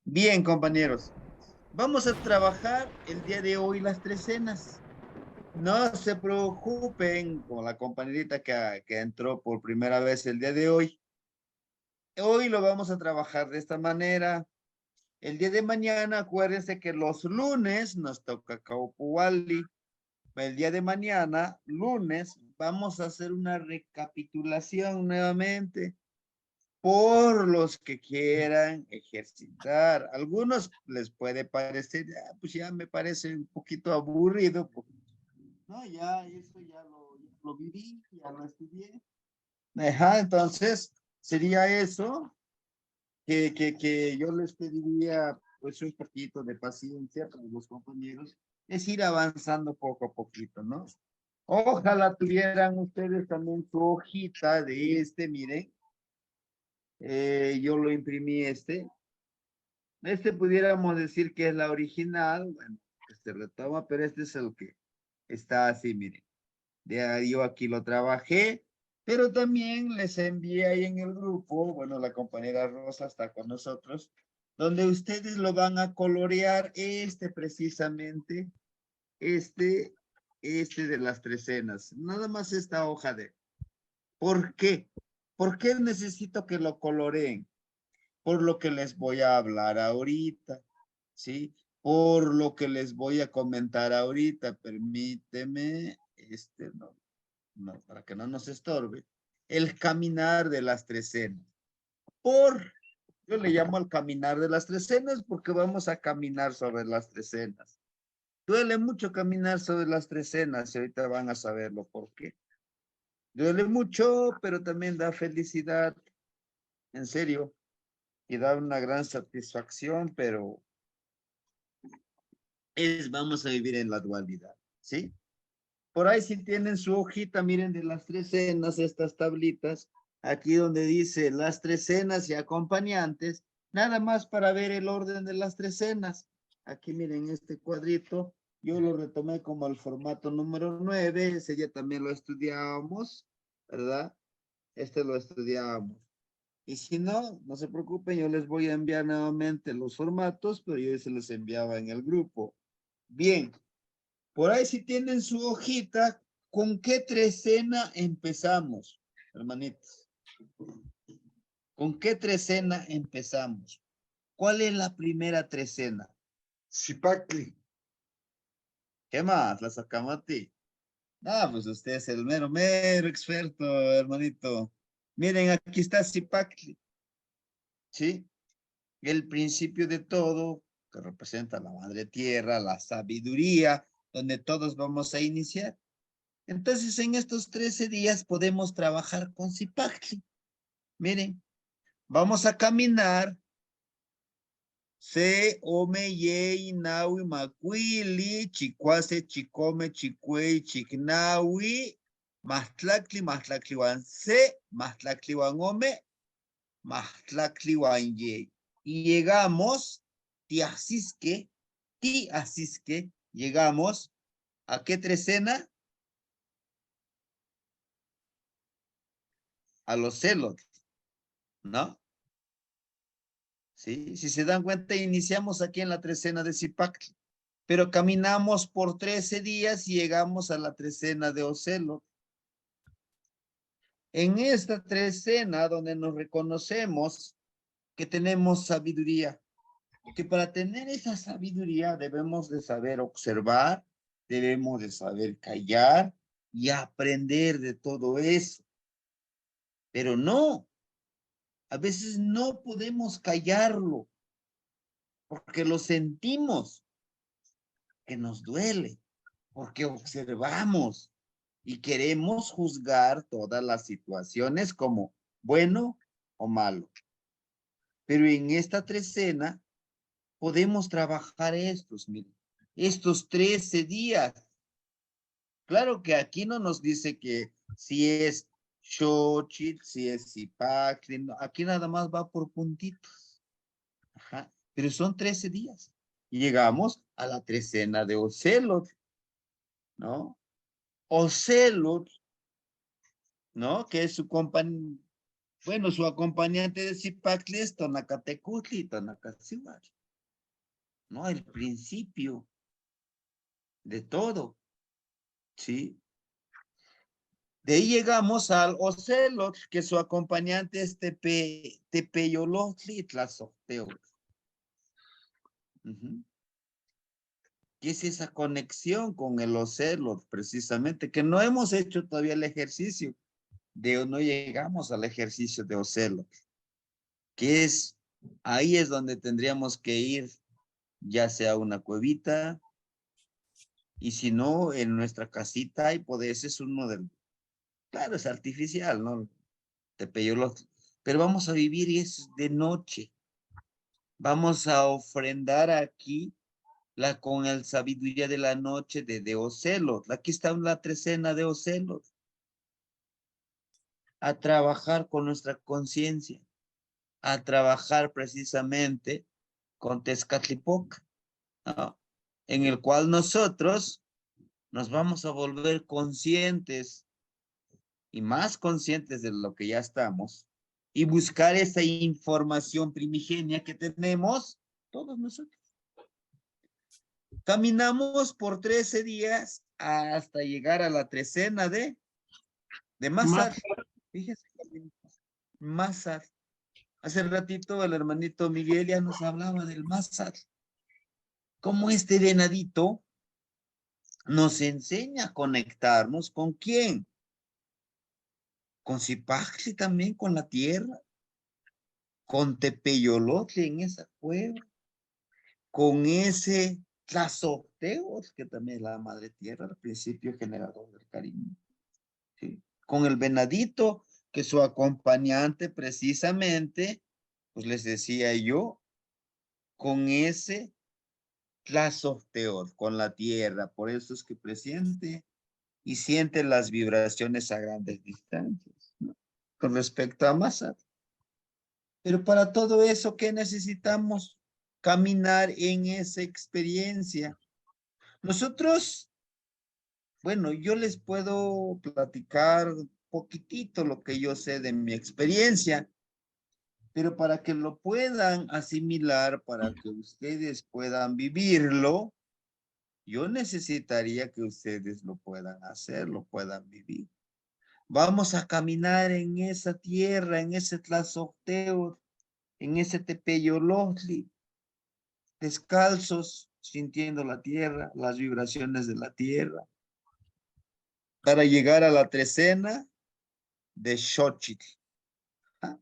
Bien, compañeros, vamos a trabajar el día de hoy las trecenas. No se preocupen con la compañerita que entró por primera vez el día de hoy. Hoy lo vamos a trabajar de esta manera. El día de mañana, acuérdense que los lunes nos toca Caupuali. El día de mañana, lunes, vamos a hacer una recapitulación nuevamente por los que quieran ejercitar. Algunos les puede parecer, pues ya me parece un poquito aburrido, porque, no, ya eso ya lo viví, ya lo estudié. Ajá, entonces sería eso que yo les pediría pues un poquito de paciencia para los compañeros, es ir avanzando poco a poquito, ¿no? Ojalá tuvieran ustedes también su hojita de miren, yo lo imprimí pudiéramos decir que es la original, bueno, este retoma, pero este es el que está así, miren. Yo aquí lo trabajé, pero también les envié ahí en el grupo, bueno, la compañera Rosa está con nosotros, donde ustedes lo van a colorear precisamente, este, este de las trecenas. Nada más esta hoja de. ¿Por qué? ¿Por qué necesito que lo coloreen? Por lo que les voy a hablar ahorita, ¿sí? Por lo que les voy a comentar ahorita, permíteme, no, para que no nos estorbe, el caminar de las trecenas. Yo le llamo el caminar de las trecenas porque vamos a caminar sobre las trecenas. Duele mucho caminar sobre las trecenas y ahorita van a saberlo por qué. Duele mucho, pero también da felicidad, en serio, y da una gran satisfacción, pero vamos a vivir en la dualidad, ¿sí? Por ahí si tienen su hojita, miren de las trecenas, estas tablitas, aquí donde dice las trecenas y acompañantes, nada más para ver el orden de las trecenas. Aquí miren este cuadrito, yo lo retomé como el formato número 9, ese ya también lo estudiábamos, ¿verdad? Este lo estudiábamos. Y si no, no se preocupen, yo les voy a enviar nuevamente los formatos, pero yo se los enviaba en el grupo. Bien, por ahí si tienen su hojita, ¿con qué trecena empezamos, hermanitos? ¿Con qué trecena empezamos? ¿Cuál es la primera trecena? Zipacli. ¿Qué más? La sacamos a ti. Ah, pues usted es el mero, mero experto, hermanito. Miren, aquí está Zipacli, ¿sí? El principio de todo, que representa la madre tierra, la sabiduría, donde todos vamos a iniciar. Entonces, en estos 13 días podemos trabajar con Zipacli. Miren, vamos a caminar. Se, ome, ye, inawi, macuili, chicuase, chicome, chicuey, chicnawi, mahtlacli wan se, mahtlacli wan ome, mahtlacli wan ye. Y llegamos, ti asisque, llegamos, ¿a qué trecena? A los celos, ¿no? ¿Sí? Si se dan cuenta, iniciamos aquí en la trecena de Zipac, pero caminamos por 13 días y llegamos a la trecena de Ocelo. En esta trecena donde nos reconocemos que tenemos sabiduría, que para tener esa sabiduría debemos de saber observar, debemos de saber callar y aprender de todo eso. Pero no, a veces no podemos callarlo porque lo sentimos que nos duele, porque observamos y queremos juzgar todas las situaciones como bueno o malo. Pero en esta trecena podemos trabajar miren, estos 13 días. Claro que aquí no nos dice que si es Xochitl, si es Zipacli, no, aquí nada más va por puntitos. Ajá. Pero son 13 días. Y llegamos a la trecena de Ocelot, ¿no? Ocelot, ¿no? Que es su compañero, Bueno, su acompañante de Zipacli es Tonacatecutli y Tonacacihuatl. No, el principio de todo, ¿sí? De ahí llegamos al Ocelot, que su acompañante es Tepeyolotli y Tlazocteotl. ¿Qué es esa conexión con el Ocelot, precisamente? Que no hemos hecho todavía el ejercicio, no llegamos al ejercicio de Ocelot, que es, ahí es donde tendríamos que ir, ya sea a una cuevita, y si no, en nuestra casita, y pues ese es uno del, claro, es artificial, ¿no? Tepeyolotl. Pero vamos a vivir y es de noche. Vamos a ofrendar aquí con el sabiduría de la noche de Ocelot. Aquí está la trecena de Ocelot. A trabajar con nuestra conciencia, a trabajar precisamente con Tezcatlipoca, ¿no? En el cual nosotros nos vamos a volver conscientes y más conscientes de lo que ya estamos y buscar esa información primigenia que tenemos todos nosotros. Caminamos por 13 días hasta llegar a la trecena de Mazar. Fíjese, Mazar. Hace ratito el hermanito Miguel ya nos hablaba del Mazar. Cómo este venadito nos enseña a conectarnos con quién. Con Zipacli también, con la tierra. Con Tepeyolotli en esa cueva. Con ese Tlazocteotl, que también es la madre tierra, el principio generador del cariño. ¿Sí? Con el venadito, que su acompañante precisamente, pues les decía yo, con ese Tlazocteotl, con la tierra, por eso es que presiente y siente las vibraciones a grandes distancias, ¿no? Con respecto a Mazat. Pero para todo eso, ¿qué necesitamos? Caminar en esa experiencia. Nosotros, bueno, yo les puedo platicar poquitito lo que yo sé de mi experiencia, pero para que lo puedan asimilar, para que ustedes puedan vivirlo, yo necesitaría que ustedes lo puedan hacer, lo puedan vivir. Vamos a caminar en esa tierra, en ese Tlazocteotl, en ese Tepeyolotli, descalzos, sintiendo la tierra, las vibraciones de la tierra, para llegar a la trecena de Xochitl. ¿Ah?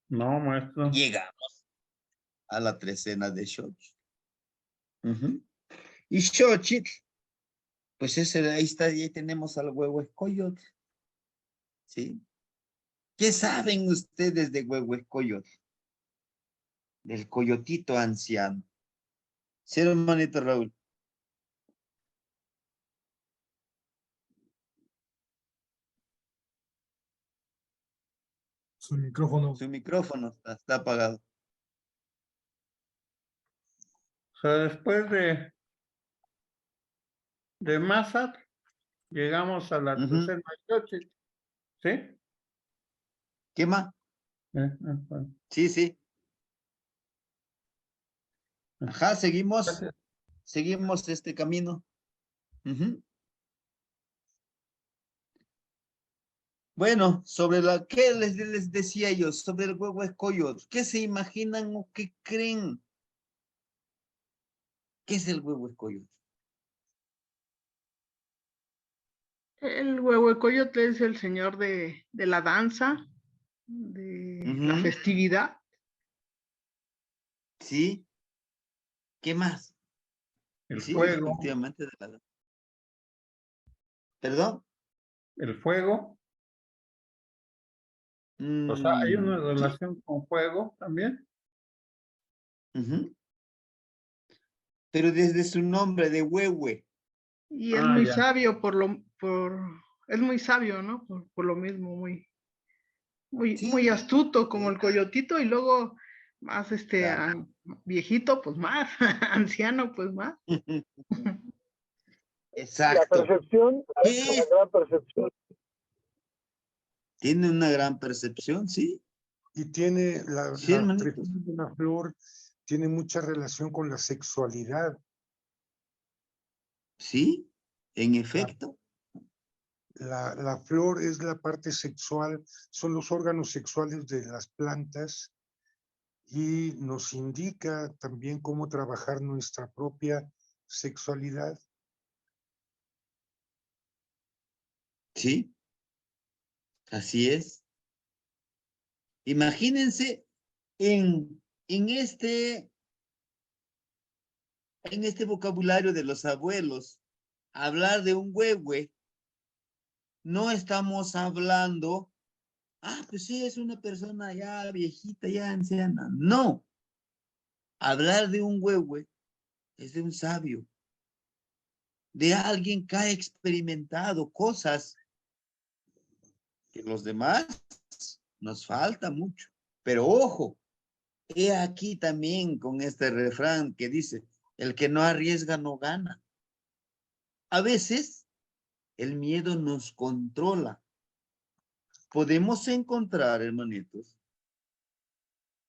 No, maestro. Llegamos a la trecena de Xochitl. Y Xochitl, pues ahí está, ahí tenemos al Huehuescoyotl. ¿Sí? ¿Qué saben ustedes de Huehuescoyotl? Del coyotito anciano. ¿Sí, hermanito Raúl? Su micrófono. Su micrófono está apagado. O sea, después de Mazat, llegamos a la tercera noche, ¿sí? ¿Qué más? Bueno. Sí, sí. Ajá, seguimos Gracias. este camino. Bueno, sobre ¿qué les decía yo? Sobre el Huehuescoyotl. ¿Qué se imaginan o qué creen? ¿Qué es el Huehuescoyotl? El Huehuecoyotl es el señor de la danza, de la festividad. ¿Sí? ¿Qué más? El Sí, fuego. efectivamente. De la danza. ¿Perdón? El fuego. O sea, hay una Sí. relación con fuego también. Pero desde su nombre de Huehue. Y es muy ya. sabio es muy sabio, ¿no? Por lo mismo, Sí. muy astuto como el coyotito y luego más Claro. viejito, pues más, anciano, pues más. Exacto. La percepción, ¿Qué una es? gran percepción. Tiene una gran percepción, sí. Y tiene Sí, la hermanito. frección de la flor, tiene mucha relación con la sexualidad. Sí, en La, efecto. la flor es la parte sexual, son los órganos sexuales de las plantas y nos indica también cómo trabajar nuestra propia sexualidad. Sí, así es. Imagínense en este vocabulario de los abuelos, hablar de un huehue, no estamos hablando, pues sí, es una persona ya viejita, ya anciana. No, hablar de un huehue es de un sabio, de alguien que ha experimentado cosas que los demás nos falta mucho. Pero ojo, he aquí también con este refrán que dice, el que no arriesga no gana. A veces el miedo nos controla. Podemos encontrar, hermanitos,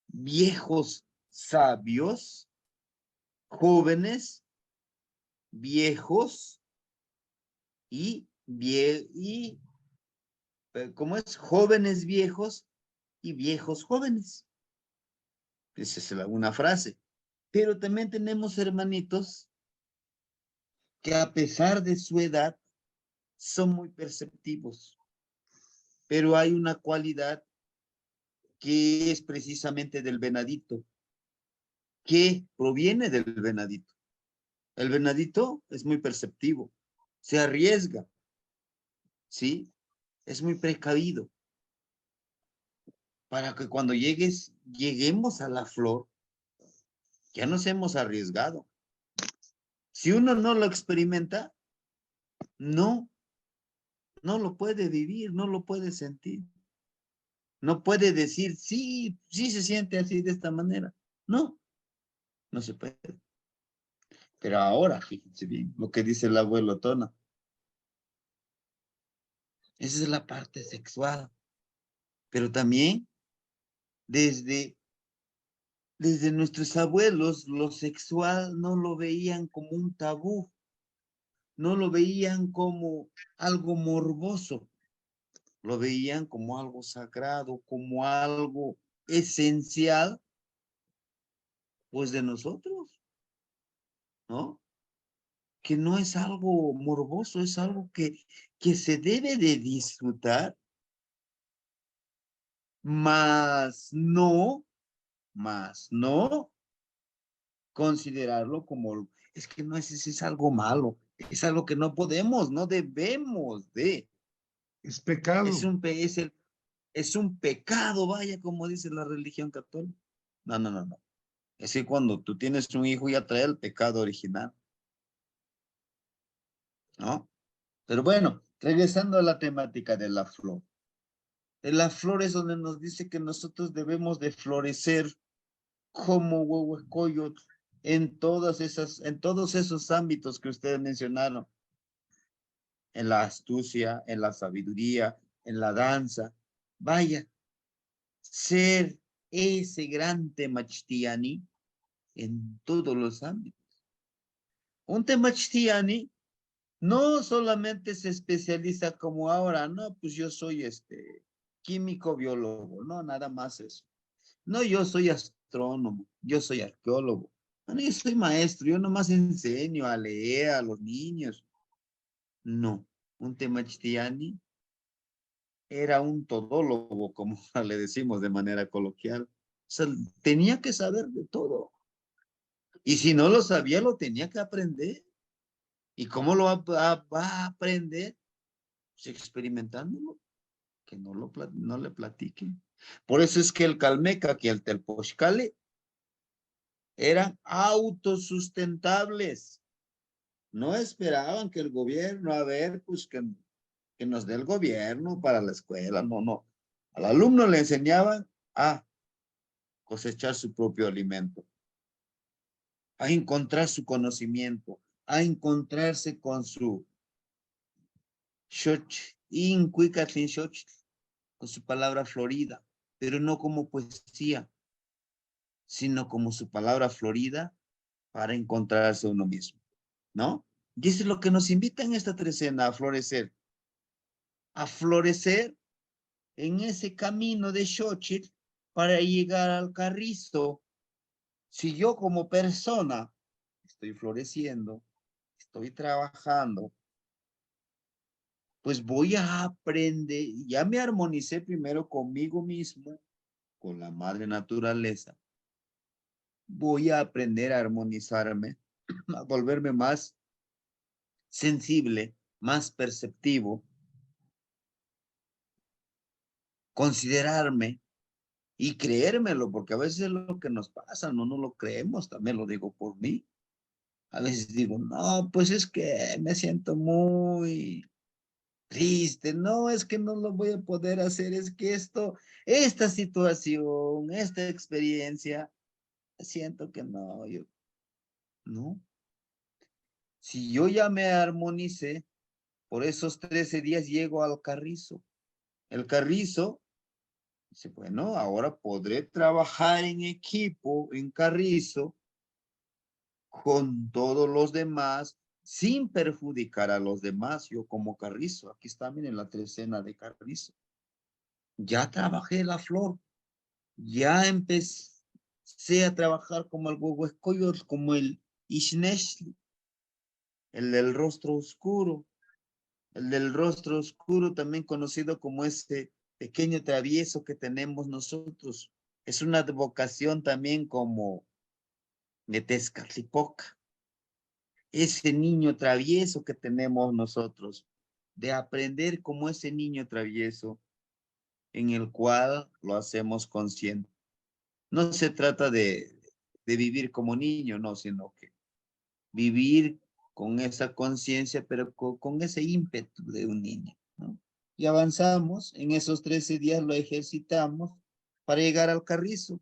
viejos sabios, jóvenes, viejos y ¿cómo es? Jóvenes viejos y viejos jóvenes. Esa es una frase. Pero también tenemos hermanitos que a pesar de su edad son muy perceptivos. Pero hay una cualidad que es precisamente del venadito, que proviene del venadito. El venadito es muy perceptivo, se arriesga, ¿sí? Es muy precavido para que cuando lleguemos a la flor, ya nos hemos arriesgado. Si uno no lo experimenta, no lo puede vivir, no lo puede sentir. No puede decir, sí, sí se siente así de esta manera. No, no se puede. Pero ahora, fíjense bien, lo que dice el abuelo Tona. Esa es la parte sexual. Pero también desde, desde nuestros abuelos, lo sexual no lo veían como un tabú, no lo veían como algo morboso, lo veían como algo sagrado, como algo esencial, pues de nosotros, ¿no? Que no es algo morboso, es algo que se debe de disfrutar, más no considerarlo como, es que no es algo malo, es algo que no podemos, no debemos de, Es pecado. es un pecado, vaya, como dice la religión católica. No, no, no, no. Es que cuando tú tienes un hijo ya trae el pecado original, ¿no? Pero bueno, regresando a la temática de la flor. En la flor es donde nos dice que nosotros debemos de florecer como huehuecoyot en todos esos ámbitos que ustedes mencionaron, en la astucia, en la sabiduría, en la danza. Vaya, ser ese gran temachtiani en todos los ámbitos. Un temachtiani no solamente se especializa como ahora, no, pues yo soy químico biólogo, no, nada más eso. No, yo soy astrónomo, yo soy arqueólogo. Bueno, yo soy maestro, yo nomás enseño a leer a los niños. No, un temachtiani era un todólogo, como le decimos de manera coloquial. O sea, tenía que saber de todo. Y si no lo sabía, lo tenía que aprender. ¿Y cómo lo va a aprender? Pues experimentándolo, que no le platique. Por eso es que el Calmeca, que el Telpochcale, eran autosustentables. No esperaban que el gobierno, a ver, pues que nos dé el gobierno para la escuela. No, no. Al alumno le enseñaban a cosechar su propio alimento, a encontrar su conocimiento, a encontrarse con su shoch, con su palabra florida, pero no como poesía, sino como su palabra florida para encontrarse uno mismo, ¿no? Y eso es lo que nos invita en esta trecena a florecer en ese camino de Xochitl para llegar al Carrizo. Si yo como persona estoy floreciendo, estoy trabajando, pues voy a aprender, ya me armonicé primero conmigo mismo, con la madre naturaleza, voy a aprender a armonizarme, a volverme más sensible, más perceptivo, considerarme y creérmelo, porque a veces es lo que nos pasa, no nos lo creemos, también lo digo por mí. A veces digo, no, pues es que me siento muy triste, no, es que no lo voy a poder hacer, es que esta situación, esta experiencia, siento que no, no. Si yo ya me armonicé, por esos 13 días llego al Carrizo. El Carrizo dice, bueno, ahora podré trabajar en equipo, en Carrizo, con todos los demás, sin perjudicar a los demás, yo como Carrizo. Aquí está, miren, la trecena de Carrizo. Ya trabajé la flor, ya empecé a trabajar como el huehuescoyot, como el Ishneshli, el del rostro oscuro. El del rostro oscuro, también conocido como ese pequeño travieso que tenemos nosotros. Es una vocación también como de Tezcatlipoca. Ese niño travieso que tenemos nosotros, de aprender como ese niño travieso en el cual lo hacemos consciente. No se trata de vivir como niño, no, sino que vivir con esa conciencia, pero con ese ímpetu de un niño, ¿no? Y avanzamos, en esos 13 días lo ejercitamos para llegar al Carrizo.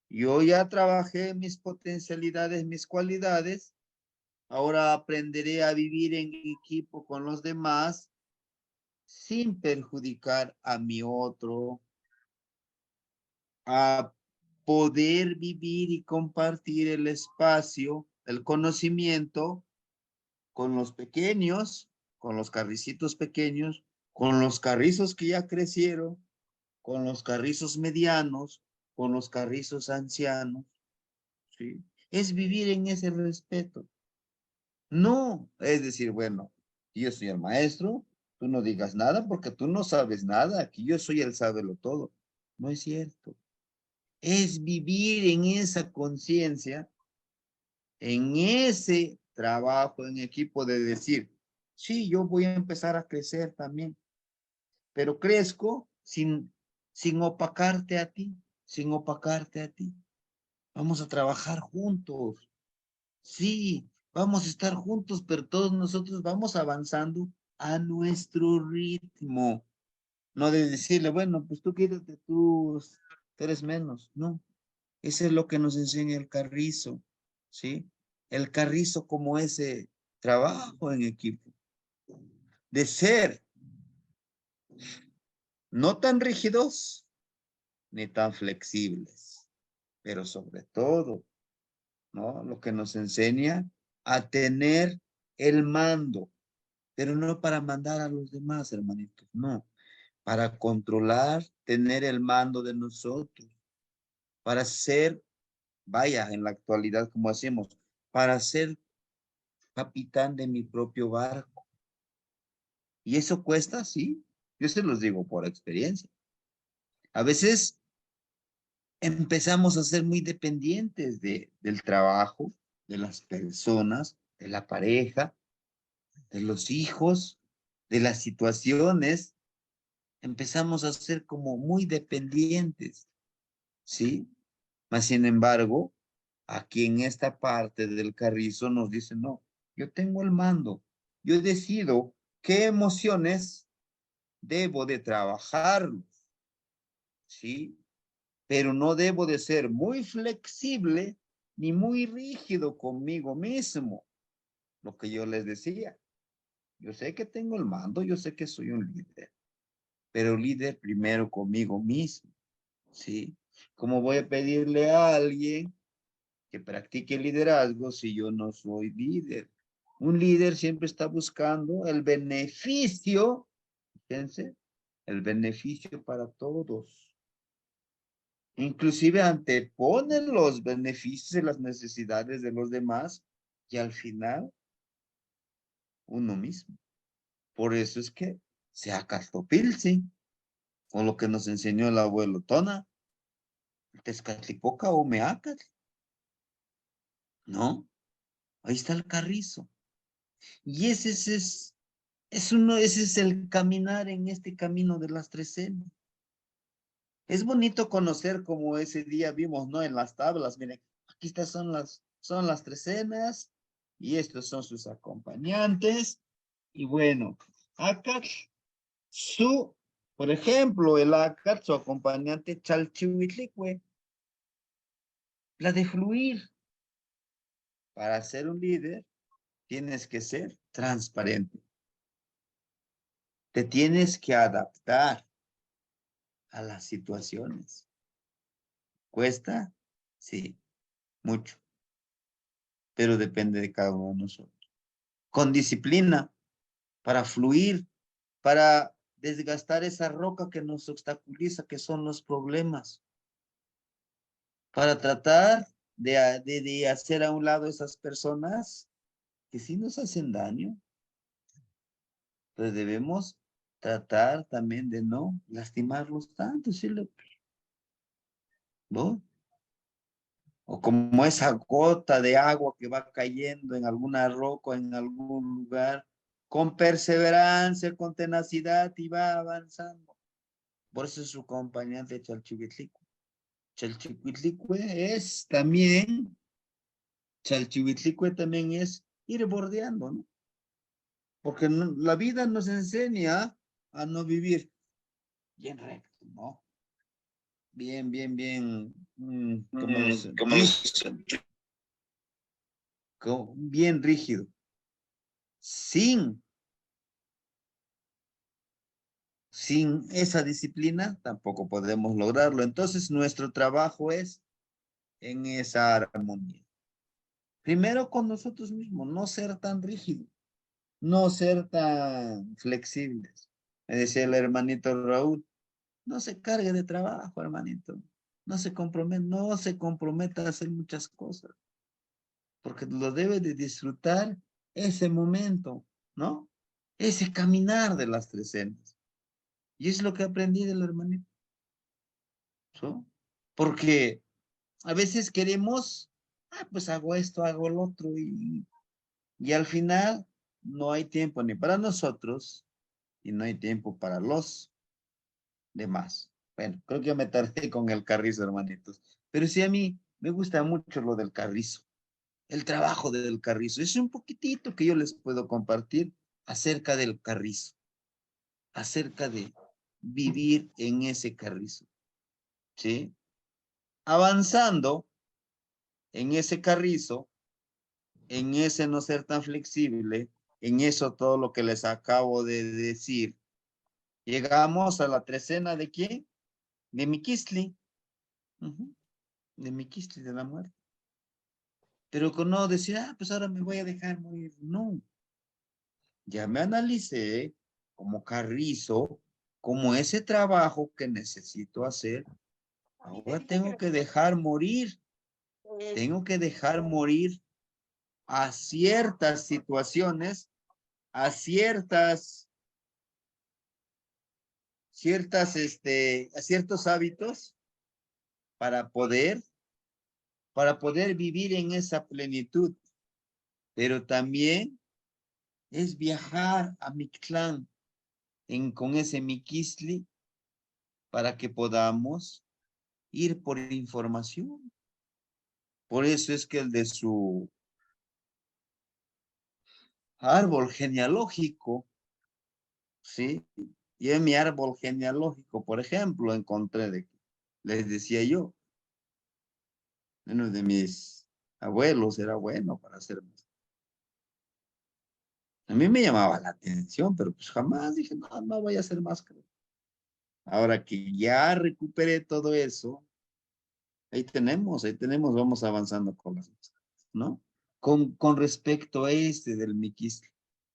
Yo ya trabajé mis potencialidades, mis cualidades, ahora aprenderé a vivir en equipo con los demás sin perjudicar a mi otro, a poder vivir y compartir el espacio, el conocimiento con los pequeños, con los carricitos pequeños, con los carrizos que ya crecieron, con los carrizos medianos, con los carrizos ancianos, ¿sí? Es vivir en ese respeto. No, es decir, bueno, yo soy el maestro, tú no digas nada porque tú no sabes nada, aquí yo soy el sábelo todo. No es cierto. Es vivir en esa conciencia, en ese trabajo en equipo de decir, sí, yo voy a empezar a crecer también, pero crezco sin opacarte a ti, sin opacarte a ti. Vamos a trabajar juntos. Sí, vamos a estar juntos, pero todos nosotros vamos avanzando a nuestro ritmo. No de decirle, bueno, pues tú quédate, tú eres menos. No, eso es lo que nos enseña el Carrizo, ¿sí? El Carrizo como ese trabajo en equipo, de ser no tan rígidos ni tan flexibles, pero sobre todo, ¿no? Lo que nos enseña a tener el mando, pero no para mandar a los demás, hermanitos, no, para controlar, tener el mando de nosotros, para ser, vaya, en la actualidad como hacemos, para ser capitán de mi propio barco. Y eso cuesta, sí, yo se los digo por experiencia. A veces empezamos a ser muy dependientes del trabajo, de las personas, de la pareja, de los hijos, de las situaciones. Empezamos a ser como muy dependientes, ¿sí? Mas, sin embargo, aquí en esta parte del Carrizo nos dicen, no, yo tengo el mando, yo decido qué emociones debo de trabajarlos, ¿sí? Pero no debo de ser muy flexible ni muy rígido conmigo mismo. Lo que yo les decía, yo sé que tengo el mando, yo sé que soy un líder, pero líder primero conmigo mismo, ¿sí? ¿Cómo voy a pedirle a alguien que practique liderazgo si yo no soy líder? Un líder siempre está buscando el beneficio, fíjense, el beneficio para todos. Inclusive anteponen los beneficios y las necesidades de los demás y al final uno mismo. Por eso es que se acastopilsi, con lo que nos enseñó el abuelo Tona, Tezcatlipoca o Meacatl. ¿No? Ahí está el carrizo. Y ese es el caminar en este camino de las 3 N. Es bonito conocer como ese día vimos, ¿no? En las tablas, miren, aquí estas son las 3 Ns y estos son sus acompañantes. Y bueno, acá por ejemplo, el ACAT, su acompañante Chalchihuitlicue, la de fluir. Para ser un líder, tienes que ser transparente. Te tienes que adaptar a las situaciones. ¿Cuesta? Sí, mucho. Pero depende de cada uno de nosotros. Con disciplina, para fluir, para desgastar esa roca que nos obstaculiza, que son los problemas. Para tratar de hacer a un lado esas personas que sí nos hacen daño. Entonces debemos tratar también de no lastimarlos tanto, ¿sí? ¿No? O como esa gota de agua que va cayendo en alguna roca, en algún lugar, con perseverancia, con tenacidad y va avanzando. Por eso es su acompañante Chalchihuitlicue. Chalchihuitlicue es también, Chalchihuitlicue también es ir bordeando, ¿no? Porque la vida nos enseña a no vivir bien recto, ¿no? Bien, bien rígido. Sin esa disciplina tampoco podemos lograrlo. Entonces nuestro trabajo es en esa armonía. Primero con nosotros mismos, no ser tan rígidos, no ser tan flexibles. Me decía el hermanito Raúl, no se cargue de trabajo, hermanito. No se comprometa a hacer muchas cosas, porque lo debe de disfrutar ese momento, ¿no? Ese caminar de las 3 Ns. Y es lo que aprendí del hermanito. ¿No? Porque a veces queremos, pues hago esto, hago lo otro, y al final no hay tiempo ni para nosotros y no hay tiempo para los demás. Bueno, creo que me tardé con el carrizo, hermanitos. Pero sí, a mí me gusta mucho lo del carrizo, el trabajo del carrizo. Es un poquitito que yo les puedo compartir acerca del carrizo, acerca de vivir en ese carrizo, ¿sí? Avanzando en ese carrizo, en ese no ser tan flexible, en eso todo lo que les acabo de decir. Llegamos a la 3 N de quién? De Miquistli. De Miquistli, de la muerte. Pero con no decir, pues ahora me voy a dejar morir. No. Ya me analicé como carrizo, como ese trabajo que necesito hacer. Ahora tengo que dejar morir. Tengo que dejar morir a ciertas situaciones, a ciertos hábitos para poder vivir en esa plenitud. Pero también es viajar a Mictlán con ese Miquistli para que podamos ir por información. Por eso es que el de su árbol genealógico, ¿sí? Y en mi árbol genealógico, por ejemplo, encontré les decía yo, uno de mis abuelos era bueno para hacer. A mí me llamaba la atención, pero pues jamás dije, no voy a hacer máscara. Ahora que ya recuperé todo eso, ahí tenemos, vamos avanzando con las cosas, ¿no? Con respecto a este del miquistle,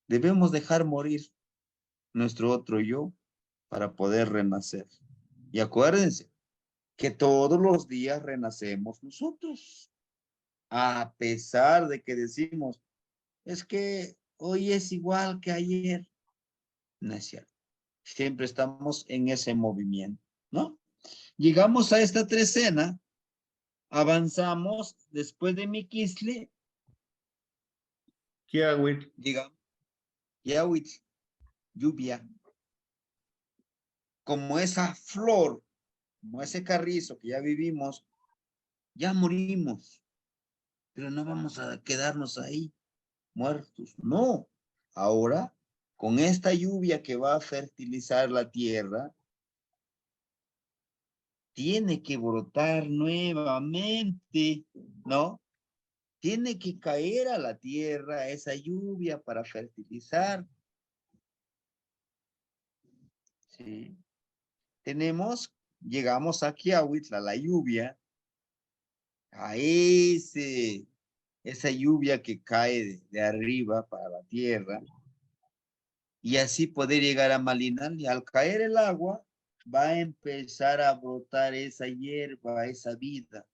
debemos dejar morir nuestro otro yo para poder renacer. Y acuérdense que todos los días renacemos nosotros, a pesar de que decimos, es que hoy es igual que ayer. No es cierto. Siempre estamos en ese movimiento, ¿no? Llegamos a esta trecena, avanzamos después de Miquisle, Kiawit, llegamos, Yahuitl, lluvia, como esa flor, como ese carrizo que ya vivimos, ya morimos, pero no vamos a quedarnos ahí muertos, no. Ahora, con esta lluvia que va a fertilizar la tierra, tiene que brotar nuevamente, ¿no? Tiene que caer a la tierra esa lluvia para fertilizar. ¿Sí? Llegamos aquí a Huitla, la lluvia, a esa lluvia que cae de arriba para la tierra, y así poder llegar a Malinal. Y al caer el agua, va a empezar a brotar esa hierba, esa vida.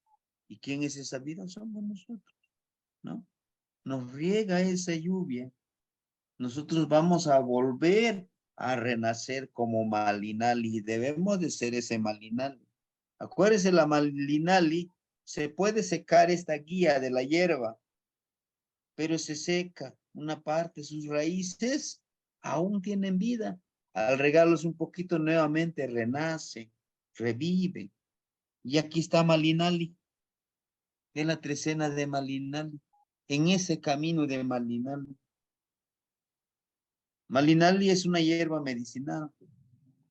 ¿Y quién es esa vida? Somos nosotros, ¿no? Nos riega esa lluvia. Nosotros vamos a volver a renacer como Malinali. Debemos de ser ese Malinali. Acuérdese, la Malinali se puede secar esta guía de la hierba, pero se seca una parte, sus raíces aún tienen vida. Al regarlos un poquito nuevamente renacen, reviven. Y aquí está Malinali, de la trecena de Malinali, en ese camino de Malinali. Malinali es una hierba medicinal.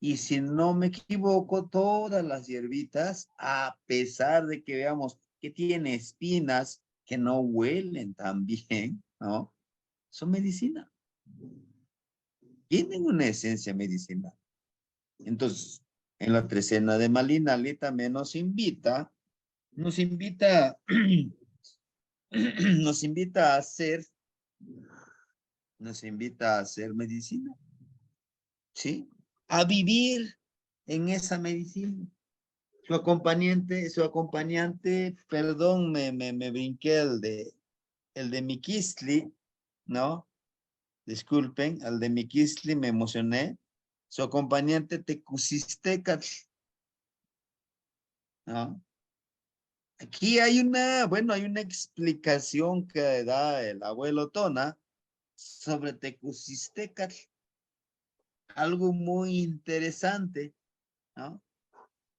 Y si no me equivoco, todas las hierbitas, a pesar de que veamos que tiene espinas que no huelen tan bien, ¿no? Son medicina. Tienen una esencia medicinal. Entonces, en la trecena de Malinali también nos invita nos invita a hacer medicina, ¿sí? A vivir en esa medicina. Su acompañante, perdón, me brinqué el de Miquisli, ¿no? Disculpen, el de Miquisli me emocioné. Su acompañante Tecusistecatl, ¿no? Aquí hay hay una explicación que da el abuelo Tona sobre Tecusistecatl, algo muy interesante, ¿no?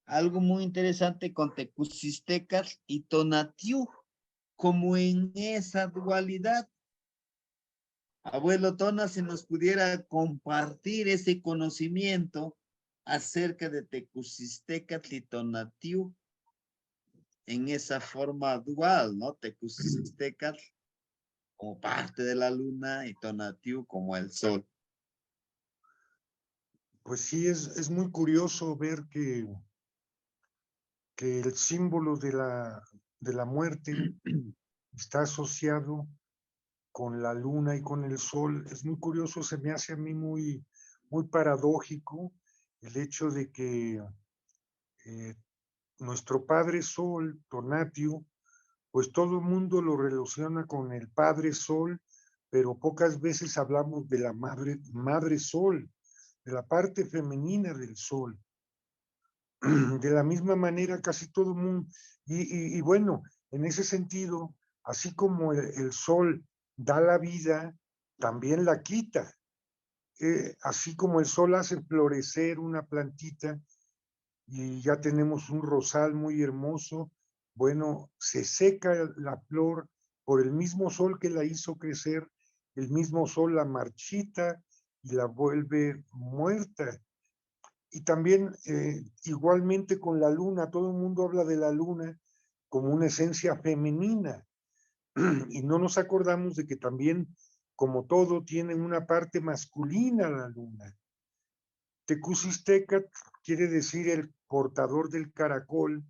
Algo muy interesante con Tecusistecatl y Tonatiuh, como en esa dualidad. Abuelo Tona, si nos pudiera compartir ese conocimiento acerca de Tecusistecatl y Tonatiuh en esa forma dual, ¿no? Tecusistecatl como parte de la luna y Tonatiuh como el sol. Pues sí, es muy curioso ver que el símbolo de la muerte está asociado con la luna y con el sol. Es muy curioso, se me hace a mí muy paradójico el hecho de que nuestro padre sol, Tonatiuh, pues todo el mundo lo relaciona con el padre sol, pero pocas veces hablamos de la madre sol, de la parte femenina del sol. De la misma manera, casi todo el mundo, y bueno, en ese sentido, así como el sol da la vida, también la quita. Así como el sol hace florecer una plantita y ya tenemos un rosal muy hermoso, bueno, se seca la flor por el mismo sol que la hizo crecer, el mismo sol la marchita y la vuelve muerta. Y también igualmente con la luna, todo el mundo habla de la luna como una esencia femenina y no nos acordamos de que también, como todo, tiene una parte masculina la luna. Tecusistecatl quiere decir el portador del caracol,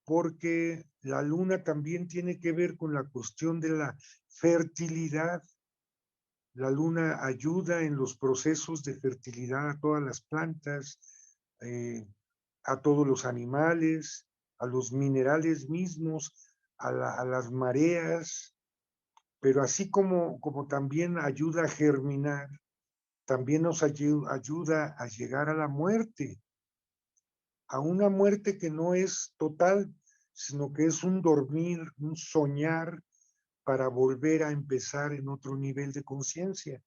porque la luna también tiene que ver con la cuestión de la fertilidad. La luna ayuda en los procesos de fertilidad a todas las plantas, a todos los animales, a los minerales mismos, a las mareas, pero así como también ayuda a germinar, también nos ayuda a llegar a la muerte, a una muerte que no es total, sino que es un dormir, un soñar para volver a empezar en otro nivel de conciencia.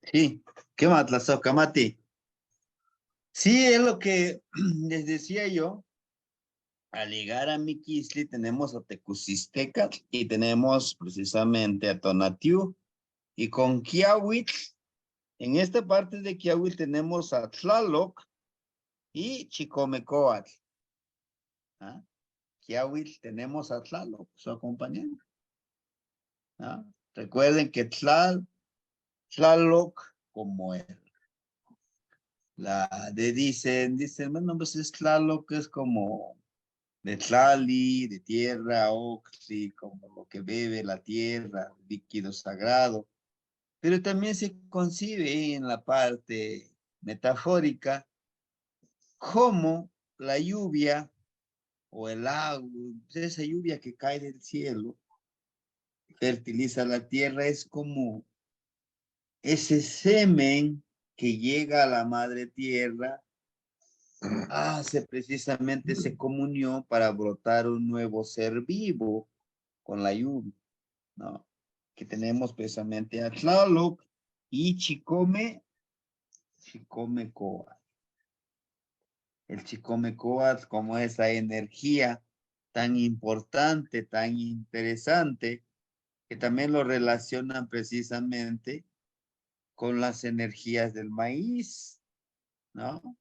Sí, ¿qué más, Tlazohca, Mati? Sí, es lo que les decía yo. Al llegar a Miquisli tenemos a Tecusistecatl y tenemos precisamente a Tonatiuh. Y con Quiahuitl, en esta parte de Quiahuitl tenemos a Tlaloc y Chicomecoatl. ¿Ah? Quiahuitl tenemos a Tlaloc, su acompañante. ¿Ah? Recuerden que Tlaloc, como él. Dicen, bueno, pues es Tlaloc, es como de Tlali, de tierra, Oxli, como lo que bebe la tierra, líquido sagrado. Pero también se concibe en la parte metafórica como la lluvia o el agua, esa lluvia que cae del cielo, fertiliza la tierra, es como ese semen que llega a la madre tierra, hace precisamente esa comunión para brotar un nuevo ser vivo con la lluvia, ¿no? Que tenemos precisamente a Tlaloc y Chicomecoatl. El Chicomecoatl como esa energía tan importante, tan interesante, que también lo relacionan precisamente con las energías del maíz, ¿no?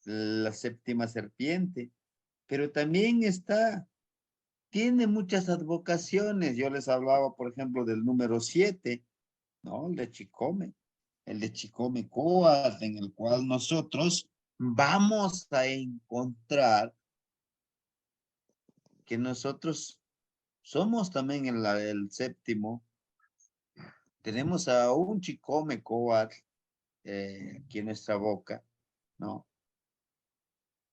La séptima serpiente, pero también tiene muchas advocaciones. Yo les hablaba, por ejemplo, del número 7, ¿no? El de Chicomecoatl, en el cual nosotros vamos a encontrar que nosotros somos también el séptimo. Tenemos a un Chicomecoatl aquí en nuestra boca, ¿no?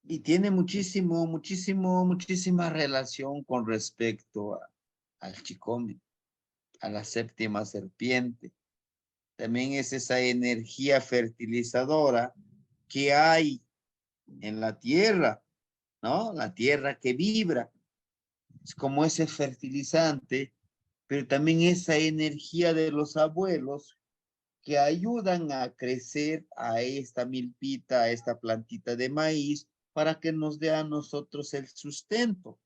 Y tiene muchísima relación con respecto al Chicome, a la séptima serpiente. También es esa energía fertilizadora que hay en la tierra, ¿no? La tierra que vibra. Es como ese fertilizante, pero también esa energía de los abuelos que ayudan a crecer a esta milpita, a esta plantita de maíz, para que nos dé a nosotros el sustento.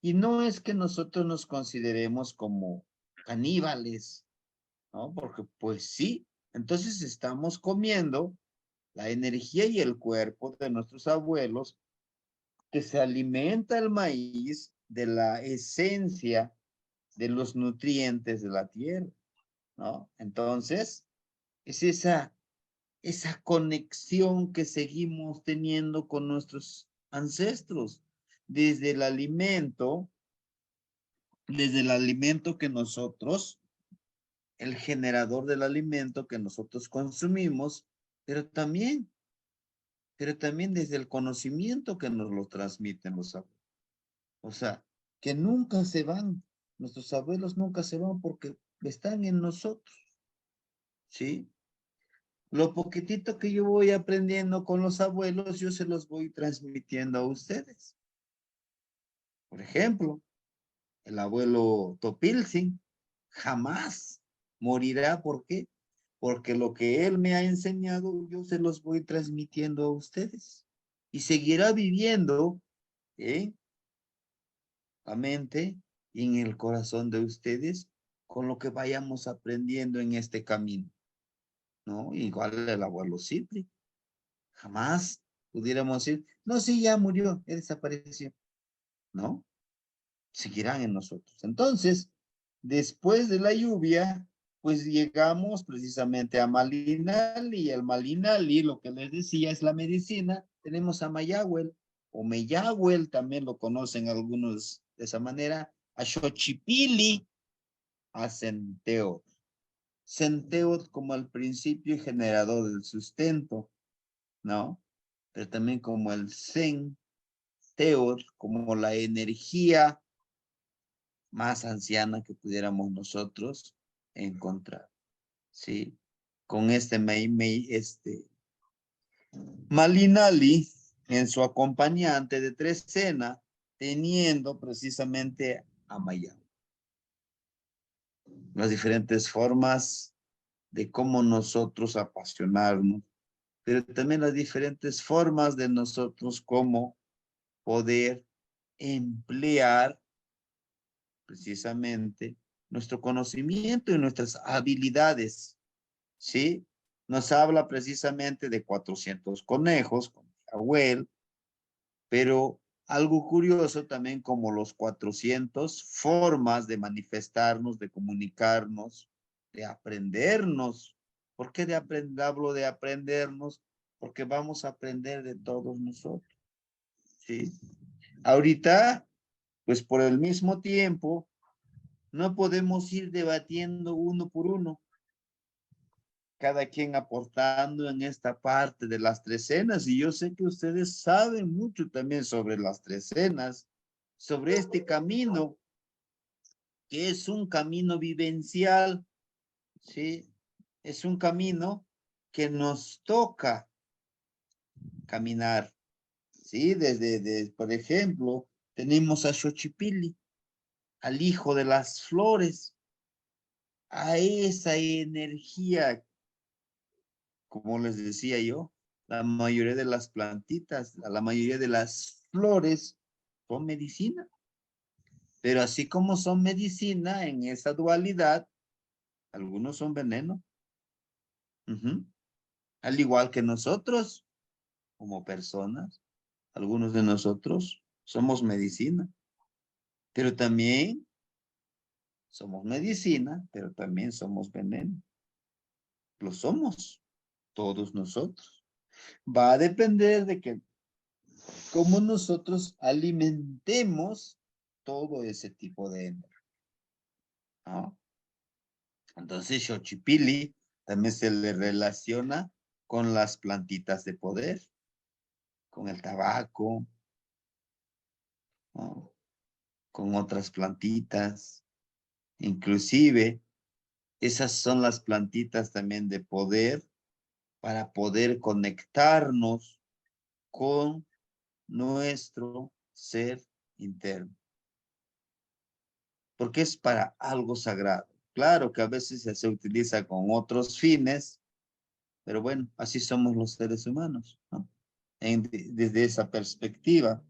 Y no es que nosotros nos consideremos como caníbales, ¿no? Porque pues sí, entonces estamos comiendo la energía y el cuerpo de nuestros abuelos, que se alimenta el maíz de la esencia de los nutrientes de la tierra, ¿no? Entonces, es esa conexión que seguimos teniendo con nuestros ancestros, desde el alimento, que nosotros, el generador del alimento que nosotros consumimos, pero también desde el conocimiento que nos lo transmiten los abuelos. O sea, que nunca se van, nuestros abuelos nunca se van porque están en nosotros, ¿sí? Lo poquitito que yo voy aprendiendo con los abuelos, yo se los voy transmitiendo a ustedes. Por ejemplo, el abuelo Topilzin jamás morirá. ¿Por qué? Porque lo que él me ha enseñado, yo se los voy transmitiendo a ustedes. Y seguirá viviendo en la mente y en el corazón de ustedes con lo que vayamos aprendiendo en este camino, ¿no? Igual el abuelo Cipri. Jamás pudiéramos decir, no, sí, ya murió, él desapareció. No, seguirán en nosotros. Entonces, después de la lluvia, pues llegamos precisamente a Malinali, y el Malinali, lo que les decía, es la medicina. Tenemos a Mayahuel, o Meyahuel, también lo conocen algunos de esa manera, a Xochipili, a Centeot. Centeot como el principio generador del sustento, ¿no? Pero también como el Teot, como la energía más anciana que pudiéramos nosotros encontrar, ¿sí? Con este Malinali en su acompañante de trecena, teniendo precisamente a Maya. Las diferentes formas de cómo nosotros apasionarnos, pero también las diferentes formas de nosotros cómo poder emplear precisamente nuestro conocimiento y nuestras habilidades, ¿sí? Nos habla precisamente de 400 conejos, con Yahuel, pero algo curioso también como los 400 formas de manifestarnos, de comunicarnos, de aprendernos. ¿Por qué hablo de aprendernos? Porque vamos a aprender de todos nosotros, ¿sí? Ahorita, pues por el mismo tiempo, no podemos ir debatiendo uno por uno, cada quien aportando en esta parte de las trecenas, y yo sé que ustedes saben mucho también sobre las trecenas, sobre este camino, que es un camino vivencial, ¿sí? Es un camino que nos toca caminar, ¿sí? Por ejemplo, tenemos a Xochipilli, al hijo de las flores, a esa energía, como les decía yo, la mayoría de las plantitas, la mayoría de las flores son medicina. Pero así como son medicina en esa dualidad, algunos son veneno. Al igual que nosotros, como personas, algunos de nosotros somos medicina. Pero también somos medicina, pero también somos veneno. Lo somos, todos nosotros. Va a depender de que cómo nosotros alimentemos todo ese tipo de energía, ¿no? Entonces, Xochipilli también se le relaciona con las plantitas de poder, con el tabaco, ¿no? Con otras plantitas. Inclusive, esas son las plantitas también de poder para poder conectarnos con nuestro ser interno. Porque es para algo sagrado. Claro que a veces se utiliza con otros fines, pero bueno, así somos los seres humanos, ¿no? Desde esa perspectiva.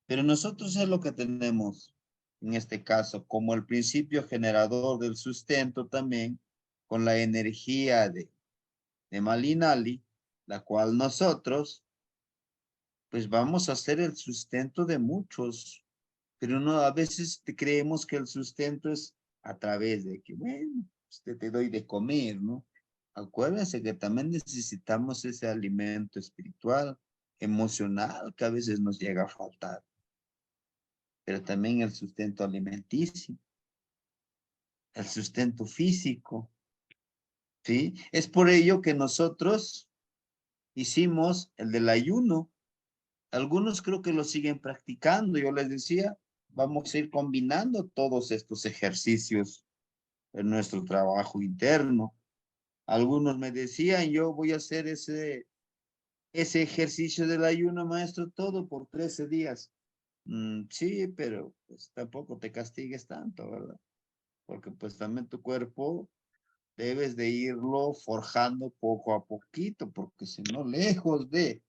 Pero nosotros es lo que tenemos en este caso, como el principio generador del sustento también, con la energía de Malinali, la cual nosotros, pues vamos a ser el sustento de muchos. Pero no, a veces creemos que el sustento es a través de que, bueno, te doy de comer, ¿no? Acuérdense que también necesitamos ese alimento espiritual, emocional, que a veces nos llega a faltar. Pero también el sustento alimenticio, el sustento físico, ¿sí? Es por ello que nosotros hicimos el del ayuno. Algunos creo que lo siguen practicando. Yo les decía, vamos a ir combinando todos estos ejercicios en nuestro trabajo interno. Algunos me decían, yo voy a hacer ese ejercicio del ayuno, maestro, todo por 13 días. Sí, pero pues tampoco te castigues tanto, ¿verdad? Porque pues también tu cuerpo debes de irlo forjando poco a poquito, porque si no, lejos de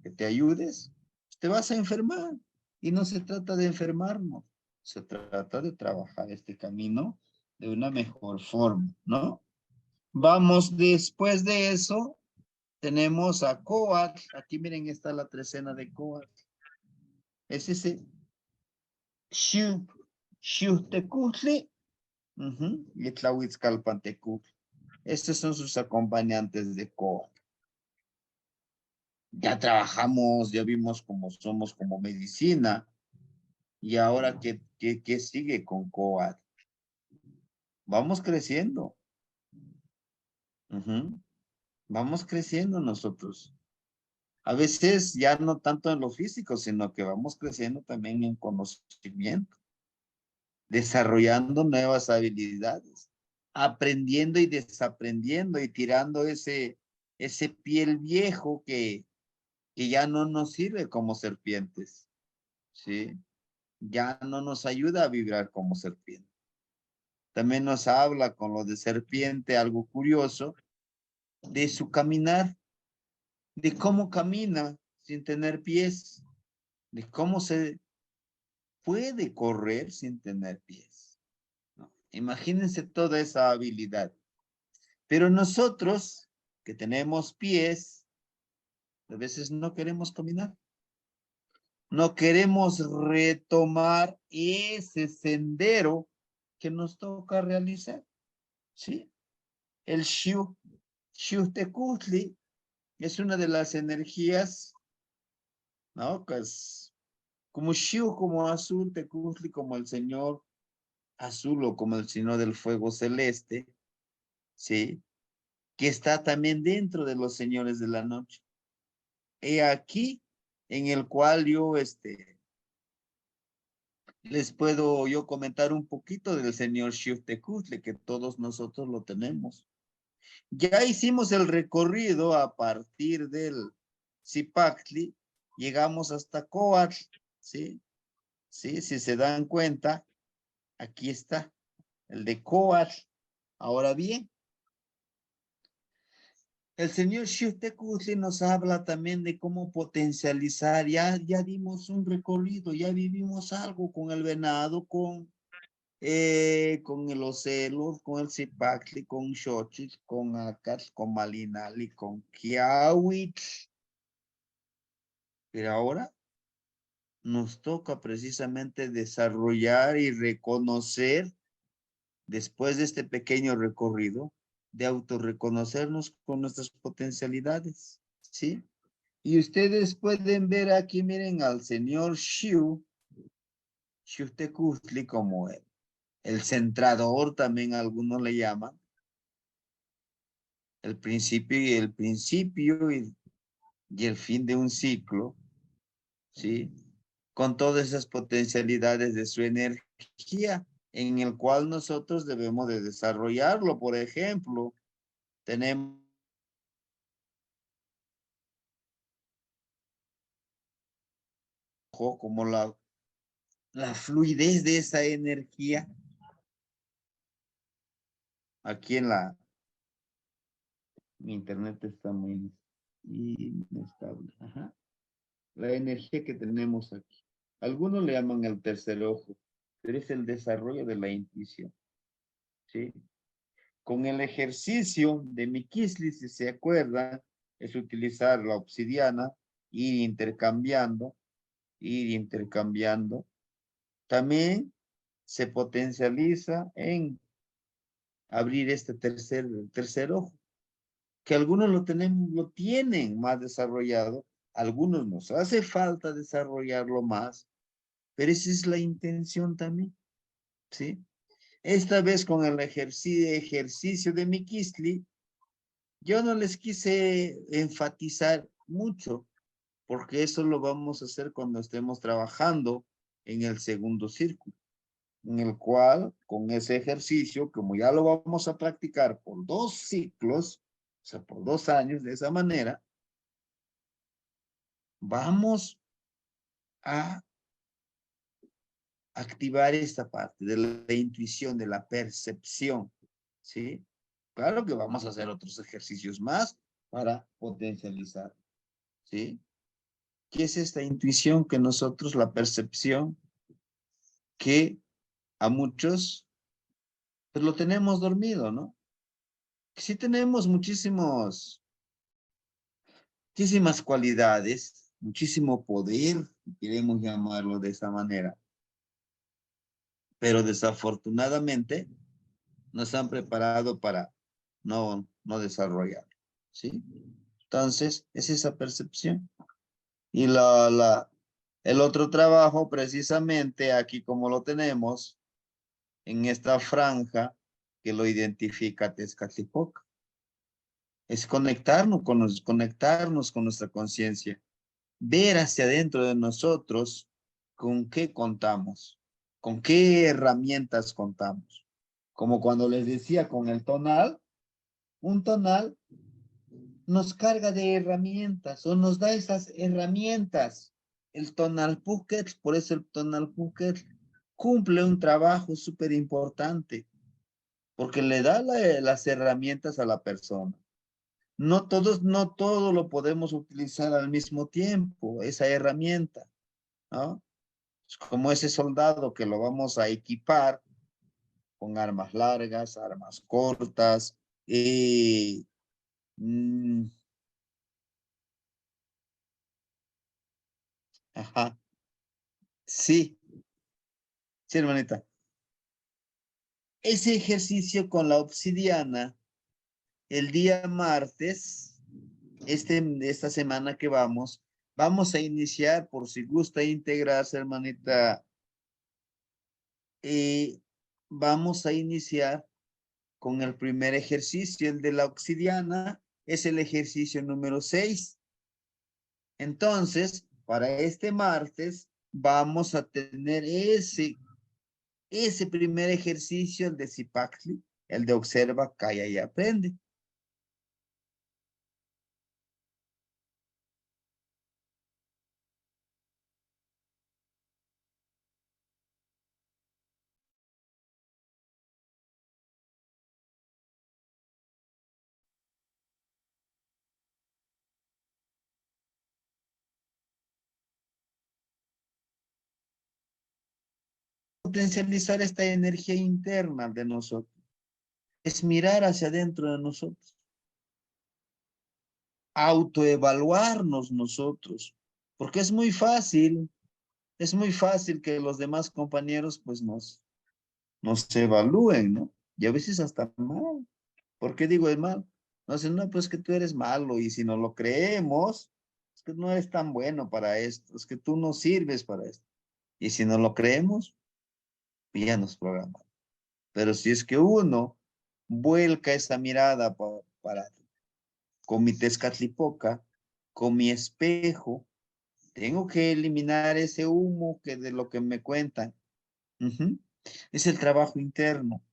que te ayudes, te vas a enfermar. Y no se trata de enfermarnos, se trata de trabajar este camino de una mejor forma, ¿no? Vamos después de eso, tenemos a Coat. Aquí miren, está la trecena de Coat. Es ese Xiutecutli, Y Tlahuitzcalpantecutli. Estos son sus acompañantes de Coat. Ya trabajamos, ya vimos cómo somos como medicina. Y ahora, ¿qué sigue con Coat? Vamos creciendo. Vamos creciendo nosotros. A veces ya no tanto en lo físico, sino que vamos creciendo también en conocimiento, desarrollando nuevas habilidades, aprendiendo y desaprendiendo y tirando ese piel viejo que ya no nos sirve como serpientes, ¿sí? Ya no nos ayuda a vibrar como serpiente. También nos habla con lo de serpiente, algo curioso, de su caminar, de cómo camina sin tener pies, de cómo se puede correr sin tener pies, ¿no? Imagínense toda esa habilidad. Pero nosotros, que tenemos pies, a veces no queremos caminar. No queremos retomar ese sendero que nos toca realizar, ¿sí? El Xiuhtecutli es una de las energías, ¿no? Que es como Xiu, como azul, Tecutli, como el señor azul o como el señor del fuego celeste, ¿sí? Que está también dentro de los señores de la noche. He aquí en el cual yo, les puedo yo comentar un poquito del señor Xiuhtecutli, que todos nosotros lo tenemos. Ya hicimos el recorrido a partir del Zipactli, llegamos hasta Coatl, ¿sí? Sí, si se dan cuenta, aquí está, el de Coatl. Ahora bien, el señor Xiuhtecutli nos habla también de cómo potencializar, ya dimos un recorrido, ya vivimos algo con el venado, con el ocelos, con el Zipactli, con Xochitl, con Acatl, con Malinali, con Quiahuitl. Pero ahora nos toca precisamente desarrollar y reconocer, después de este pequeño recorrido, de autorreconocernos con nuestras potencialidades, ¿sí? Y ustedes pueden ver aquí, miren, al señor Xiuhtecutli, como el centrador, también algunos le llaman, el principio y el fin de un ciclo, ¿sí? Con todas esas potencialidades de su energía, en el cual nosotros debemos de desarrollarlo. Por ejemplo, tenemos como la fluidez de esa energía aquí en mi internet está muy inestable. Ajá. La energía que tenemos aquí. Algunos le llaman el tercer ojo, pero es el desarrollo de la intuición, ¿sí? Con el ejercicio de Miquisli, si se acuerdan, es utilizar la obsidiana, ir intercambiando. También se potencializa en abrir este tercer ojo, que algunos lo tienen más desarrollado, algunos nos hace falta desarrollarlo más, pero esa es la intención también, ¿sí? Esta vez con el ejercicio de Miquisli, yo no les quise enfatizar mucho, porque eso lo vamos a hacer cuando estemos trabajando en el segundo círculo, en el cual, con ese ejercicio, como ya lo vamos a practicar por 2 ciclos, o sea, por 2 años, de esa manera, vamos a activar esta parte de la intuición, de la percepción, ¿sí? Claro que vamos a hacer otros ejercicios más para potencializar, ¿sí? ¿Qué es esta intuición que nosotros, la percepción, que a muchos, pues lo tenemos dormido, ¿no? Sí tenemos muchísimas cualidades, muchísimo poder, queremos llamarlo de esa manera, pero desafortunadamente nos han preparado para no desarrollar, ¿sí? Entonces, es esa percepción. Y el otro trabajo, precisamente aquí como lo tenemos, en esta franja que lo identifica Tezcatlipoca, es conectarnos con nuestra conciencia, ver hacia adentro de nosotros con qué contamos, con qué herramientas contamos. Como cuando les decía con el tonal, un tonal nos carga de herramientas o nos da esas herramientas. El tonal Phuket, por eso el tonal Phuket cumple un trabajo súper importante, porque le da las herramientas a la persona. No todo lo podemos utilizar al mismo tiempo, esa herramienta, ¿no? Es como ese soldado que lo vamos a equipar con armas largas, armas cortas, mm, ajá, sí, sí, hermanita. Ese ejercicio con la obsidiana, el día martes, esta semana que vamos a iniciar, por si gusta integrarse, hermanita, vamos a iniciar con el primer ejercicio, el de la obsidiana, es el ejercicio número 6. Entonces, para este martes, vamos a tener ese primer ejercicio, el de Zipaxli, el de observa, calla y aprende. Potencializar esta energía interna de nosotros. Es mirar hacia adentro de nosotros. Autoevaluarnos nosotros. Porque es muy fácil que los demás compañeros pues nos evalúen, ¿no? Y a veces hasta mal. ¿Por qué digo es mal? No dicen, no, pues que tú eres malo y si no lo creemos, es que no eres tan bueno para esto, es que tú no sirves para esto. Y si no lo creemos, ya nos programan. Pero si es que uno vuelca esa mirada con mi Tezcatlipoca, con mi espejo, tengo que eliminar ese humo que de lo que me cuentan. Ujú. Es el trabajo interno.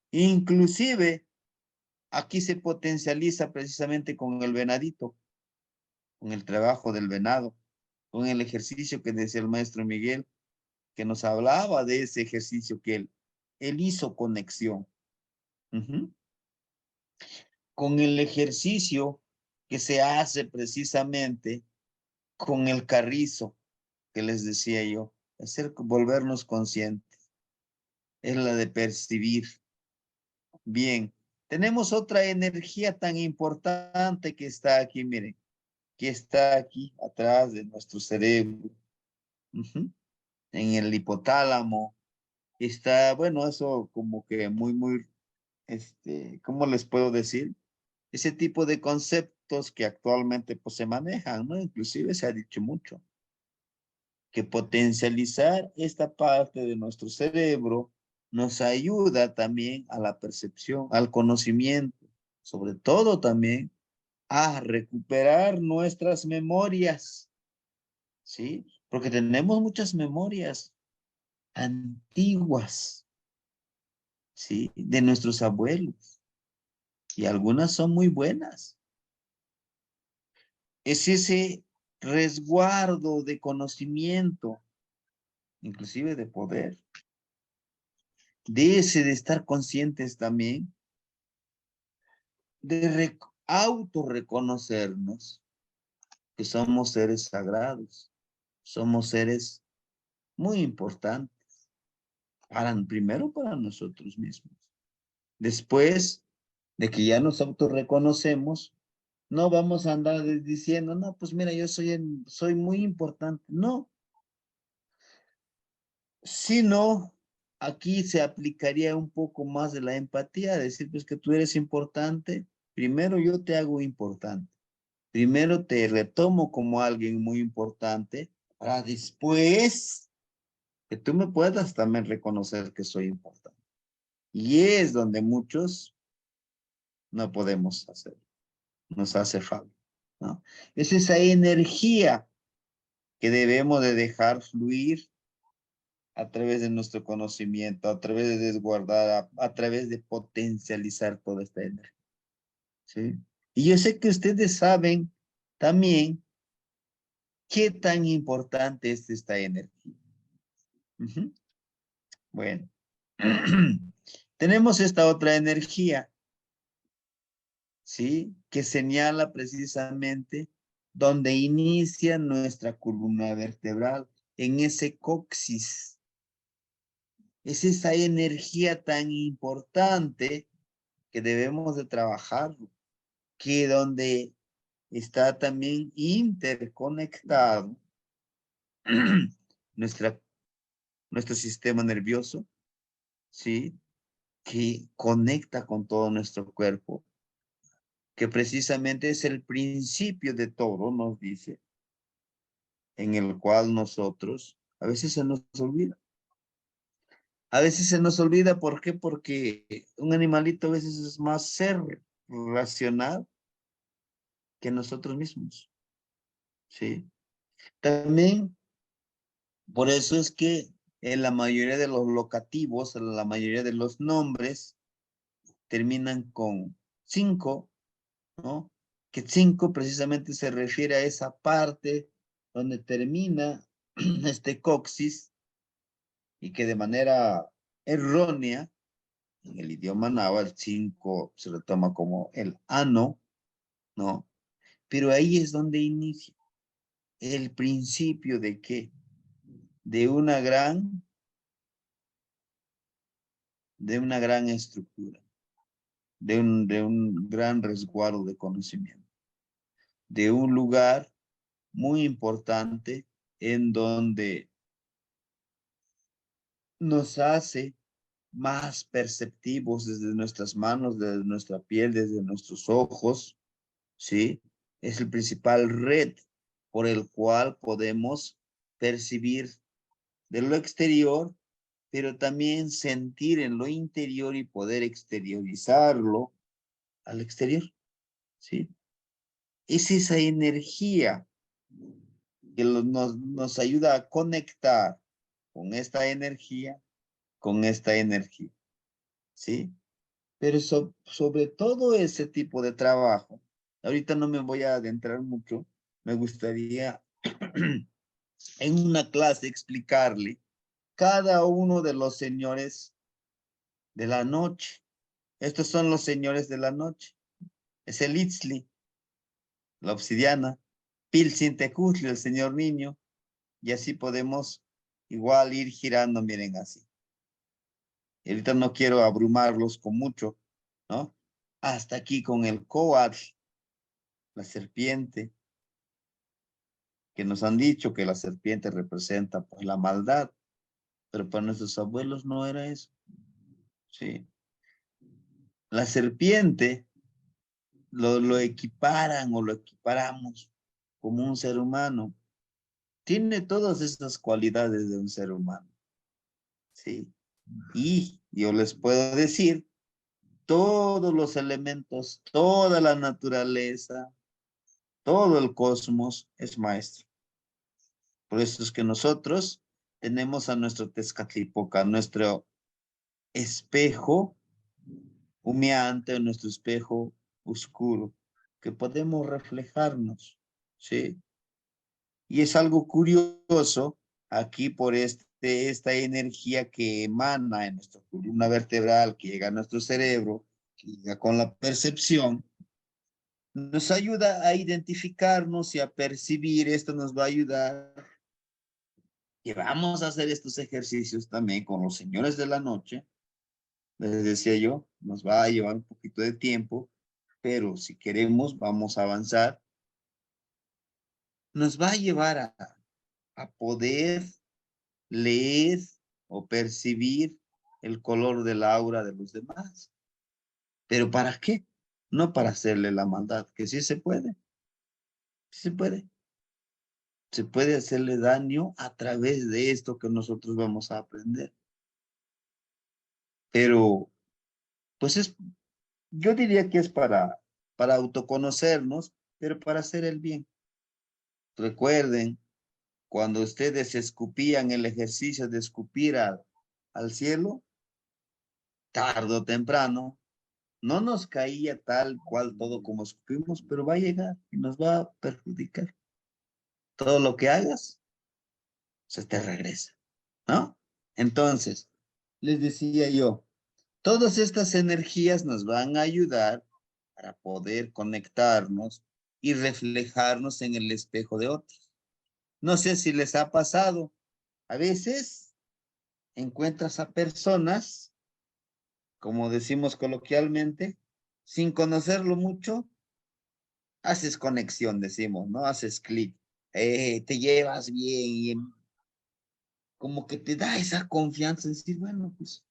Inclusive, aquí se potencializa precisamente con el venadito, con el trabajo del venado, con el ejercicio que decía el maestro Miguel, que nos hablaba de ese ejercicio que él hizo conexión. Ujú. Con el ejercicio que se hace precisamente con el carrizo que les decía yo, volvernos conscientes, es la de percibir. Bien, tenemos otra energía tan importante que está aquí, miren, que está aquí atrás de nuestro cerebro, ujú, en el hipotálamo. Está, bueno, eso como que muy, ¿cómo les puedo decir? Ese tipo de conceptos que actualmente pues se manejan, ¿no? Inclusive se ha dicho mucho, que potencializar esta parte de nuestro cerebro nos ayuda también a la percepción, al conocimiento, sobre todo también a recuperar nuestras memorias, ¿sí? Porque tenemos muchas memorias antiguas, ¿sí? De nuestros abuelos y algunas son muy buenas. Es ese resguardo de conocimiento, inclusive de poder, de estar conscientes también, de autorreconocernos que somos seres sagrados, somos seres muy importantes, primero para nosotros mismos. Después de que ya nos autorreconocemos, no vamos a andar diciendo, no, pues mira, yo soy muy importante. No, sino aquí se aplicaría un poco más de la empatía, decir pues que tú eres importante, primero yo te hago importante, primero te retomo como alguien muy importante, para después que tú me puedas también reconocer que soy importante. Y es donde muchos no podemos hacer, nos hace falta, ¿no? Es esa energía que debemos de dejar fluir a través de nuestro conocimiento, a través de desguardar, a través de potencializar toda esta energía, ¿sí? Y yo sé que ustedes saben también qué tan importante es esta energía. Ujú. Bueno, tenemos esta otra energía, ¿sí? Que señala precisamente donde inicia nuestra columna vertebral, en ese coxis. Es esa energía tan importante que debemos de trabajar, que donde está también interconectado nuestra, nuestro sistema nervioso, ¿sí? Que conecta con todo nuestro cuerpo, que precisamente es el principio de todo, nos dice, en el cual nosotros a veces se nos olvida. A veces se nos olvida, ¿por qué? Porque un animalito a veces es más ser racional que nosotros mismos, ¿sí? También, por eso es que en la mayoría de los locativos, en la mayoría de los nombres, terminan con 5, ¿no? Que 5 precisamente se refiere a esa parte donde termina este coxis y que de manera errónea, en el idioma náhuatl, el 5 se lo toma como el ano, ¿no? Pero ahí es donde inicia el principio de qué, de una gran estructura, de un gran resguardo de conocimiento, de un lugar muy importante en donde nos hace más perceptivos desde nuestras manos, desde nuestra piel, desde nuestros ojos, ¿sí? Es el principal red por el cual podemos percibir de lo exterior, pero también sentir en lo interior y poder exteriorizarlo al exterior, ¿sí? Es esa energía que nos ayuda a conectar con esta energía, ¿sí? Pero sobre todo ese tipo de trabajo, ahorita no me voy a adentrar mucho, me gustaría en una clase explicarle cada uno de los señores de la noche. Estos son los señores de la noche. Es el Itzli, la obsidiana, Pilsintecutli, el señor niño, y así podemos igual ir girando, miren así. Y ahorita no quiero abrumarlos con mucho, ¿no? Hasta aquí con el Coatl, la serpiente, que nos han dicho que la serpiente representa pues la maldad, pero para nuestros abuelos no era eso, ¿sí? La serpiente lo equiparan o lo equiparamos como un ser humano. Tiene todas esas cualidades de un ser humano, ¿sí? Y yo les puedo decir, todos los elementos, toda la naturaleza, todo el cosmos es maestro. Por eso es que nosotros tenemos a nuestro Tezcatlipoca, nuestro espejo humeante, nuestro espejo oscuro, que podemos reflejarnos, ¿sí? Y es algo curioso aquí por esta energía que emana en nuestra columna vertebral, que llega a nuestro cerebro, que llega con la percepción, nos ayuda a identificarnos y a percibir. Esto nos va a ayudar. Y vamos a hacer estos ejercicios también con los señores de la noche. Les decía yo, nos va a llevar un poquito de tiempo, pero si queremos, vamos a avanzar. Nos va a llevar a poder leer o percibir el color del aura de los demás. ¿Pero para qué? No para hacerle la maldad, que sí se puede. Sí se puede. Se puede hacerle daño a través de esto que nosotros vamos a aprender. Pero, pues yo diría que es para autoconocernos, pero para hacer el bien. Recuerden, cuando ustedes escupían el ejercicio de escupir al cielo, tarde o temprano, no nos caía tal cual todo como escupimos, pero va a llegar y nos va a perjudicar. Todo lo que hagas, se te regresa, ¿no? Entonces, les decía yo, todas estas energías nos van a ayudar para poder conectarnos y reflejarnos en el espejo de otros. No sé si les ha pasado, a veces encuentras a personas, como decimos coloquialmente, sin conocerlo mucho, haces conexión, decimos, ¿no? Haces clic, te llevas bien y como que te da esa confianza en decir, bueno, pues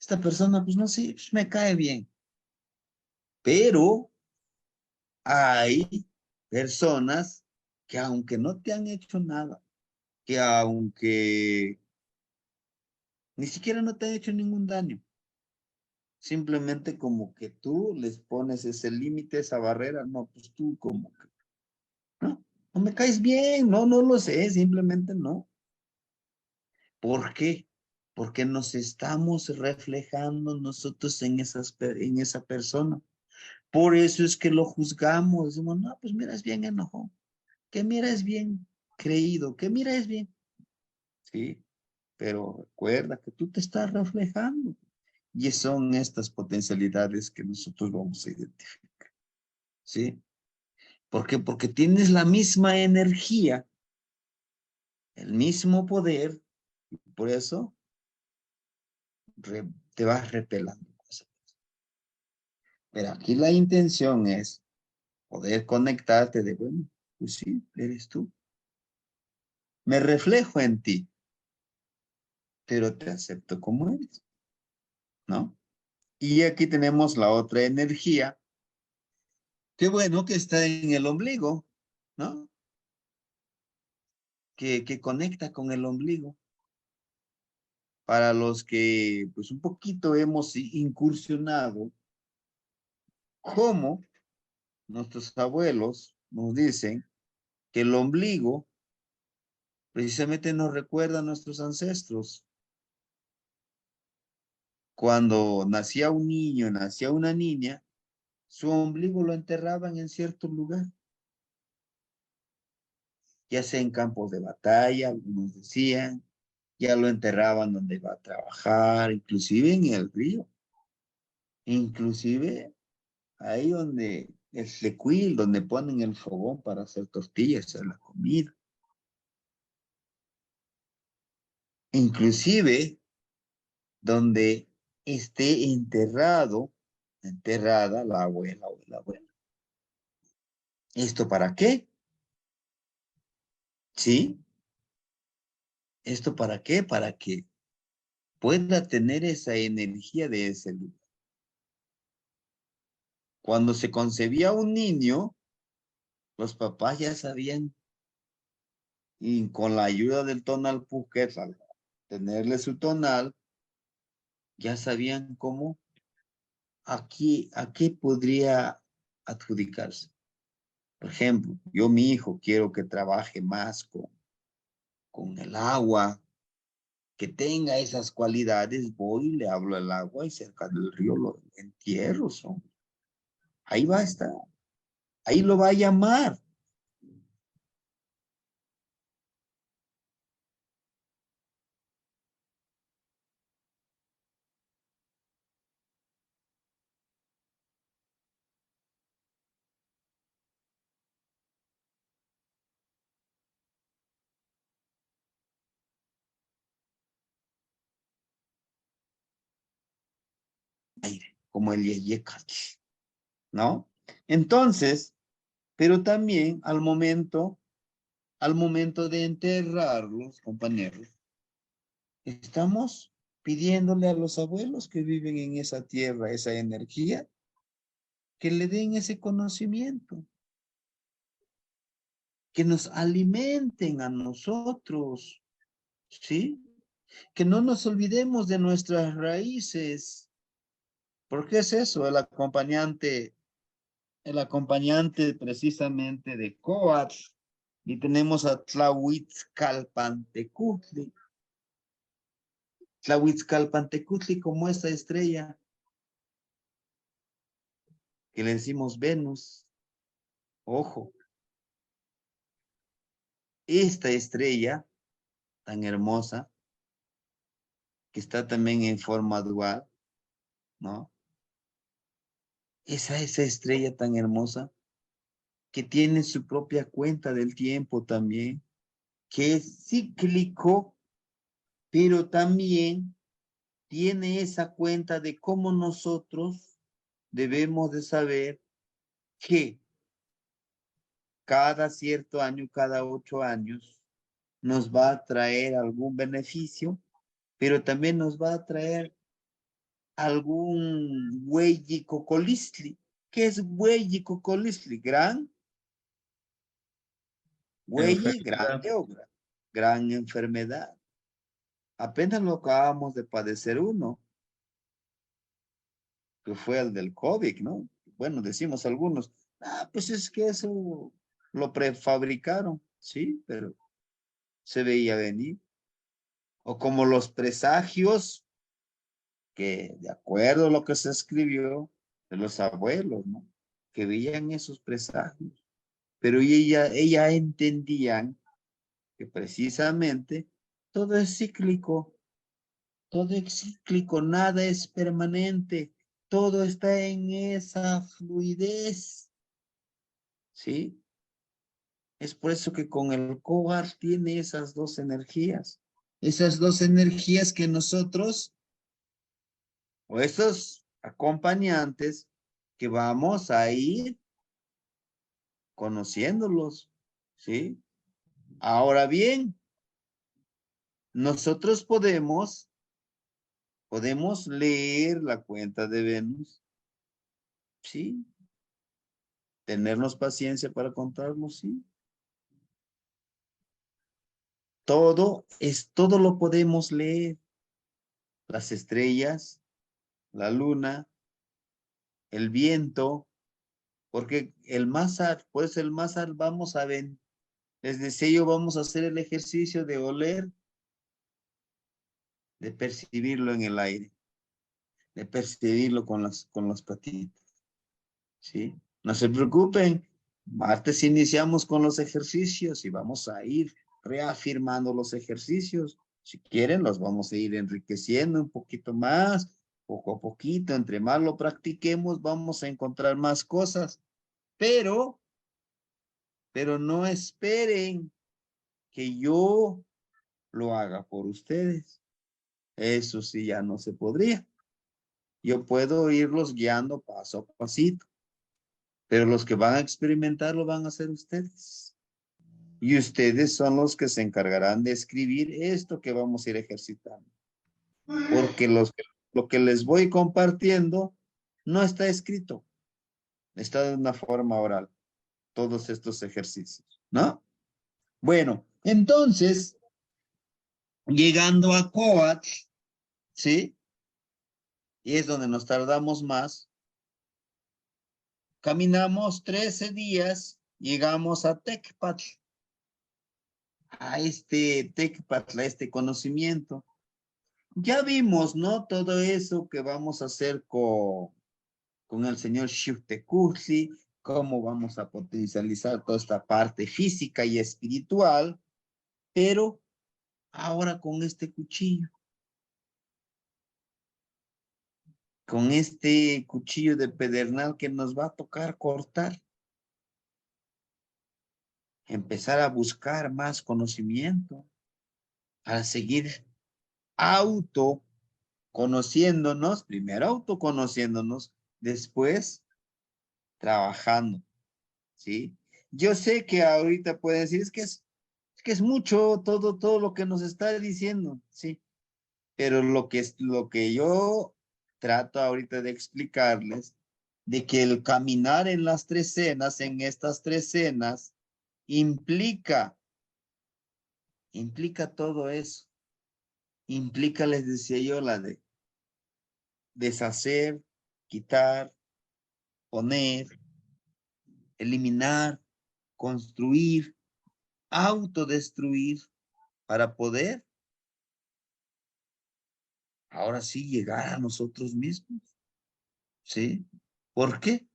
esta persona, pues no sé, pues, me cae bien. Pero hay personas que aunque no te han hecho nada, que aunque ni siquiera no te han hecho ningún daño, simplemente como que tú les pones ese límite, esa barrera, no, pues tú como que, no, no me caes bien, no, no lo sé, simplemente no. ¿Por qué? Porque nos estamos reflejando nosotros en esa persona. Por eso es que lo juzgamos, decimos, no, pues mira, es bien enojón, que mira, es bien creído, que mira, es bien. Sí, pero recuerda que tú te estás reflejando. Y son estas potencialidades que nosotros vamos a identificar. ¿Sí? ¿Por qué? Porque tienes la misma energía, el mismo poder, y por eso te vas repelando. Pero aquí la intención es poder conectarte de, bueno, pues sí, eres tú. Me reflejo en ti, pero te acepto como eres, ¿no? Y aquí tenemos la otra energía. Qué bueno que está en el ombligo, ¿no? Que conecta con el ombligo. Para los que, pues, un poquito hemos incursionado, como nuestros abuelos nos dicen que el ombligo precisamente nos recuerda a nuestros ancestros. Cuando nacía un niño, nacía una niña, su ombligo lo enterraban en cierto lugar, ya sea en campos de batalla, algunos decían, ya lo enterraban donde iba a trabajar, inclusive en el río, inclusive ahí donde el secuil, donde ponen el fogón para hacer tortillas, hacer la comida. Inclusive donde esté enterrada la abuela o el abuelo. ¿Esto para qué? ¿Sí? ¿Esto para qué? Para que pueda tener esa energía de ese lugar. Cuando se concebía un niño, los papás ya sabían, y con la ayuda del tonal puquet, al tenerle su tonal, ya sabían cómo, a qué podría adjudicarse. Por ejemplo, yo mi hijo quiero que trabaje más con el agua, que tenga esas cualidades, voy y le hablo al agua y cerca del río lo entierro. Ahí va a estar, ahí lo va a llamar. Aire, como el yeyecatl, ¿no? Entonces, pero también al momento de enterrarlos, compañeros, estamos pidiéndole a los abuelos que viven en esa tierra, esa energía, que le den ese conocimiento, que nos alimenten a nosotros, ¿sí? Que no nos olvidemos de nuestras raíces. ¿Por qué es eso? El acompañante precisamente de Coatl, y tenemos a Tlahuitzcalpantecutli. Tlahuitzcalpantecutli como esta estrella que le decimos Venus. Ojo, esta estrella tan hermosa, que está también en forma dual, ¿no? Esa estrella tan hermosa que tiene su propia cuenta del tiempo también, que es cíclico, pero también tiene esa cuenta de cómo nosotros debemos de saber que cada cierto año, cada 8 años, nos va a traer algún beneficio, pero también nos va a traer algún hueyicocolistli. ¿Qué es hueyicocolistli? Gran huelle, Enfermedad. grande o gran enfermedad. Apenas lo acabamos de padecer uno, que fue el del COVID, ¿no? Bueno, decimos algunos, pues es que eso lo prefabricaron, sí, pero se veía venir. O como los presagios, que de acuerdo a lo que se escribió de los abuelos, ¿no? Que veían esos presagios. Pero ella entendían que precisamente todo es cíclico, todo es cíclico, nada es permanente, todo está en esa fluidez, ¿sí? Es por eso que con el Cobar tiene esas dos energías que nosotros, o esos acompañantes, que vamos a ir conociéndolos, ¿sí? Ahora bien, nosotros podemos leer la cuenta de Venus, ¿sí? Tenernos paciencia para contarlo, sí. Todo lo podemos leer. Las estrellas, la luna, el viento, porque por eso el Mazar vamos a ver. Les decía yo, vamos a hacer el ejercicio de oler, de percibirlo en el aire, de percibirlo con las patitas, ¿sí? No se preocupen, martes iniciamos con los ejercicios y vamos a ir reafirmando los ejercicios. Si quieren, los vamos a ir enriqueciendo un poquito más, poco a poquito. Entre más lo practiquemos, vamos a encontrar más cosas. Pero no esperen que yo lo haga por ustedes. Eso sí ya no se podría. Yo puedo irlos guiando paso a pasito, pero los que van a experimentar lo van a hacer ustedes. Y ustedes son los que se encargarán de escribir esto que vamos a ir ejercitando. Porque lo que les voy compartiendo no está escrito, está de una forma oral, todos estos ejercicios, ¿no? Bueno, entonces, llegando a Coatl, ¿sí? Y es donde nos tardamos más. Caminamos 13 días, llegamos a Tecpatl, a este Tecpatl, a este conocimiento. Ya vimos, ¿no? Todo eso que vamos a hacer con el señor Xiuhtecutli, cómo vamos a potencializar toda esta parte física y espiritual, pero ahora con este cuchillo. Con este cuchillo de pedernal que nos va a tocar cortar. Empezar a buscar más conocimiento, para seguir autoconociéndonos, primero autoconociéndonos, después trabajando, ¿sí? Yo sé que ahorita pueden decir, es que es mucho todo lo que nos está diciendo, ¿sí? Pero lo que yo trato ahorita de explicarles, de que el caminar en las tres cenas, en estas tres cenas, implica todo eso. Implica, les decía yo, la de deshacer, quitar, poner, eliminar, construir, autodestruir, para poder ahora sí llegar a nosotros mismos. ¿Sí? ¿Por qué?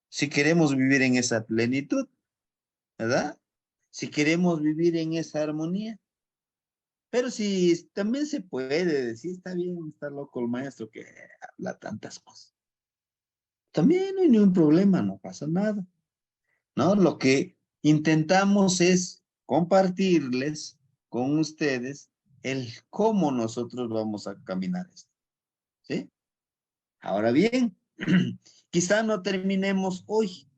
Si queremos vivir en esa plenitud, ¿verdad? Si queremos vivir en esa armonía. Pero si también se puede decir, está bien, está loco el maestro que habla tantas cosas. También no hay ningún problema, no pasa nada. ¿No? Lo que intentamos es compartirles con ustedes el cómo nosotros vamos a caminar esto. ¿Sí? Ahora bien, quizá no terminemos hoy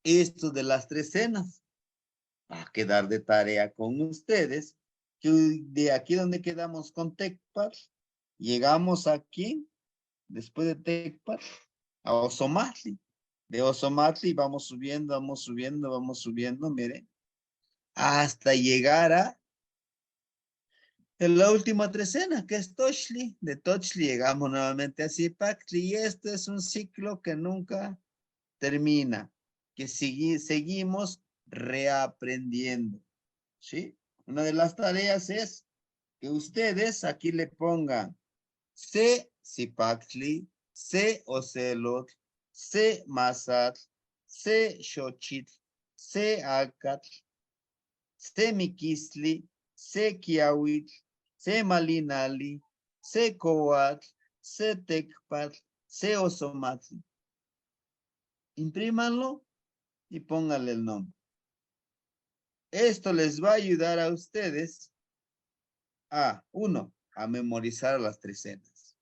esto de las tres cenas. Va a quedar de tarea con ustedes que de aquí donde quedamos con Tecpar, llegamos aquí, después de Tecpar, a Osomatli. De Osomatli vamos subiendo, vamos subiendo, miren, hasta llegar a en la última trecena, que es Tochli. De Tochli llegamos nuevamente a Zipactli, y este es un ciclo que nunca termina, que seguimos reaprendiendo, ¿sí? Una de las tareas es que ustedes aquí le pongan C Zipactli, C Ocelot, C Masat, C Xochitl, C Acatl, C Miquistli, C Quiahuitl, C Malinali, C Coatl, C Tecpatl, C Osomatl. Imprímanlo y pónganle el nombre. Esto les va a ayudar a ustedes a, uno, a memorizar las trecenas.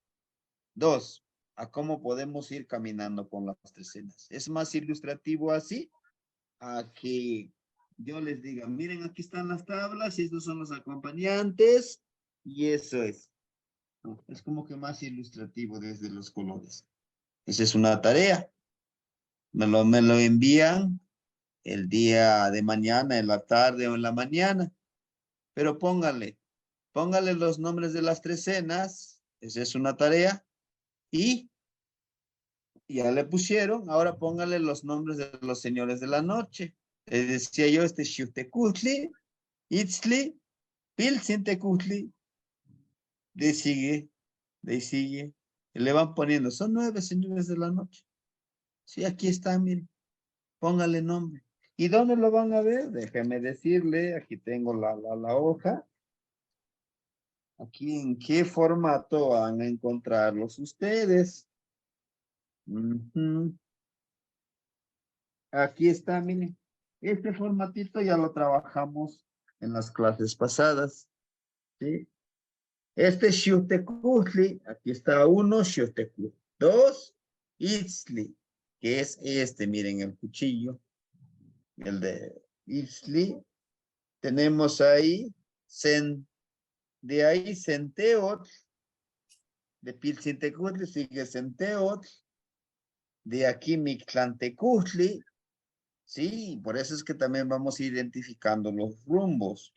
Dos, a cómo podemos ir caminando con las trecenas. Es más ilustrativo así, a que yo les diga, miren, aquí están las tablas y estos son los acompañantes, y eso es. ¿No? Es como que más ilustrativo desde los colores. Esa es una tarea. Me lo envían el día de mañana, en la tarde o en la mañana. Pero póngale los nombres de las trecenas. Esa es una tarea. Y ya le pusieron, ahora póngale los nombres de los señores de la noche. Les decía yo, Xiuhtecutli, Itzli, Piltzintecutli, de sigue. Y le van poniendo, son 9 señores de la noche. Sí, aquí están, miren. Póngale nombre. ¿Y dónde lo van a ver? Déjeme decirle, aquí tengo la hoja. Aquí en qué formato van a encontrarlos ustedes. Ujú. Aquí está, miren. Este formatito ya lo trabajamos en las clases pasadas. ¿Sí? Este Xiuhtecutli, aquí está uno, Xiuhtecutli. Dos, Itzli, que es este, miren el cuchillo. El de Itzli. Tenemos ahí, de ahí Centeot, de Piltzintecutli sigue Centeot, de aquí Mictlantecutli, sí, por eso es que también vamos identificando los rumbos.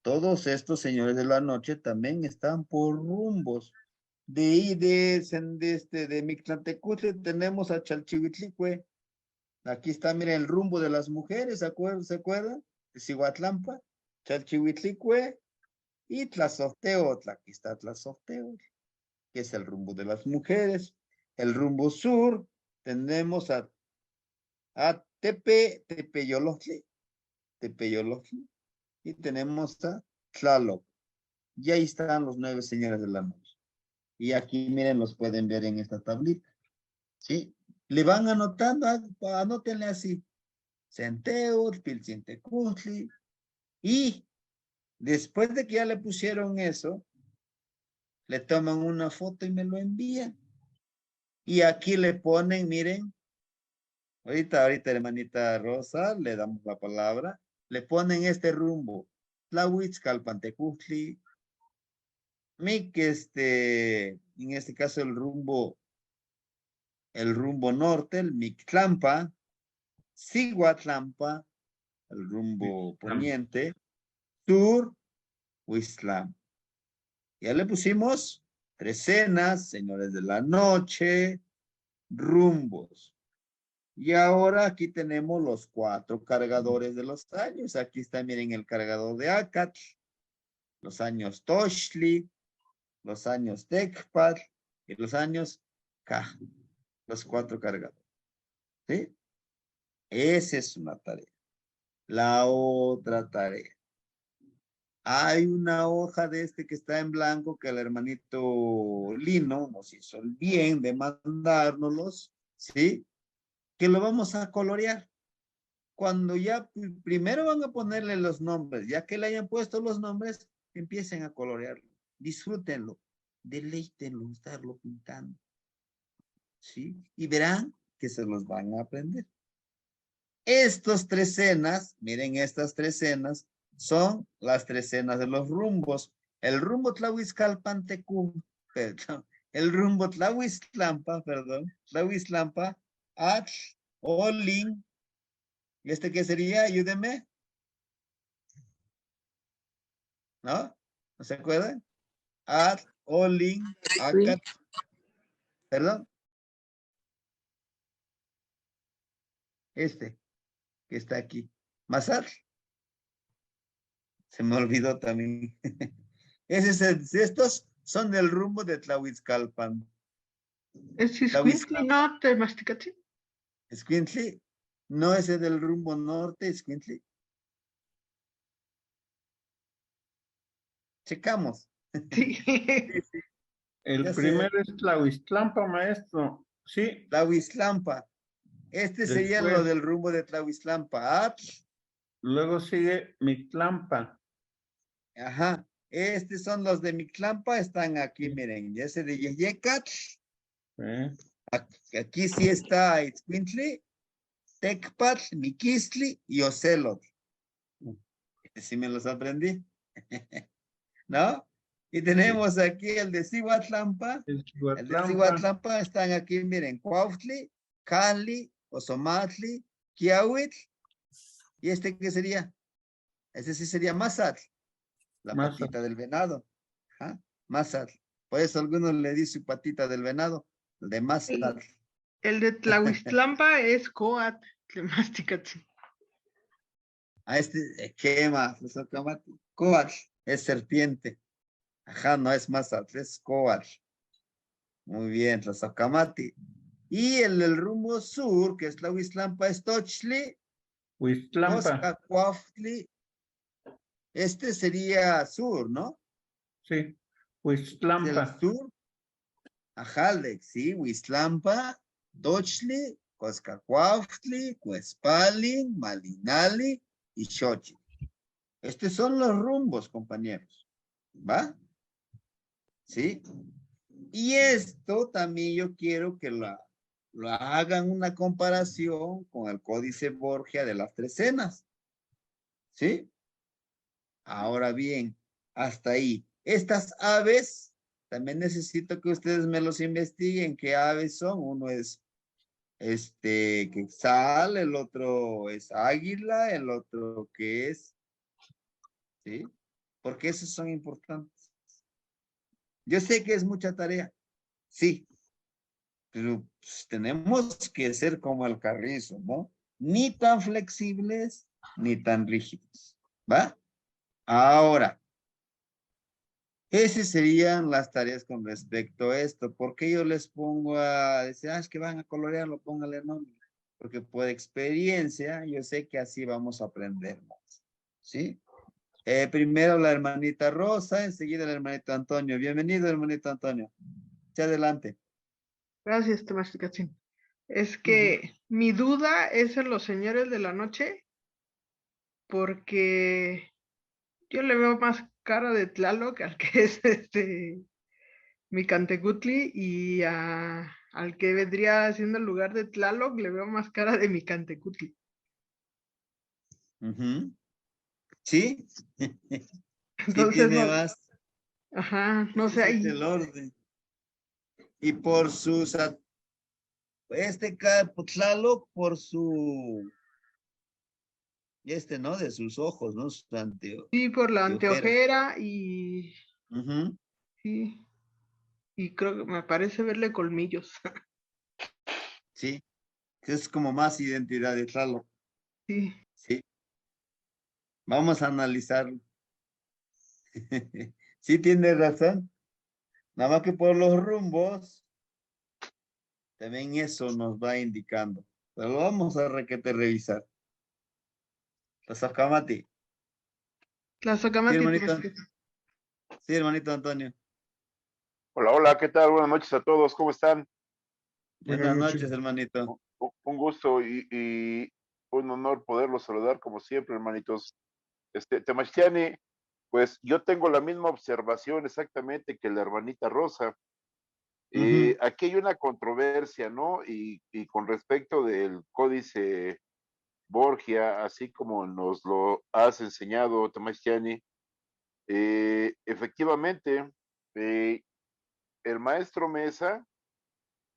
Todos estos señores de la noche también están por rumbos. De ahí de Mictlantecutli tenemos a Chalchihuitlicue. Aquí está, miren, el rumbo de las mujeres, ¿se acuerdan? De Cihuatlampa, Chalchihuitlicue y Tlazocteotl. Aquí está Tlazocteotl, que es el rumbo de las mujeres. El rumbo sur, tenemos a Tepeyolotli, y tenemos a Tlaloc. Y ahí están los 9 señores de la noche. Y aquí, miren, los pueden ver en esta tablita. ¿Sí? Le van anotando, anótenle así. Centeot, Piltzintecutli. Y después de que ya le pusieron eso, le toman una foto y me lo envían. Y aquí le ponen, miren, ahorita, hermanita Rosa, le damos la palabra, le ponen este rumbo. Tlahuitzcalpantecutli, Mic, en este caso el rumbo norte, el Mictlampa, Ciguatlampa, el rumbo poniente, sur, Huistlam. Ya le pusimos 3 cenas, señores de la noche, rumbos. Y ahora aquí tenemos los 4 cargadores de los años. Aquí está, miren, el cargador de Acatl, los años Toshli, los años Tecpat y los años K. Los 4 cargadores. ¿Sí? Esa es una tarea. La otra tarea. Hay una hoja de que está en blanco que el hermanito Lino nos hizo el bien de mandárnoslos, ¿sí? Que lo vamos a colorear. Cuando ya primero van a ponerle los nombres, ya que le hayan puesto los nombres, empiecen a colorearlo. Disfrútenlo, deleítenlo, estarlo pintando, ¿sí? Y verán que se los van a aprender. Estos 3 cenas, miren estas 3 cenas, son las 3 cenas de los rumbos. El rumbo Tlahuizcalpantecum, perdón, el rumbo Tlahuiztlampa, perdón, Tlahuiztlampa, Ach, Olin, ¿y qué sería? Ayúdenme. ¿No? ¿No se acuerdan? Ach, Olin, Acat, perdón. Que está aquí. Masat. Se me olvidó también. Estos son del rumbo de Tlahuizcalpan. Es Iscuintli, ¿no? ¿Te masticaste? Escuintli, no es el del rumbo norte, Escuintli. Checamos. Sí. El Ya sé. primero es Tlahuiztlampa, maestro. Sí. Tlahuiztlampa. Sería lo Después, del rumbo de Tlahuiztlampa. luego sigue Mictlampa. Ajá. Estos son los de Mictlampa, están aquí, miren. Y ese de Yeyecat. Aquí sí está Escuintli, Tecpat, Miquistli y Ocelot. Sí me los aprendí. ¿No? Y tenemos aquí el de Cihuatlampa. El de Cihuatlampa están aquí, miren, Cuautli, Cali, Osomatli, Quiahuitl. ¿Y qué sería? Ese sí sería Mazatl, la patita del venado. ¿Ah? Mazatl. Por eso algunos le dicen patita del venado, el de Mazatl. El de Tlahuiztlampa es Coat, Tlemásticate. ¿Qué más? Coatl es serpiente. Ajá, no es Mazatl, es Coatl. Muy bien, Tlazacamati. Y el del rumbo sur, que es Tlahuiztlampa, es Tochli, Coscacuautli. Sería sur, ¿no? Sí, Huiztlampa. El sur. Ajá, sí, Huiztlampa, Tochli, Coscacuautli, Cuespalin, Malinali y Xochitl. Estos son los rumbos, compañeros. ¿Va? ¿Sí? Y esto también yo quiero que lo hagan una comparación con el Códice Borgia de las 3 cenas. ¿Sí? Ahora bien, hasta ahí. Estas aves, también necesito que ustedes me los investiguen. ¿Qué aves son? Uno es quetzal, el otro es águila, el otro que es, ¿sí? Porque esos son importantes. Yo sé que es mucha tarea, sí, pero pues, tenemos que ser como el carrizo, ¿no? Ni tan flexibles, ni tan rígidos, ¿va? Ahora, esas serían las tareas con respecto a esto. ¿Por qué yo les pongo a decir, es que van a colorearlo, póngale nombre? Porque por experiencia, yo sé que así vamos a aprender más, ¿sí? Primero la hermanita Rosa, enseguida el hermanito Antonio. Bienvenido, hermanito Antonio. Hacia adelante. Gracias, Tlemásticate. Es que mi duda es en los señores de la noche, porque yo le veo más cara de Tlaloc al que es Micantecutli, y al que vendría haciendo el lugar de Tlaloc le veo más cara de Micantecutli. Sí. Sí Entonces tiene más. Ajá, no sé, Ese es ahí. el orden. Y por sus, Tlaloc, por su, ¿no? De sus ojos, ¿no? Sus Sí, por la anteojeras. anteojera y Ujú, sí, y creo que me parece verle colmillos. sí, es como más identidad de Tlaloc. Sí, Sí, vamos a analizarlo. Sí, tiene razón. Nada más que por los rumbos, también eso nos va indicando. Pero lo vamos a revisar. La Sacamati. la Sí, Socamati, hermanito. maestro. Sí, hermanito Antonio. Hola, hola, ¿qué tal? Buenas noches a todos, ¿cómo están? Buenas Buenas noches. noches, hermanito. Un gusto y un honor poderlos saludar como siempre, hermanitos. Temastiani, pues yo tengo la misma observación exactamente que la hermanita Rosa. Ujú, Aquí hay una controversia, ¿no? Y con respecto del códice Borgia, así como nos lo has enseñado, Temastiani, efectivamente, el maestro Mesa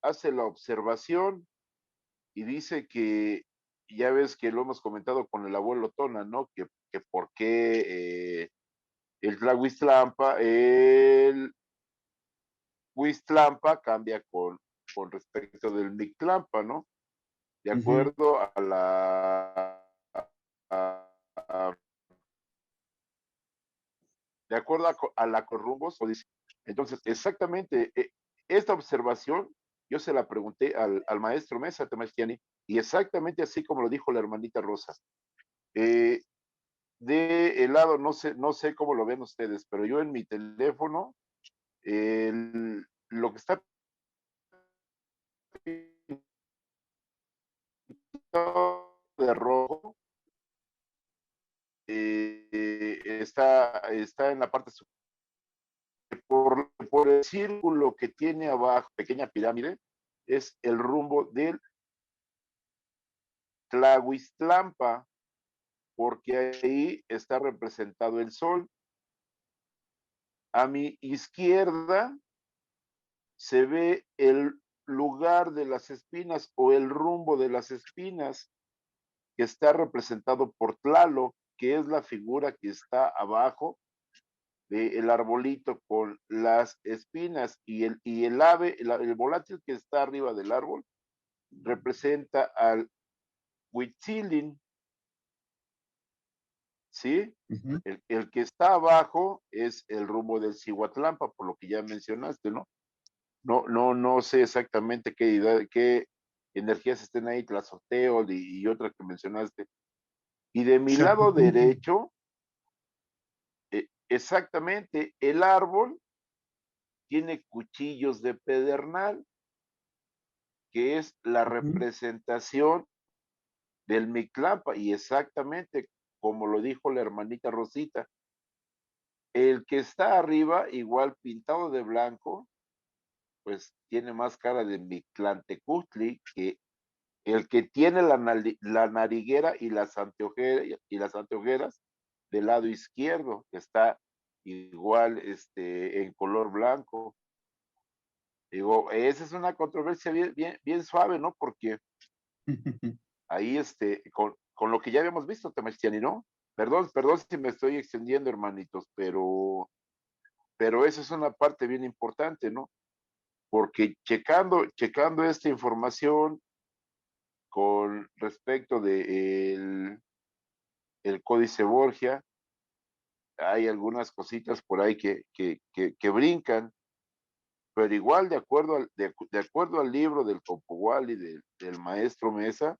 hace la observación y dice que, ya ves que lo hemos comentado con el abuelo Tona, ¿no? Que por qué el Huistlampa cambia con respecto del Mictlampa, ¿no? De ujú, acuerdo a a- de acuerdo a la Corrumbos. Entonces, exactamente, esta observación yo se la pregunté al maestro Mesa Temastiani, y exactamente así como lo dijo la hermanita Rosa. Eh, de helado, no sé cómo lo ven ustedes, pero yo en mi teléfono, lo que está de rojo está en la parte por el círculo que tiene abajo, pequeña pirámide, es el rumbo del Tlahuistlampa, porque ahí está representado el sol. A mi izquierda se ve el lugar de las espinas o el rumbo de las espinas, que está representado por Tlaloc, que es la figura que está abajo del arbolito con las espinas, y el ave, el volátil que está arriba del árbol, representa al Huitzilin, ¿sí? ujú. El que está abajo es el rumbo del Cihuatlampa, por lo que ya mencionaste, ¿no? No sé exactamente qué energías estén ahí, Tlazoteo y otras que mencionaste. Y de mi lado Chacucuntli. derecho, exactamente, el árbol tiene cuchillos de pedernal, que es la Ujú. representación del Mictlampa, y exactamente como lo dijo la hermanita Rosita, el que está arriba, igual pintado de blanco, pues tiene más cara de Mictlantecutli que el que tiene la nariguera y las anteojeras del lado izquierdo, que está igual en color blanco. Digo, esa es una controversia bien suave, ¿no? Porque ahí, con lo que ya habíamos visto, Temestiani, ¿no? Perdón si me estoy extendiendo, hermanitos, pero esa es una parte bien importante, ¿no? Porque checando esta información con respecto de el Códice Borgia, hay algunas cositas por ahí que brincan, pero igual de acuerdo al libro del Compugual y del maestro Mesa,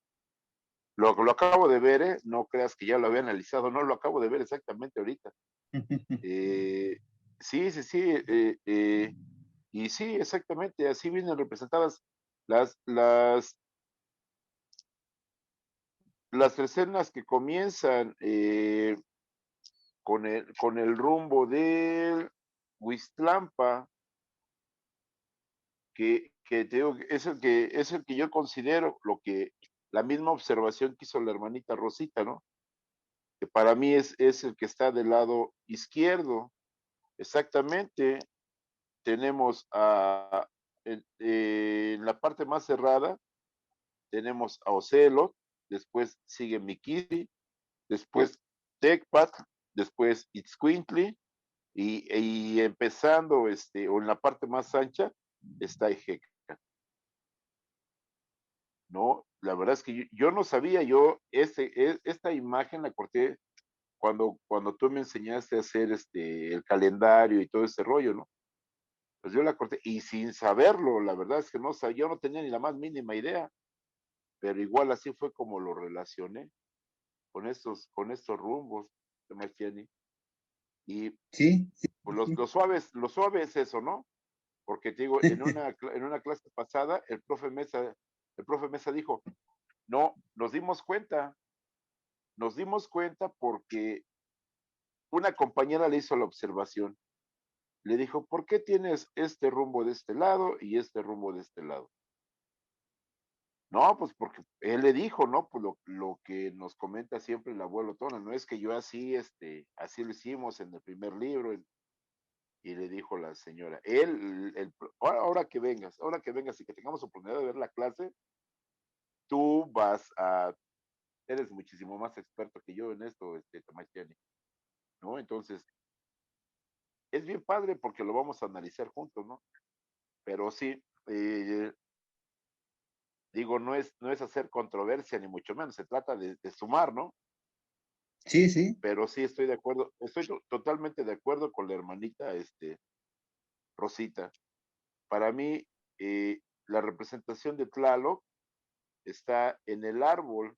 lo acabo de ver, no creas que ya lo había analizado, no, lo acabo de ver exactamente ahorita. Eh, sí, y sí, exactamente, así vienen representadas las, las, las escenas que comienzan con el rumbo del Huistlampa, que te digo, es el que yo considero la misma observación que hizo la hermanita Rosita, ¿no? Que para mí es el que está del lado izquierdo. Exactamente, tenemos en la parte más cerrada, tenemos a Ocelot, después sigue Mikiri, después Tecpat, después Itzcuintli, y empezando, o en la parte más ancha, está Ejeca. No, la verdad es que yo no sabía, esta imagen la corté cuando tú me enseñaste a hacer el calendario y todo ese rollo, ¿no? Pues yo la corté, y sin saberlo, la verdad es que no sabía, yo no tenía ni la más mínima idea, pero igual así fue como lo relacioné con estos rumbos de Marchiani. Y Sí, sí, pues, sí. lo suave es eso, ¿no? Porque te digo, en una clase pasada, el profe Mesa dijo, no, nos dimos cuenta porque una compañera le hizo la observación, le dijo, ¿por qué tienes este rumbo de este lado y este rumbo de este lado? No, pues porque él le dijo, ¿no? Pues lo que nos comenta siempre el abuelo Tona, no es que yo así, así lo hicimos en el primer libro, y le dijo la señora, ahora que vengas y que tengamos oportunidad de ver la clase, tú eres muchísimo más experto que yo en esto, Tamachiani, ¿no? Entonces, es bien padre porque lo vamos a analizar juntos, ¿no? Pero sí, digo, no es hacer controversia, ni mucho menos, se trata de sumar, ¿no? Sí, sí. Pero sí estoy de acuerdo, totalmente de acuerdo con la hermanita, Rosita. Para mí, la representación de Tlaloc está en el árbol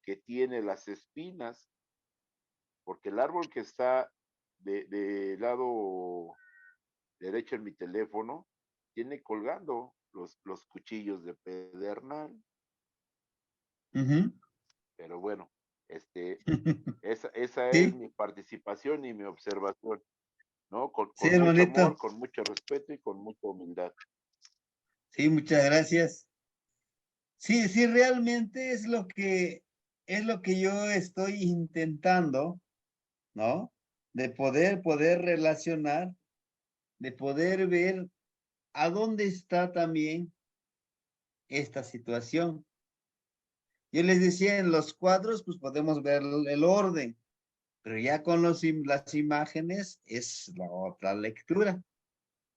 que tiene las espinas, porque el árbol que está de lado derecho en mi teléfono tiene colgando los cuchillos de pedernal. Ujú. Pero bueno, esa es Sí, mi participación y mi observación, ¿no? sí, Con mucho amor, hermanito. con mucho respeto y con mucha humildad. Sí, muchas gracias. Sí, sí, realmente es lo que yo estoy intentando, ¿no? De poder relacionar, de poder ver a dónde está también esta situación. Yo les decía, en los cuadros, pues podemos ver el orden, pero ya con las imágenes es la otra lectura.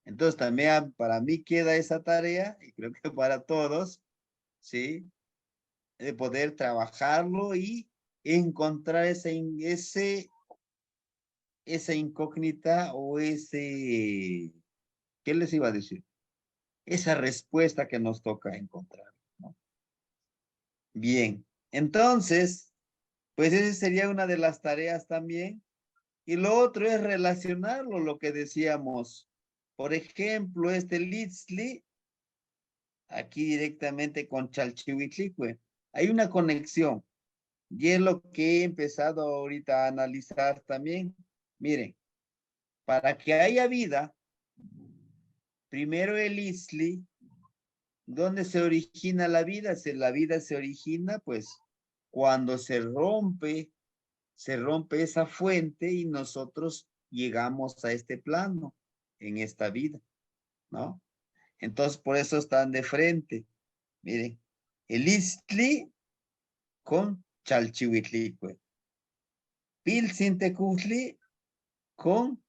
Entonces también para mí queda esa tarea, y creo que para todos, ¿sí? De poder trabajarlo y encontrar esa incógnita o ¿qué les iba a decir? Esa respuesta que nos toca encontrar, ¿no? Bien, entonces, pues esa sería una de las tareas también. Y lo otro es relacionarlo, lo que decíamos. Por ejemplo, Litzli, aquí directamente con Chalchihuitlicue. Hay una conexión. Y es lo que he empezado ahorita a analizar también. Miren, para que haya vida, primero el Isli, ¿dónde se origina la vida? La vida se origina, pues, cuando se rompe esa fuente y nosotros llegamos a este plano en esta vida, ¿no? Entonces, por eso están de frente. Miren, el Istli con Chalchihuitlicue. Pilsintecutli con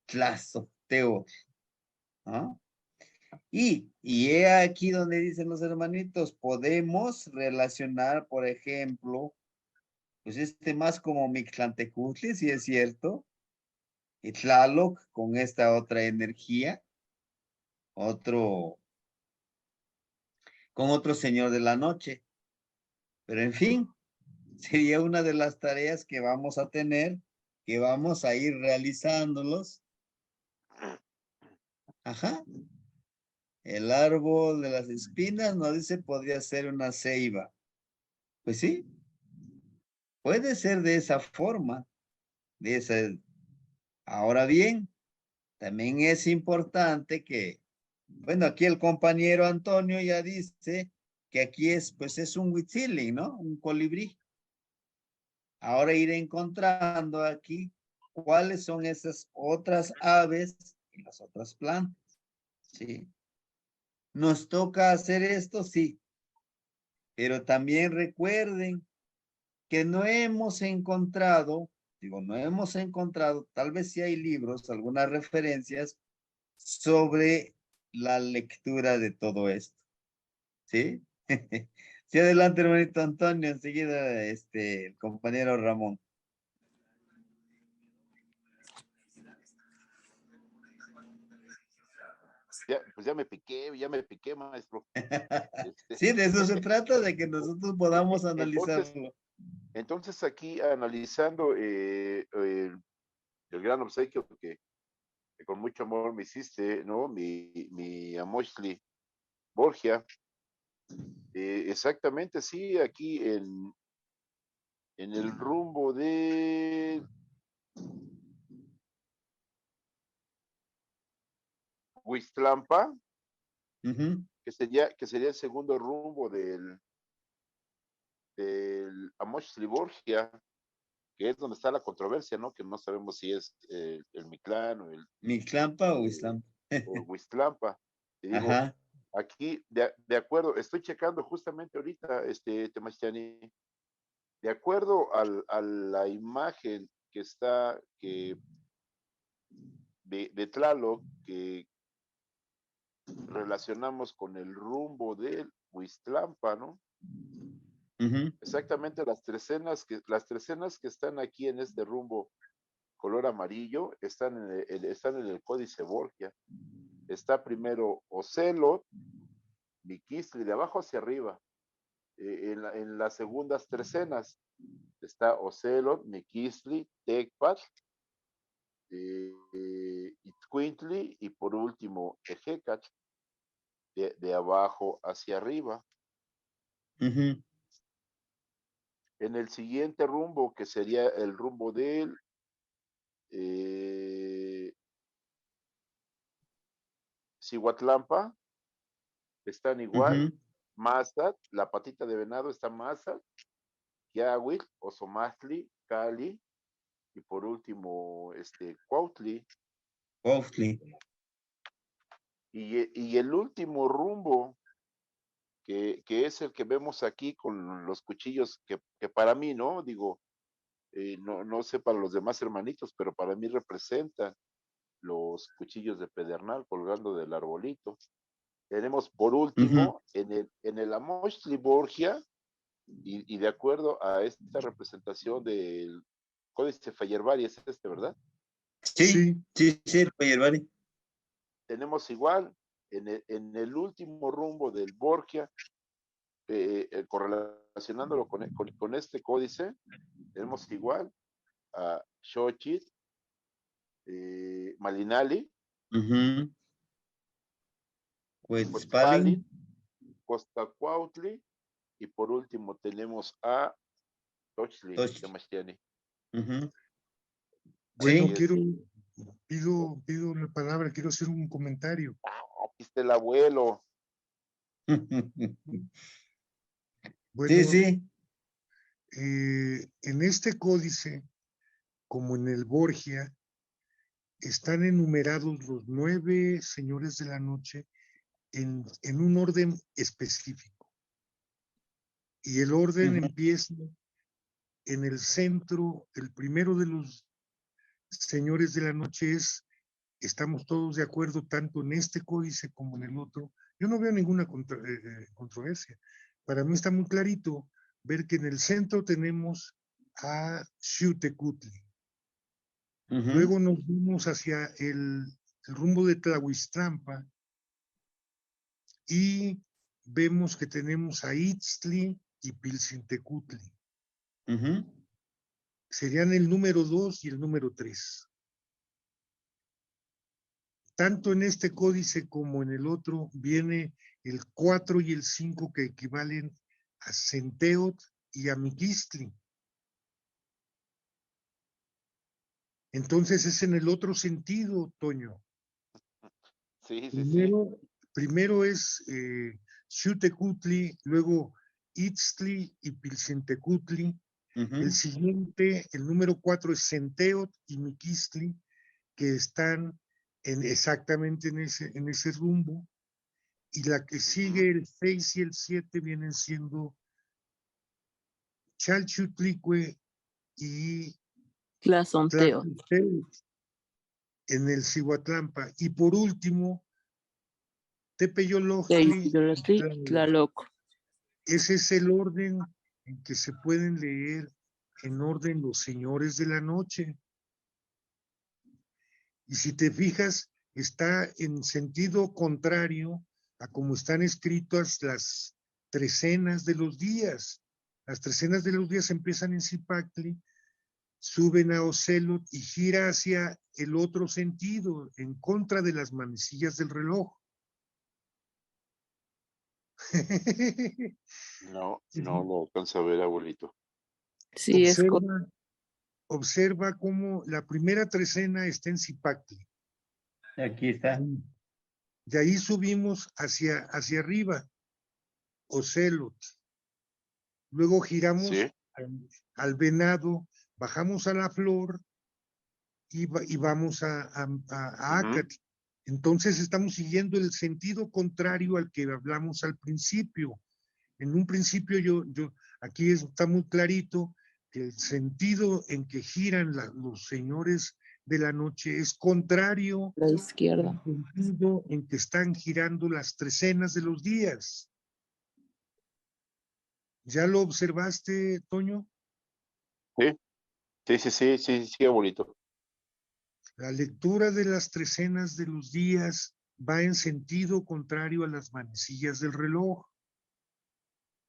Tlazocteotl, ¿no? Y he aquí donde dicen los hermanitos, podemos relacionar, por ejemplo, pues más como Mictlantecutli, si es cierto, y Tlaloc con esta otra energía, con otro señor de la noche. Pero en fin, sería una de las tareas que vamos a tener, que vamos a ir realizándolos. Ajá. El árbol de las espinas nos dice podría ser una ceiba. Pues sí, puede ser de esa forma. Ahora bien, también es importante que, bueno, aquí el compañero Antonio ya dice que aquí pues es un huitzili, ¿no? Un colibrí. Ahora iré encontrando aquí cuáles son esas otras aves y las otras plantas. ¿Sí? ¿Nos toca hacer esto? Sí. Pero también recuerden que no hemos encontrado, digo, no hemos encontrado, tal vez sí hay libros, algunas referencias sobre la lectura de todo esto. ¿Sí? Sí, adelante, hermanito Antonio, enseguida el compañero Ramón. Pues ya me piqué, maestro. Sí, de eso se trata, de que nosotros podamos Entonces, analizarlo. entonces aquí analizando el gran obsequio que con mucho amor me hiciste, ¿no? Mi Amoshli Borgia. Exactamente, sí, aquí en el rumbo de Huixtlampa, Ujú. que sería el segundo rumbo del Amoshli Borgia, que es donde está la controversia, ¿no? Que no sabemos si es el Mictlán ¿Mixlampa o Huixlampa? o Huixtlampa. Te digo, Ajá. aquí, de acuerdo, estoy checando justamente ahorita, Temastiani, de acuerdo a la imagen que está de Tlaloc, que relacionamos con el rumbo del Huixtlampa, ¿no? Ujú. Exactamente las tres escenas que están aquí en este rumbo color amarillo están están en el Códice Borgia. Está primero Ocelot, Miquistli, de abajo hacia arriba. En las segundas tres escenas está Ocelot, Miquistli, Tecpat, Itzcuintli y por último Ejecat, de abajo hacia arriba. Ujú. En el siguiente rumbo, que sería el rumbo del Cihuatlampa, están igual. Ujú. Mazat, la patita de venado está Mazat, Yahuil, Ozomatli, Cali y por último Cuautli. Cuautli. Y el último rumbo, que es el que vemos aquí con los cuchillos, que para mí, ¿no? Digo, no sé para los demás hermanitos, pero para mí representan los cuchillos de pedernal colgando del arbolito. Tenemos por último en el Amoshli Borgia, y de acuerdo a esta representación del Códice Fayervari, es ¿verdad? Sí, sí, sí, Fayervari. Tenemos igual en el último rumbo del Borgia, correlacionándolo con este códice, tenemos igual a Xochitl, Malinali, Huetzpalin. Huetzpalin, Costacuautli, y por último tenemos a Tochli, Tochtli. Temastiani. Bueno, Sí. pido la palabra, quiero hacer un comentario. Aquí está el abuelo. Bueno, Sí, sí. en este códice, como en el Borgia, están enumerados los 9 señores de la noche en un orden específico. Y el orden empieza en el centro. El primero de los señores de la noche estamos todos de acuerdo tanto en este códice como en el otro. Yo no veo ninguna controversia. Para mí está muy clarito ver que en el centro tenemos a Xiuhtecutli. Luego nos vamos hacia el rumbo de Tlahuistlampa y vemos que tenemos a Itztli y Pilsintecutli. Serían el número 2 y el número 3. Tanto en este códice como en el otro viene el 4 y el 5, que equivalen a Centeot y a Miquistli. Entonces es en el otro sentido, Toño. Sí, sí, sí. Primero es Xiuhtecutli, luego Itztli y Pilsintecutli, El siguiente, el número 4 es Centeot y Miquistli, que están exactamente en ese rumbo. Y la que sigue, el 6 y el 7, vienen siendo Chalchutlicue y Tlazonteo. Tlaxcaltecutl en el Cihuatlampa. Y por último, Tepeyolojtli y Tlaloc. Tlaloc. Ese es el orden en que se pueden leer en orden los señores de la noche. Y si te fijas, está en sentido contrario a como están escritas las trecenas de los días. Las trecenas de los días empiezan en Zipactli, suben a Ocelot y gira hacia el otro sentido, en contra de las manecillas del reloj. No lo alcanza a ver, abuelito. Sí, es Observa cómo la primera trecena está en Zipactli. Aquí está. De ahí subimos hacia arriba, Ocelot. Luego giramos Sí. al Venado, bajamos a la Flor y vamos a Acatl. Entonces estamos siguiendo el sentido contrario al que hablamos al principio. En un principio aquí está muy clarito que el sentido en que giran los señores de la noche es contrario la izquierda. al sentido en que están girando las trecenas de los días. ¿Ya lo observaste, Toño? Sí, abuelito. La lectura de las trecenas de los días va en sentido contrario a las manecillas del reloj.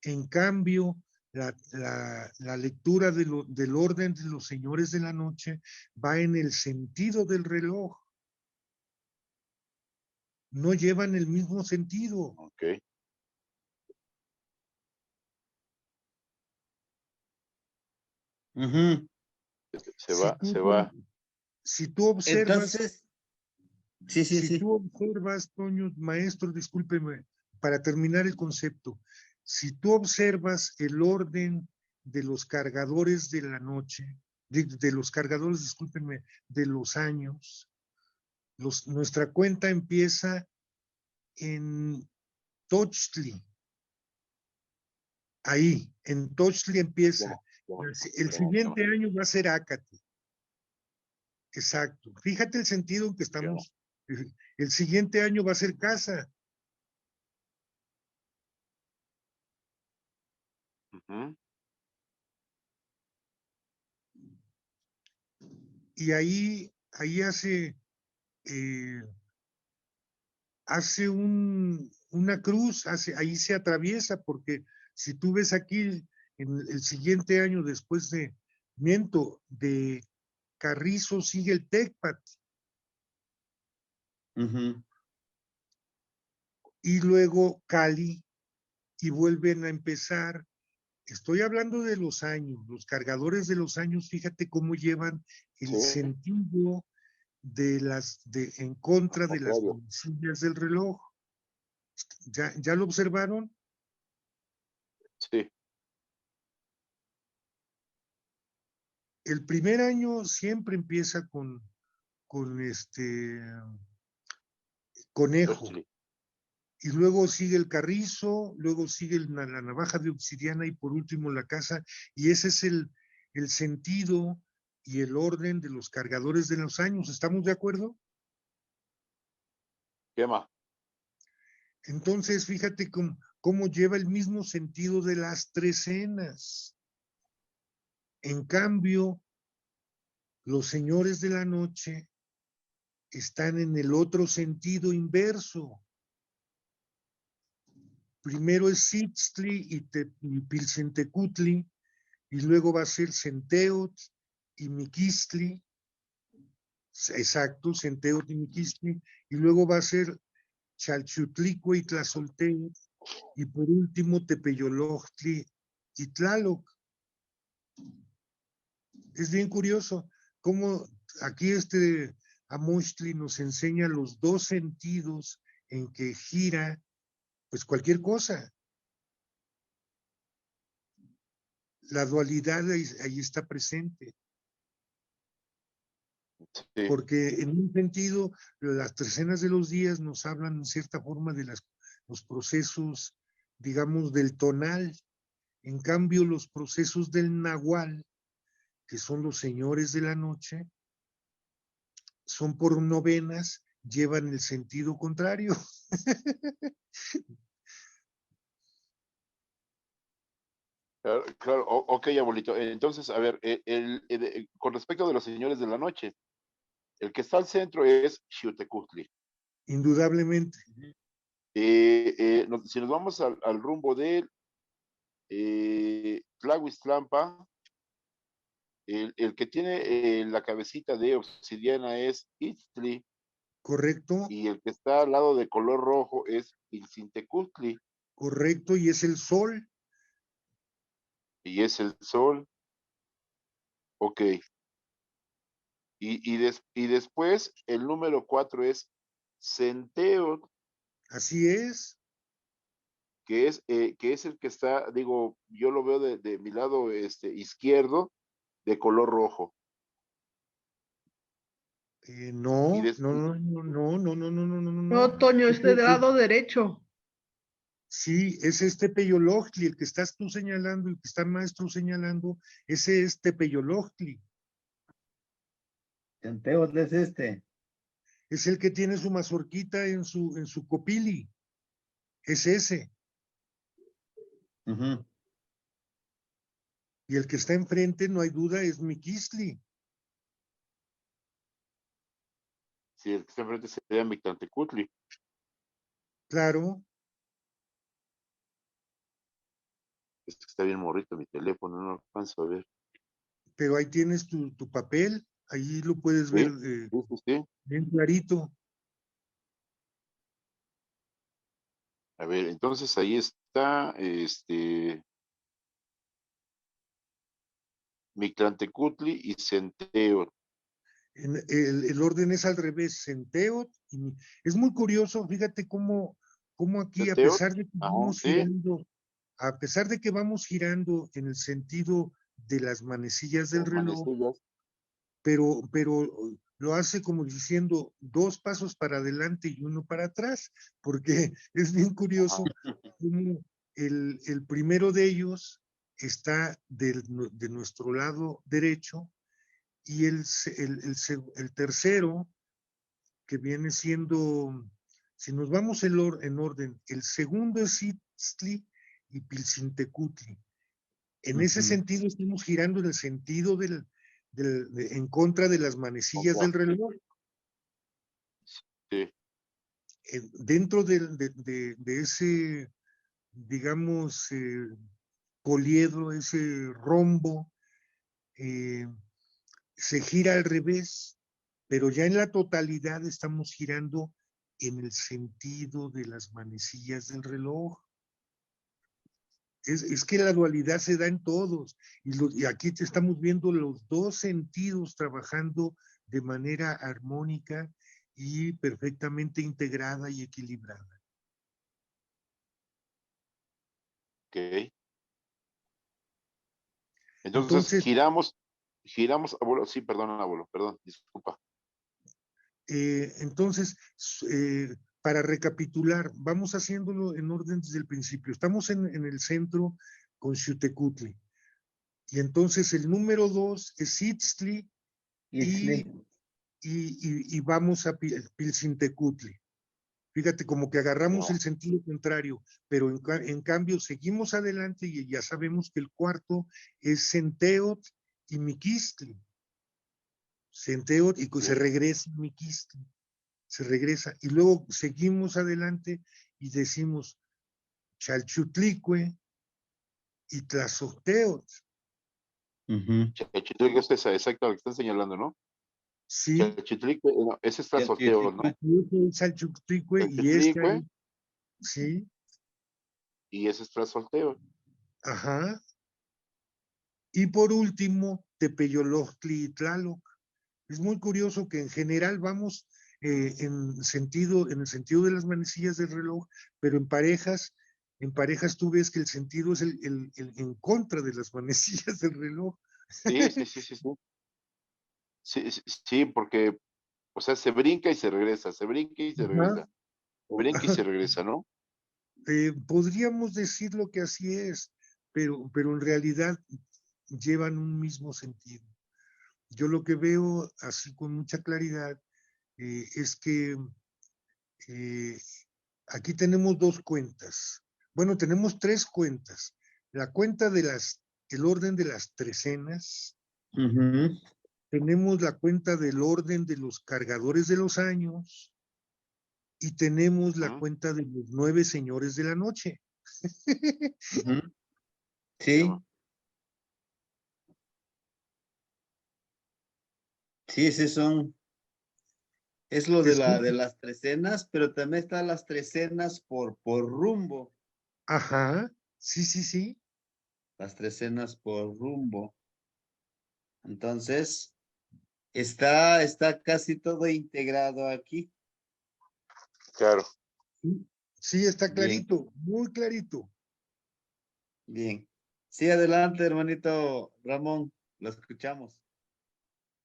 En cambio, la lectura del orden de los señores de la noche va en el sentido del reloj. No llevan el mismo sentido. Ok. Se va. Si tú observas, Entonces, sí. tú observas, Toño, maestro, discúlpeme, para terminar el concepto, si tú observas el orden de los cargadores de la noche, de los cargadores, discúlpenme, de los años, nuestra cuenta empieza en Tochtli. Ahí, en Tochtli empieza. El siguiente año va a ser Acatl. Exacto. Fíjate el sentido en que estamos. El siguiente año va a ser Casa. Y ahí hace una cruz, ahí se atraviesa, porque si tú ves aquí, en el siguiente año después de Carrizo sigue el Tecpat. Y luego Cali, y vuelven a empezar. Estoy hablando de los años, los cargadores de los años, fíjate cómo llevan el sentido en contra de las manecillas del reloj. ¿Ya lo observaron? Sí. El primer año siempre empieza con conejo. Y luego sigue el carrizo, luego sigue la navaja de obsidiana y por último la casa. Y ese es el sentido y el orden de los cargadores de los años. ¿Estamos de acuerdo? ¿Qué más? Entonces, fíjate cómo lleva el mismo sentido de las trecenas. En cambio, los señores de la noche están en el otro sentido inverso. Primero es Sitztli y Pilcentecutli, y luego va a ser Centeot y Miquistli, exacto, Centeot y Miquistli, y luego va a ser Chalchutlicue y Tlazolteot, y por último Tepeyolojtli y Tlaloc. Es bien curioso cómo aquí Amochtli nos enseña los dos sentidos en que gira pues cualquier cosa. la dualidad ahí está presente. Sí. Porque en un sentido, las trecenas de los días nos hablan en cierta forma de los procesos, digamos, del tonal. En cambio, los procesos del nahual, que son los señores de la noche, son por novenas, llevan el sentido contrario. Claro, ok, abuelito. Entonces, a ver, con respecto de los señores de la noche, el que está al centro es Xiuhtecutli. Indudablemente. Si nos vamos al rumbo de Tlahuiztlampa, el que tiene la cabecita de obsidiana es Itztli, Correcto, y el que está al lado de color rojo es Pilcintecutli, correcto, y es el sol. y es el sol. Ok. Y después el número 4 es Centeot, Así es. que es el que está, digo, yo lo veo de mi lado izquierdo, de color rojo. Y No, des- no, no, no, no, no, no, no, no, no, no. No, Toño, Es- este del lado derecho. Sí, es Tepeyolojtli, el que estás tú señalando, el que está el maestro señalando, ese es Tepeyolojtli. Centeotl es este. Es el que tiene su mazorquita en su copili. Es ese. Ujú. Y el que está enfrente, no hay duda, es Miquistli. Sí, el que está enfrente sería Mictlantecutli. Claro, Es que está bien morrito mi teléfono, no alcanzo a ver. pero ahí tienes tu papel, ahí lo puedes ver Sí, sí, sí, sí. bien clarito. A ver, entonces ahí está, Mictlantecutli y Centeot. El orden es al revés, Centeot. Es muy curioso, fíjate cómo aquí, a Centeot, pesar de que ajá, vamos sí, girando, a pesar de que vamos girando en el sentido de las manecillas del las reloj, manecillas. pero lo hace como diciendo 2 pasos para adelante y 1 para atrás, porque es bien curioso cómo el primero de ellos está de nuestro lado derecho y el tercero, que viene siendo, si nos vamos en orden, el segundo es Itztli y Pilcintecutli. En ese Ujú. sentido estamos girando en el sentido en contra de las manecillas del reloj. Sí, Dentro de ese, digamos, poliedro, ese rombo, eh, se gira al revés, pero ya en la totalidad estamos girando en el sentido de las manecillas del reloj. Es que la dualidad se da en todos, y aquí te estamos viendo los 2 sentidos trabajando de manera armónica y perfectamente integrada y equilibrada. ok. Entonces Entonces, abuelo, sí, perdón, abuelo, perdón, disculpa. entonces, para recapitular, vamos haciéndolo en orden desde el principio. Estamos en el centro con Xiuhtecutli. Y entonces el número 2 es Itztli Itzli. y vamos a Pilcintecutli. Fíjate, como que agarramos No, el sentido contrario, pero en cambio seguimos adelante y ya sabemos que el cuarto es Centeot y Miquistli. Centeot y se sí, regresa Miquistli, se regresa. Y luego seguimos adelante y decimos Chalchutlicue y Tlazocteot. Ujú. Chachitlique es esa, exacto, lo que están señalando, ¿no? Sí, Chachitlique, no, ese es Y el Tlazolteo, ¿no? Chalchutlicue y Chachitlique sí, y ese es Tlazolteo. ajá. Y por último, Tepeyolojtli y Tlaloc. Es muy curioso que en general vamos en el sentido de las manecillas del reloj, pero en parejas en parejas tú ves que el sentido es el en contra de las manecillas del reloj. Sí, sí, sí, sí, sí. Sí, sí, sí, porque, o sea, se brinca y se regresa, se brinca y se Ajá. regresa, brinca y se regresa, ¿no? Podríamos decirlo que así es, pero en realidad llevan un mismo sentido. Yo lo que veo así con mucha claridad es que aquí tenemos dos cuentas. Bueno, tenemos tres cuentas. La cuenta de el orden de las trecenas. Ujú. Tenemos la cuenta del orden de los cargadores de los años. Y tenemos la Ujú. cuenta de los 9 señores de la noche. Ujú. Sí, sí, sí son. Es lo ¿Te de escucho? las trecenas, pero también están las trecenas por rumbo. Ajá, sí, sí, sí. Las trecenas por rumbo. Entonces, está casi todo integrado aquí. Claro. Sí, está Bien, clarito, muy clarito. bien. Sí, adelante, hermanito Ramón, lo escuchamos.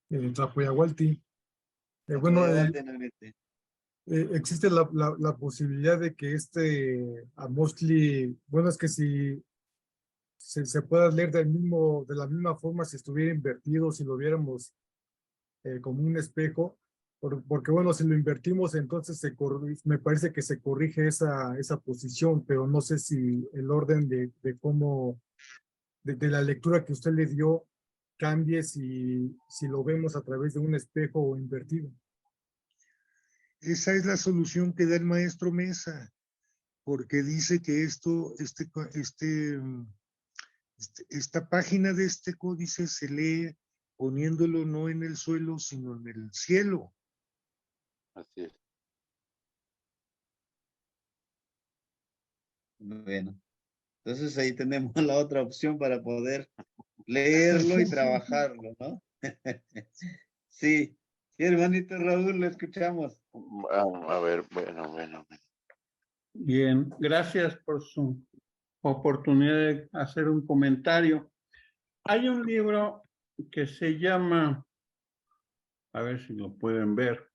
Tlapoyahualti. Bueno, Adelante, nenete. existe la posibilidad de que Amostli, bueno, es que si se pueda leer de la misma forma si estuviera invertido, si lo viéramos como un espejo, porque bueno, si lo invertimos, entonces me parece que se corrige esa posición, pero no sé si el orden de cómo, de la lectura que usted le dio, cambie si lo vemos a través de un espejo o invertido. Esa es la solución que da el maestro Mesa, porque dice que esta página de este códice se lee poniéndolo no en el suelo, sino en el cielo. Así es. Bueno, entonces ahí tenemos la otra opción para poder leerlo y trabajarlo, ¿no? Sí, sí, hermanito Raúl, lo escuchamos. A ver, bueno, bueno. Bien, gracias por su oportunidad de hacer un comentario. Hay un libro que se llama, a ver si lo pueden ver,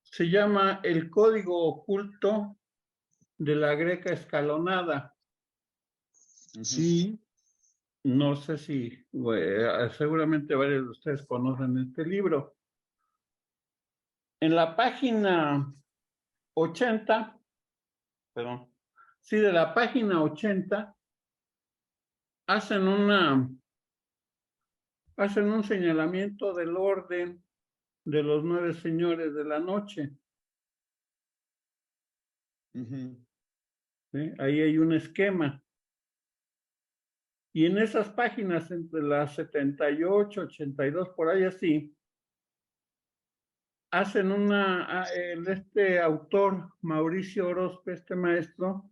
se llama El Código Oculto de la Greca Escalonada. Sí, No sé si, seguramente varios de ustedes conocen este libro. En la página 80, perdón, sí, de la página 80, hacen un señalamiento del orden de los 9 señores de la noche. ¿Sí? Ahí hay un esquema. Y en esas páginas, entre las 78, 82, por ahí así, hacen este autor, Mauricio Orozpe, este maestro,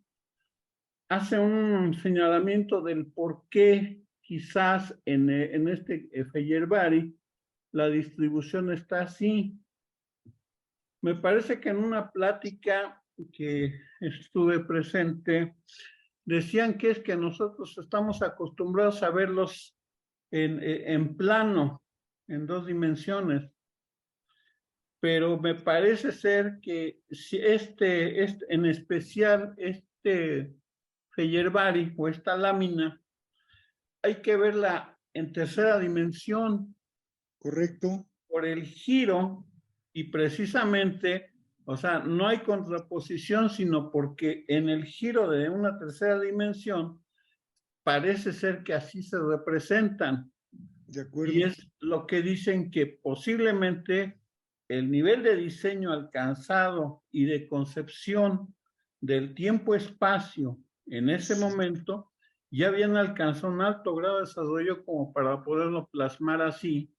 hace un señalamiento del por qué quizás en este Feyerabadi la distribución está así. Me parece que en una plática que estuve presente, decían que es que nosotros estamos acostumbrados a verlos en plano, en 2 dimensiones, pero me parece ser que si en especial Feyerabadi o esta lámina, hay que verla en tercera dimensión correcto. por el giro y precisamente, o sea, no hay contraposición, sino porque en el giro de una tercera dimensión parece ser que así se representan. De acuerdo. Y es lo que dicen que posiblemente el nivel de diseño alcanzado y de concepción del tiempo-espacio en ese momento ya habían alcanzado un alto grado de desarrollo como para poderlo plasmar así,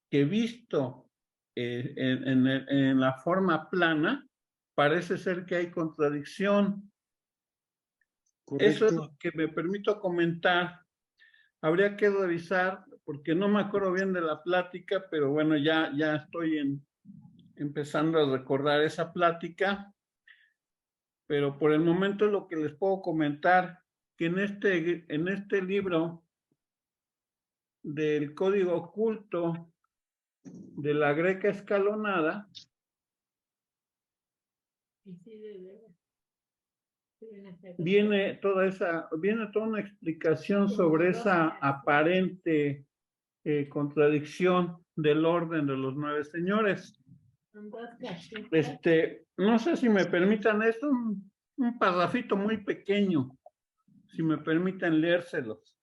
que visto en la forma plana, parece ser que hay contradicción. Eso es Correcto. lo que me permito comentar. Habría que revisar, porque no me acuerdo bien de la plática, pero bueno, ya estoy empezando a recordar esa plática. pero por el momento lo que les puedo comentar, que en este libro del código oculto de la Greca Escalonada, viene toda una explicación sobre esa aparente contradicción del orden de los 9 señores. No sé si me permitan, es un parrafito muy pequeño, si me permiten leérselos.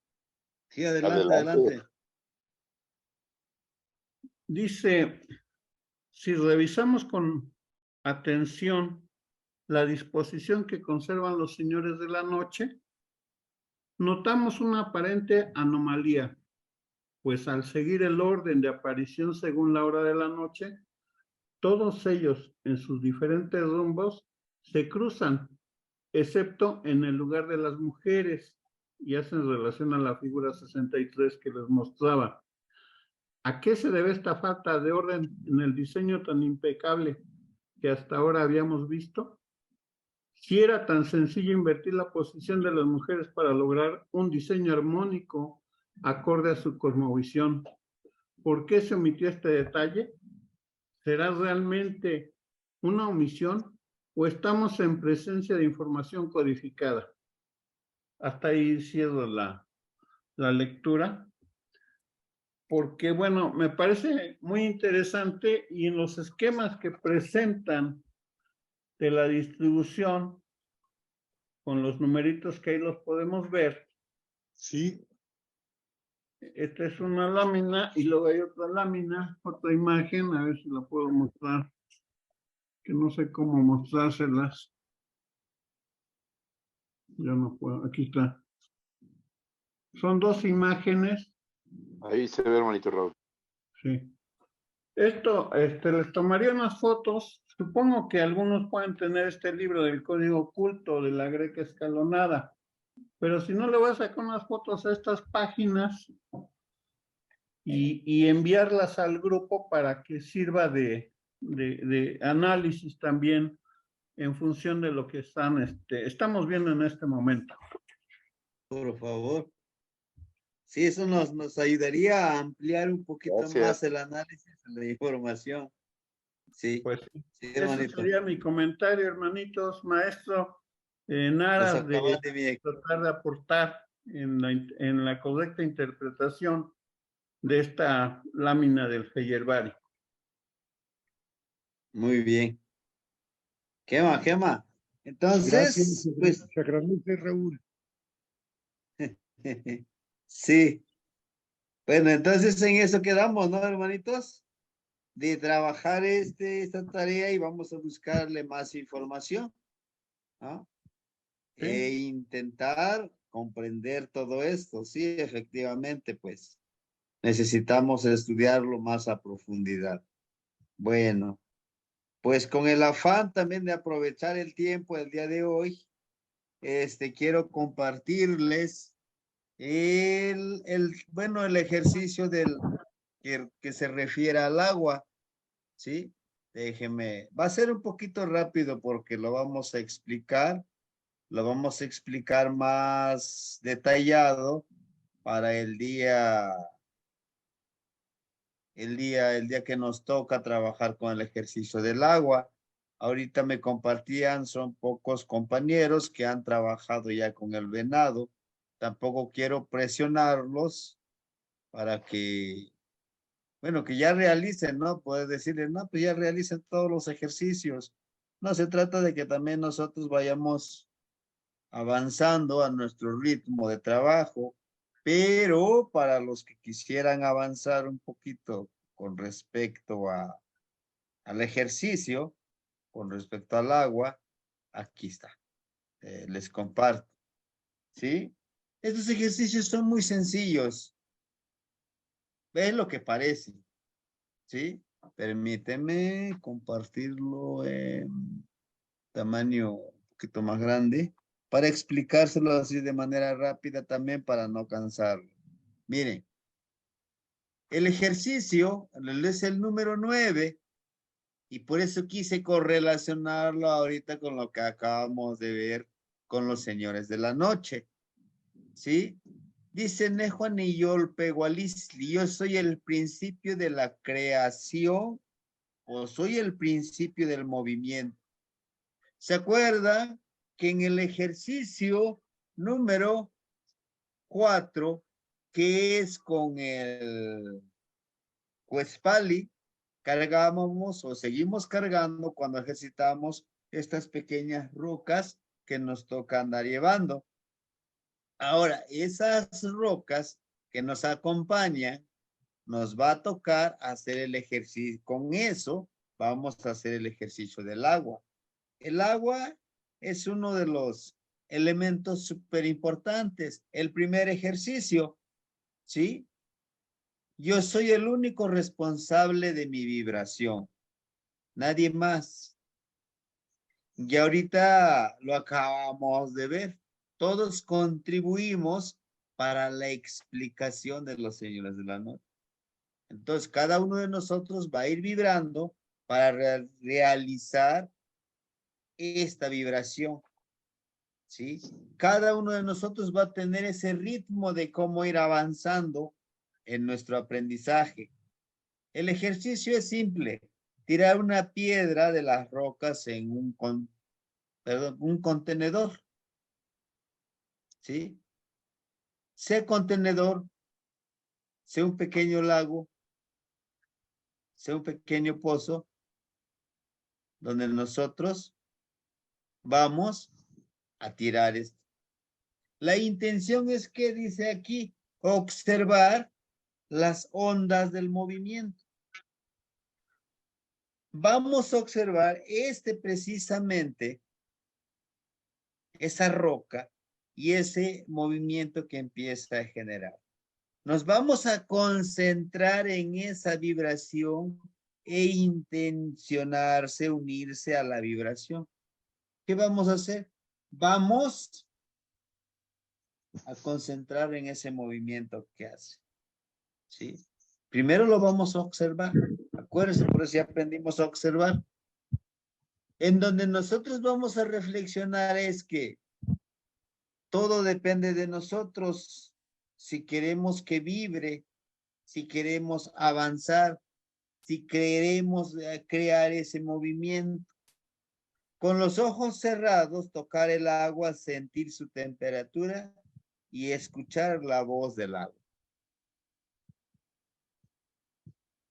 Sí, adelante, adelante. Dice, si revisamos con atención la disposición que conservan los señores de la noche, notamos una aparente anomalía, pues al seguir el orden de aparición según la hora de la noche, todos ellos en sus diferentes rumbos se cruzan, excepto en el lugar de las mujeres, y hacen relación a la figura 63 que les mostraba. ¿A qué se debe esta falta de orden en el diseño tan impecable que hasta ahora habíamos visto? Si era tan sencillo invertir la posición de las mujeres para lograr un diseño armónico acorde a su cosmovisión, ¿por qué se omitió este detalle? ¿Será realmente una omisión o estamos en presencia de información codificada? Hasta ahí cierro la lectura, porque bueno, me parece muy interesante y en los esquemas que presentan de la distribución, con los numeritos que ahí los podemos ver. Sí. Esta es una lámina y luego hay otra lámina, otra imagen, a ver si la puedo mostrar, que no sé cómo mostrárselas. Ya no puedo, aquí está. Son 2 imágenes. Ahí se ve, hermanito Raúl. Sí. Esto, les tomaría unas fotos. Supongo que algunos pueden tener este libro del código oculto de la Greca Escalonada. Pero si no, le voy a sacar unas fotos a estas páginas y enviarlas al grupo para que sirva de análisis también en función de lo que estamos viendo en este momento. Por favor. Sí, eso nos ayudaría a ampliar un poquito más el análisis de la información. Sí, pues sí, ese hermanito. sería mi comentario, hermanitos, maestro, en aras de tratar de aportar en la correcta interpretación de esta lámina del Feyerabadi. Muy bien. Quema. Entonces, gracias, pues. Se agradece, Raúl. Sí. Bueno, entonces en eso quedamos, ¿no, hermanitos? De trabajar esta tarea y vamos a buscarle más información, ¿no? Sí. E intentar comprender todo esto. Sí, efectivamente, pues necesitamos estudiarlo más a profundidad. Bueno, pues con el afán también de aprovechar el tiempo del día de hoy, quiero compartirles el ejercicio que se refiere al agua, ¿sí? Déjeme, va a ser un poquito rápido porque lo vamos a explicar más detallado para el día que nos toca trabajar con el ejercicio del agua. Ahorita me compartían, son pocos compañeros que han trabajado ya con el venado. Tampoco quiero presionarlos para que, bueno, que ya realicen, ¿no? Puedes decirles, no, pues ya realicen todos los ejercicios. No, se trata de que también nosotros vayamos avanzando a nuestro ritmo de trabajo, pero para los que quisieran avanzar un poquito con respecto al ejercicio, con respecto al agua, aquí está, les comparto, ¿sí? Estos ejercicios son muy sencillos, es lo que parece, ¿sí? Permíteme compartirlo en tamaño un poquito más grande para explicárselo así de manera rápida también para no cansarlo. Miren, el ejercicio es el número 9 Y por eso quise correlacionarlo ahorita con lo que acabamos de ver con los señores de la noche. ¿Sí? Dice Nehuaniyolpe Gualisli, yo soy el principio de la creación o soy el principio del movimiento. ¿Se acuerda que en el ejercicio número 4, que es con el Cuespali, cargábamos o seguimos cargando cuando ejercitamos estas pequeñas rocas que nos toca andar llevando? Ahora, esas rocas que nos acompañan, nos va a tocar hacer el ejercicio. Con eso vamos a hacer el ejercicio del agua. El agua es uno de los elementos súper importantes. El primer ejercicio, ¿sí? Yo soy el único responsable de mi vibración. Nadie más. Y ahorita lo acabamos de ver. Todos contribuimos para la explicación de los señores de la noche. Entonces, cada uno de nosotros va a ir vibrando para realizar esta vibración. ¿Sí? Cada uno de nosotros va a tener ese ritmo de cómo ir avanzando en nuestro aprendizaje. El ejercicio es simple. Tirar una piedra de las rocas en un contenedor. ¿Sí? Sea contenedor, sea un pequeño lago, sea un pequeño pozo, donde nosotros vamos a tirar esto. La intención es que dice aquí, observar las ondas del movimiento. Vamos a observar precisamente esa roca y ese movimiento que empieza a generar. Nos vamos a concentrar en esa vibración e intencionarse, unirse a la vibración. ¿Qué vamos a hacer? Vamos a concentrar en ese movimiento que hace. ¿Sí? Primero lo vamos a observar. Acuérdense, por eso ya aprendimos a observar. En donde nosotros vamos a reflexionar es que todo depende de nosotros. Si queremos que vibre, si queremos avanzar, si queremos crear ese movimiento. Con los ojos cerrados, tocar el agua, sentir su temperatura y escuchar la voz del agua.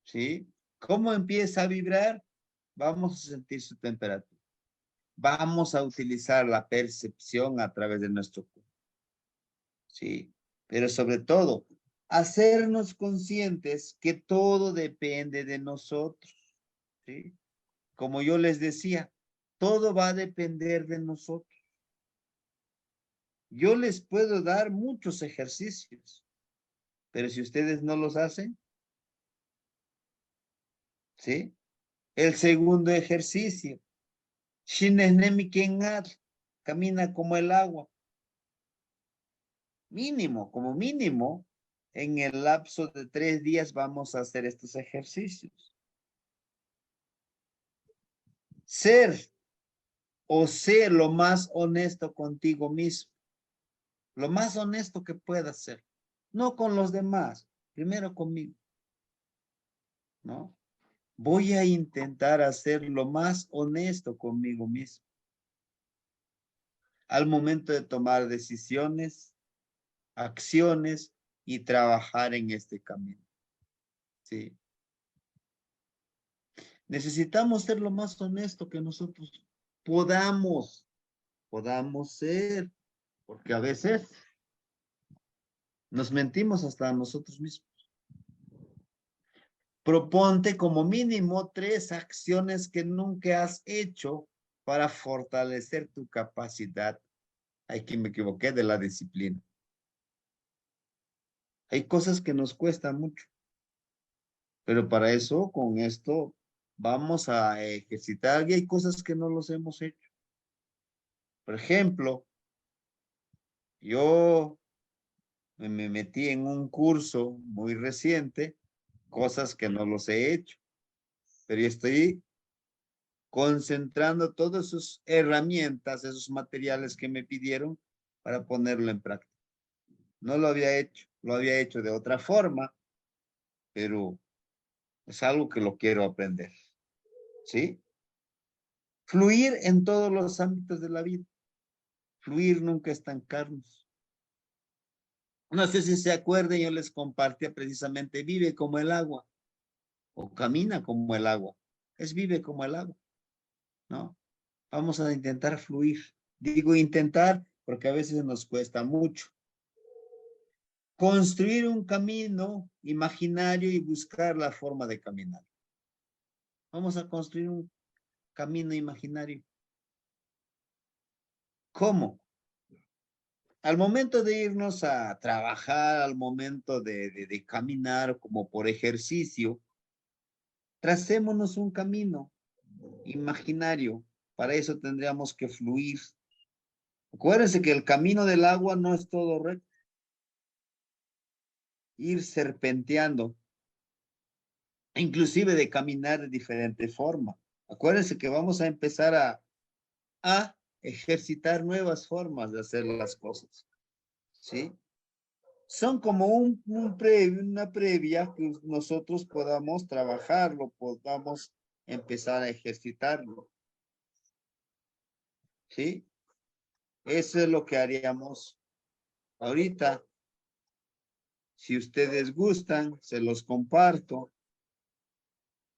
¿Sí? ¿Cómo empieza a vibrar? Vamos a sentir su temperatura. Vamos a utilizar la percepción a través de nuestro cuerpo. ¿Sí? Pero sobre todo, hacernos conscientes que todo depende de nosotros. ¿Sí? Como yo les decía, todo va a depender de nosotros. Yo les puedo dar muchos ejercicios, pero si ustedes no los hacen, ¿sí? El segundo ejercicio, camina como el agua. Mínimo, como mínimo, en el lapso de 3 días vamos a hacer estos ejercicios. Ser lo más honesto contigo mismo. Lo más honesto que puedas ser. No con los demás, primero conmigo. ¿No? Voy a intentar hacer lo más honesto conmigo mismo. Al momento de tomar decisiones, acciones y trabajar en este camino. ¿Sí? Necesitamos ser lo más honesto que nosotros podamos ser, porque a veces nos mentimos hasta a nosotros mismos. Proponte como mínimo 3 acciones que nunca has hecho para fortalecer tu capacidad. Aquí me equivoqué de la disciplina. Hay cosas que nos cuestan mucho, pero para eso, con esto, vamos a ejercitar y hay cosas que no los hemos hecho. Por ejemplo, yo me metí en un curso muy reciente, cosas que no los he hecho, pero yo estoy concentrando todas sus herramientas, esos materiales que me pidieron para ponerlo en práctica. No lo había hecho, lo había hecho de otra forma, pero es algo que lo quiero aprender, ¿sí? Fluir en todos los ámbitos de la vida. Fluir, nunca estancarnos. No sé si se acuerdan, yo les compartía precisamente, vive como el agua o camina como el agua. Es vive como el agua, ¿no? Vamos a intentar fluir. Digo intentar porque a veces nos cuesta mucho. Construir un camino imaginario y buscar la forma de caminar. Vamos a construir un camino imaginario. ¿Cómo? Al momento de irnos a trabajar, al momento de caminar como por ejercicio, tracémonos un camino imaginario. Para eso tendríamos que fluir. Acuérdense que el camino del agua no es todo recto. Ir serpenteando, inclusive de caminar de diferente forma. Acuérdense que vamos a empezar a ejercitar nuevas formas de hacer las cosas, ¿sí? Son como una previa que nosotros podamos trabajarlo, podamos empezar a ejercitarlo, ¿sí? Eso es lo que haríamos ahorita. Si ustedes gustan, se los comparto.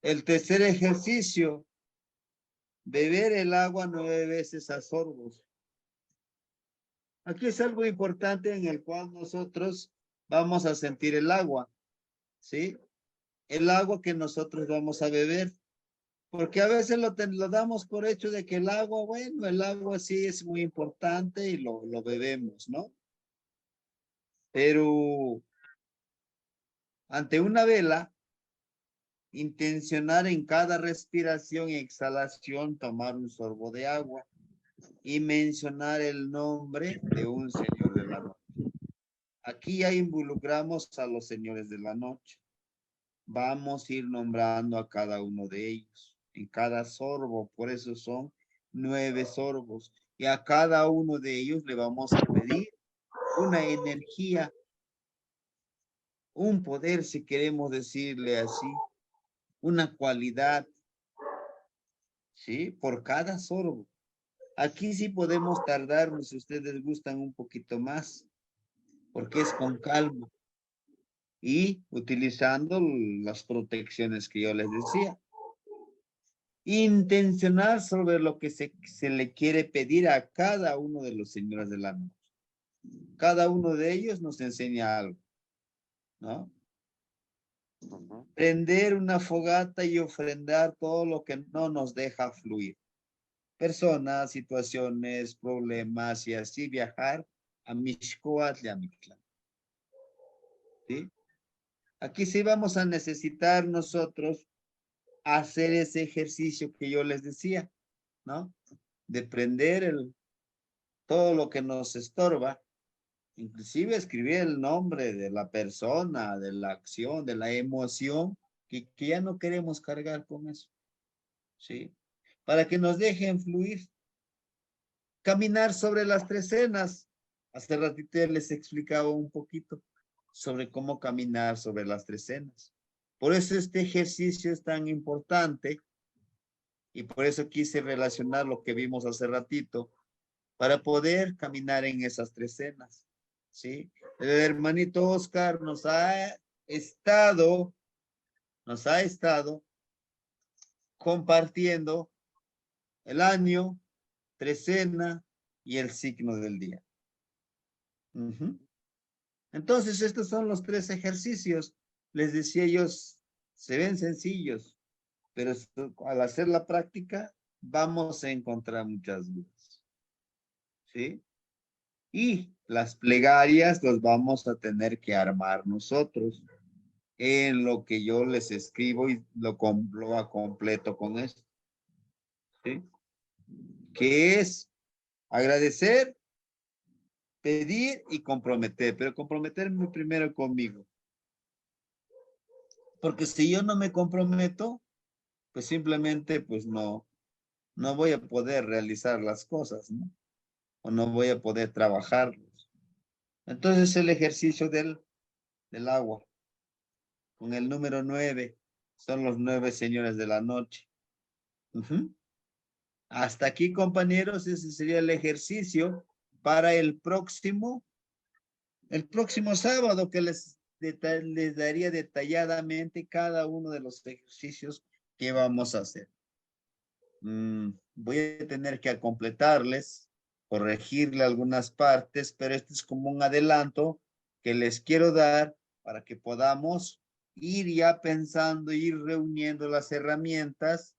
El tercer ejercicio, beber el agua 9 veces a sorbos. Aquí es algo importante en el cual nosotros vamos a sentir el agua, ¿sí? El agua que nosotros vamos a beber. Porque a veces lo damos por hecho de que el agua, bueno, el agua sí es muy importante y lo bebemos, ¿no? Pero ante una vela, intencionar en cada respiración y exhalación tomar un sorbo de agua y mencionar el nombre de un señor de la noche. Aquí ya involucramos a los señores de la noche. Vamos a ir nombrando a cada uno de ellos en cada sorbo, por eso son 9 sorbos. Y a cada uno de ellos le vamos a pedir una energía, un poder, si queremos decirle así, una cualidad, ¿sí? Por cada sorbo. Aquí sí podemos tardarnos, si ustedes gustan, un poquito más, porque es con calma y utilizando las protecciones que yo les decía. Intencionar sobre lo que se le quiere pedir a cada uno de los señores de la noche. Cada uno de ellos nos enseña algo, ¿no? Prender una fogata y ofrendar todo lo que no nos deja fluir. Personas, situaciones, problemas y así viajar a Mixcoatl y a Mictlán. ¿Sí? Aquí sí vamos a necesitar nosotros hacer ese ejercicio que yo les decía, ¿no? De prender todo lo que nos estorba, inclusive escribir el nombre de la persona, de la acción, de la emoción, que ya no queremos cargar con eso, ¿sí? Para que nos dejen fluir. Caminar sobre las 3 cenas. Hace ratito les explicaba un poquito sobre cómo caminar sobre las 3 cenas. Por eso este ejercicio es tan importante y por eso quise relacionar lo que vimos hace ratito para poder caminar en esas 3 cenas, ¿sí? El hermanito Oscar nos ha estado compartiendo el año, trecena y el signo del día. Entonces, estos son los 3 ejercicios. Les decía ellos, se ven sencillos, pero al hacer la práctica vamos a encontrar muchas dudas, ¿sí? Y las plegarias las vamos a tener que armar nosotros en lo que yo les escribo y lo completo con esto, ¿sí? Que es agradecer, pedir y comprometer, pero comprometerme primero conmigo. Porque si yo no me comprometo, pues simplemente pues no no voy a poder realizar las cosas, ¿no? O no voy a poder trabajar. Entonces el ejercicio del agua, con el número 9, son los 9 señores de la noche. Ujú. Hasta aquí, compañeros, ese sería el ejercicio para el próximo sábado, que les daría detalladamente cada uno de los ejercicios que vamos a hacer. Voy a tener que completarles, corregirle algunas partes, pero este es como un adelanto que les quiero dar para que podamos ir ya pensando, ir reuniendo las herramientas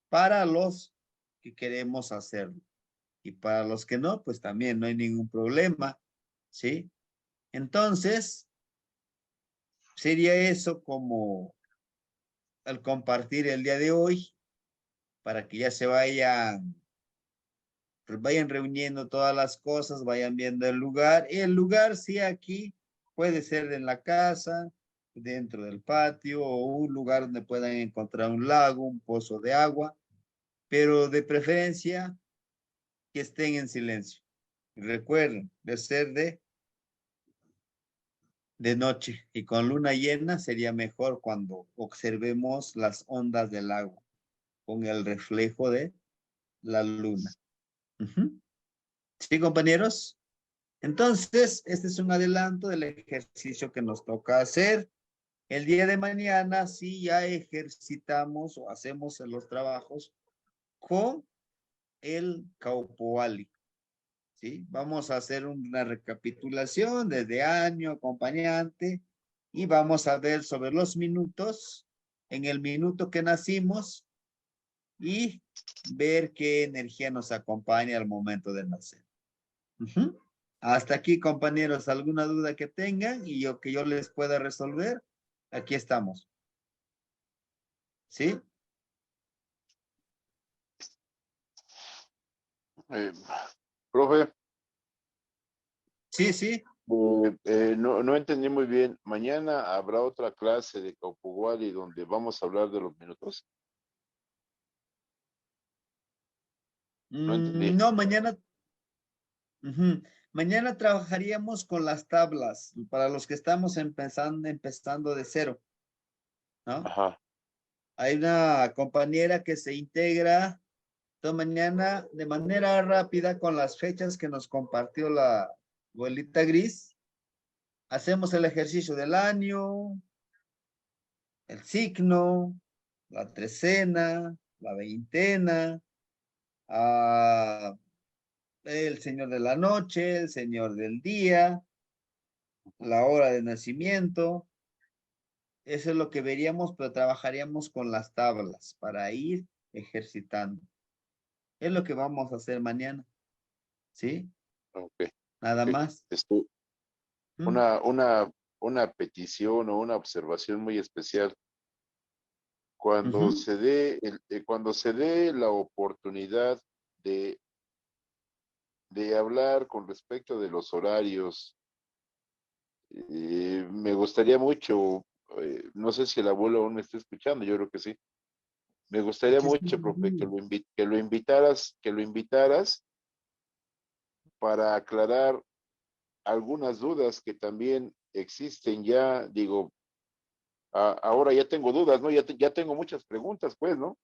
para los que queremos hacerlo. Y para los que no, pues también no hay ningún problema, ¿sí? Entonces, sería eso como el compartir el día de hoy, para que ya se vayan reuniendo todas las cosas, vayan viendo el lugar. Y el lugar, sí, aquí puede ser en la casa, dentro del patio, o un lugar donde puedan encontrar un lago, un pozo de agua, pero de preferencia que estén en silencio. Y recuerden, de ser de noche, y con luna llena sería mejor cuando observemos las ondas del agua con el reflejo de la luna. Ujú. ¿Sí, compañeros? Entonces, este es un adelanto del ejercicio que nos toca hacer. El día de mañana sí ya ejercitamos o hacemos los trabajos con el Caupoali. ¿Sí? Vamos a hacer una recapitulación desde año, acompañante, y vamos a ver sobre los minutos, en el minuto que nacimos, y ver qué energía nos acompaña al momento de nacer. Ujú. Hasta aquí, compañeros, alguna duda que tengan y que yo les pueda resolver, aquí estamos. ¿Sí? Profe, Sí, sí. no entendí muy bien. Mañana habrá otra clase de Caupoguali donde vamos a hablar de los minutos. No entendí. No, mañana. Ujú. Mañana trabajaríamos con las tablas para los que estamos empezando de cero, ¿no? Ajá. Hay una compañera que se integra toda mañana de manera rápida con las fechas que nos compartió la abuelita Gris. Hacemos el ejercicio del año, el signo, la trecena, la veintena, el señor de la noche, el señor del día, la hora de nacimiento. Eso es lo que veríamos, pero trabajaríamos con las tablas para ir ejercitando. Es lo que vamos a hacer mañana, ¿sí? Ok. Nada más. ¿Mm? Una petición o una observación muy especial. Cuando Ujú. cuando se dé la oportunidad de, de hablar con respecto de los horarios, me gustaría mucho, no sé si el abuelo aún me está escuchando, yo creo que sí. Me gustaría Aquí estoy. mucho, profe, que lo invitaras para aclarar algunas dudas que también existen ya, digo, ahora ya tengo dudas, ¿no? Ya tengo muchas preguntas, pues, ¿no?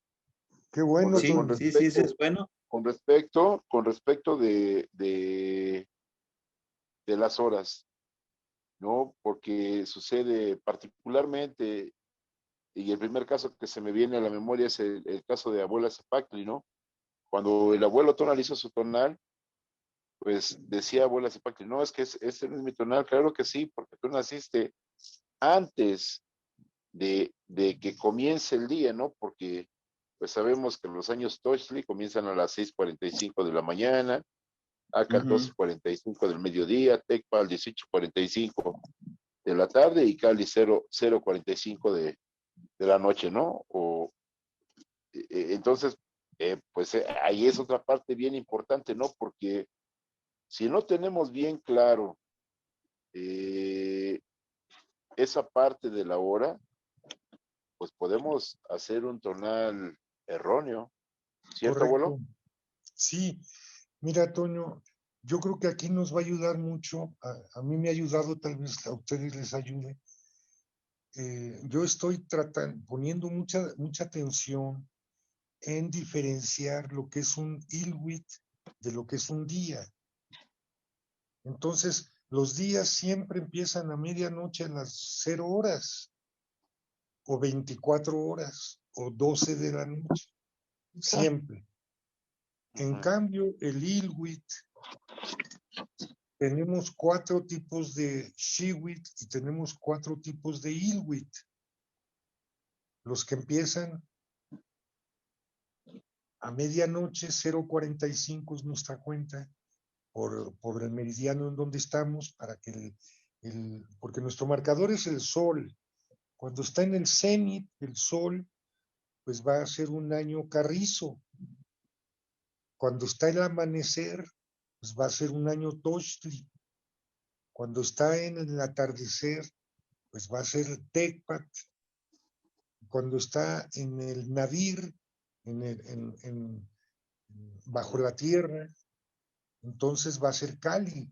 Qué bueno, Sí, Con Toño. sí, sí, sí, es respecto, bueno. con respecto de las horas, ¿no? Porque sucede particularmente, y el primer caso que se me viene a la memoria es el caso de abuela Cepacli, ¿no? Cuando el abuelo tonal hizo su tonal, pues decía abuela Cepacli, no, es que este no es mi tonal, claro que sí, porque tú naciste antes de que comience el día, ¿no? Porque pues sabemos que los años Tochli comienzan a las 6:45 de la mañana, acá Ujú. 12:45 del mediodía, Tecpal 18:45 de la tarde y Cali 0:45 de la noche, ¿no? Entonces, pues ahí es otra parte bien importante, ¿no? Porque si no tenemos bien claro eh, esa parte de la hora, pues podemos hacer un tonal erróneo. ¿Cierto, abuelo? Correcto. Sí, mira, Toño, yo creo que aquí nos va a ayudar mucho. A mí me ha ayudado, tal vez a ustedes les ayude. Yo estoy poniendo mucha atención en diferenciar lo que es un ILWIT de lo que es un día. Entonces, los días siempre empiezan a medianoche a las 0 horas, o 24 horas, o 12 de la noche, siempre. En Ujú. cambio, el ILWIT, tenemos 4 tipos de SHIWIT y tenemos 4 tipos de ILWIT. Los que empiezan a medianoche, 0:45 es nuestra cuenta, por el meridiano en donde estamos, para que porque nuestro marcador es el sol. Cuando está en el cenit, el sol, pues va a ser un año carrizo. Cuando está el amanecer, pues va a ser un año tochtli. Cuando está en el atardecer, pues va a ser tecpat. Cuando está en el nadir, bajo la tierra, entonces va a ser Cali.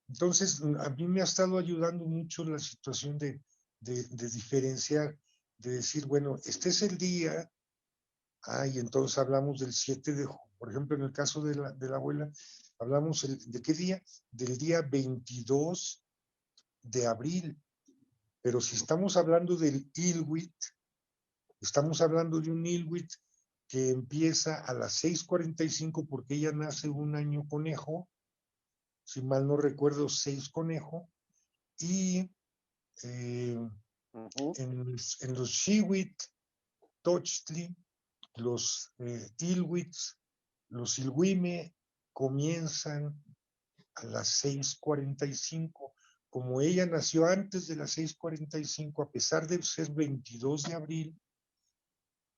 Entonces, a mí me ha estado ayudando mucho la situación de diferenciar, de decir, bueno, este es el día, y entonces hablamos del 7 de julio, por ejemplo, en el caso de la abuela, hablamos de qué día, del día 22 de abril, pero si estamos hablando del ILWIT, estamos hablando de un ILWIT que empieza a las 6:45 porque ella nace un año conejo, si mal no recuerdo, 6 conejo, y Ujú. en los Shiwit, Tochtli, los Ilwits, los Ilwime comienzan a las 6:45. Como ella nació antes de las 6:45, a pesar de ser 22 de abril,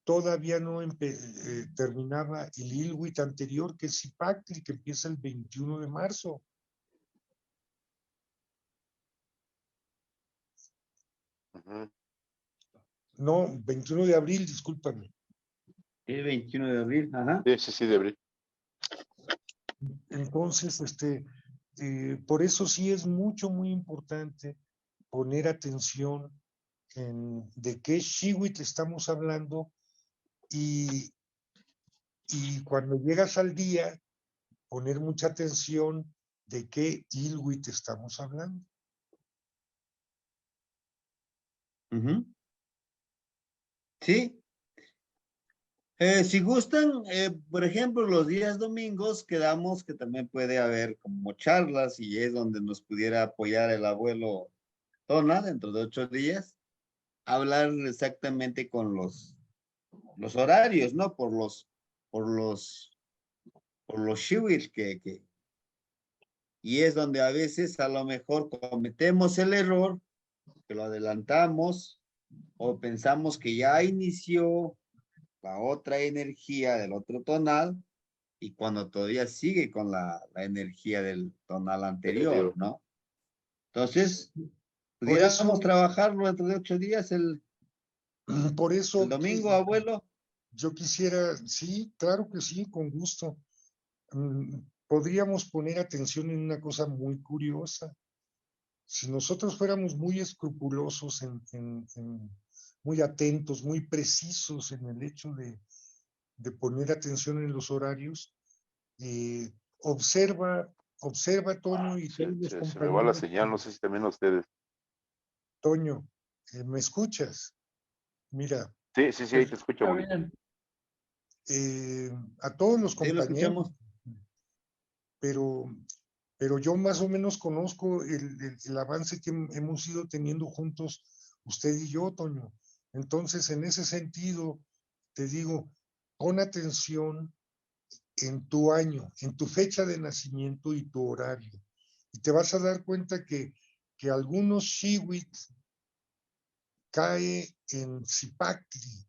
todavía no terminaba el Ilwit anterior, que es Zipactli, que empieza el 21 de marzo. Ujú. No, 21 de abril, discúlpame. El 21 de abril, ajá. Sí, de abril. Entonces, por eso sí es muy importante poner atención en de qué Shiwit estamos hablando, y cuando llegas al día, poner mucha atención de qué Ilwit estamos hablando. Ujú. Sí. Si gustan, por ejemplo, los días domingos quedamos que también puede haber como charlas y es donde nos pudiera apoyar el abuelo Tona dentro de 8 días, hablar exactamente con los horarios, ¿no? Por los shiwis y es donde a veces a lo mejor cometemos el error, que lo adelantamos o pensamos que ya inició la otra energía del otro tonal y cuando todavía sigue con la energía del tonal anterior, ¿no? Entonces, Por eso, pudiéramos trabajarlo dentro de 8 días el domingo, abuelo. yo quisiera, sí, claro que sí, con gusto. Podríamos poner atención en una cosa muy curiosa. Si nosotros fuéramos muy escrupulosos, muy atentos, muy precisos en el hecho de poner atención en los horarios, observa, Toño, y todos los Se me va la compañeros. señal, no sé si también a ustedes. Toño, ¿me escuchas? Mira, Sí, ahí te escucho, Está abuelito. bien. a todos los Sí, lo compañeros, escuchamos. pero yo más o menos conozco el avance que hemos ido teniendo juntos, usted y yo, Toño. Entonces, en ese sentido, te digo, pon atención en tu año, en tu fecha de nacimiento y tu horario. Y te vas a dar cuenta que algunos Shiwit cae en Zipactli,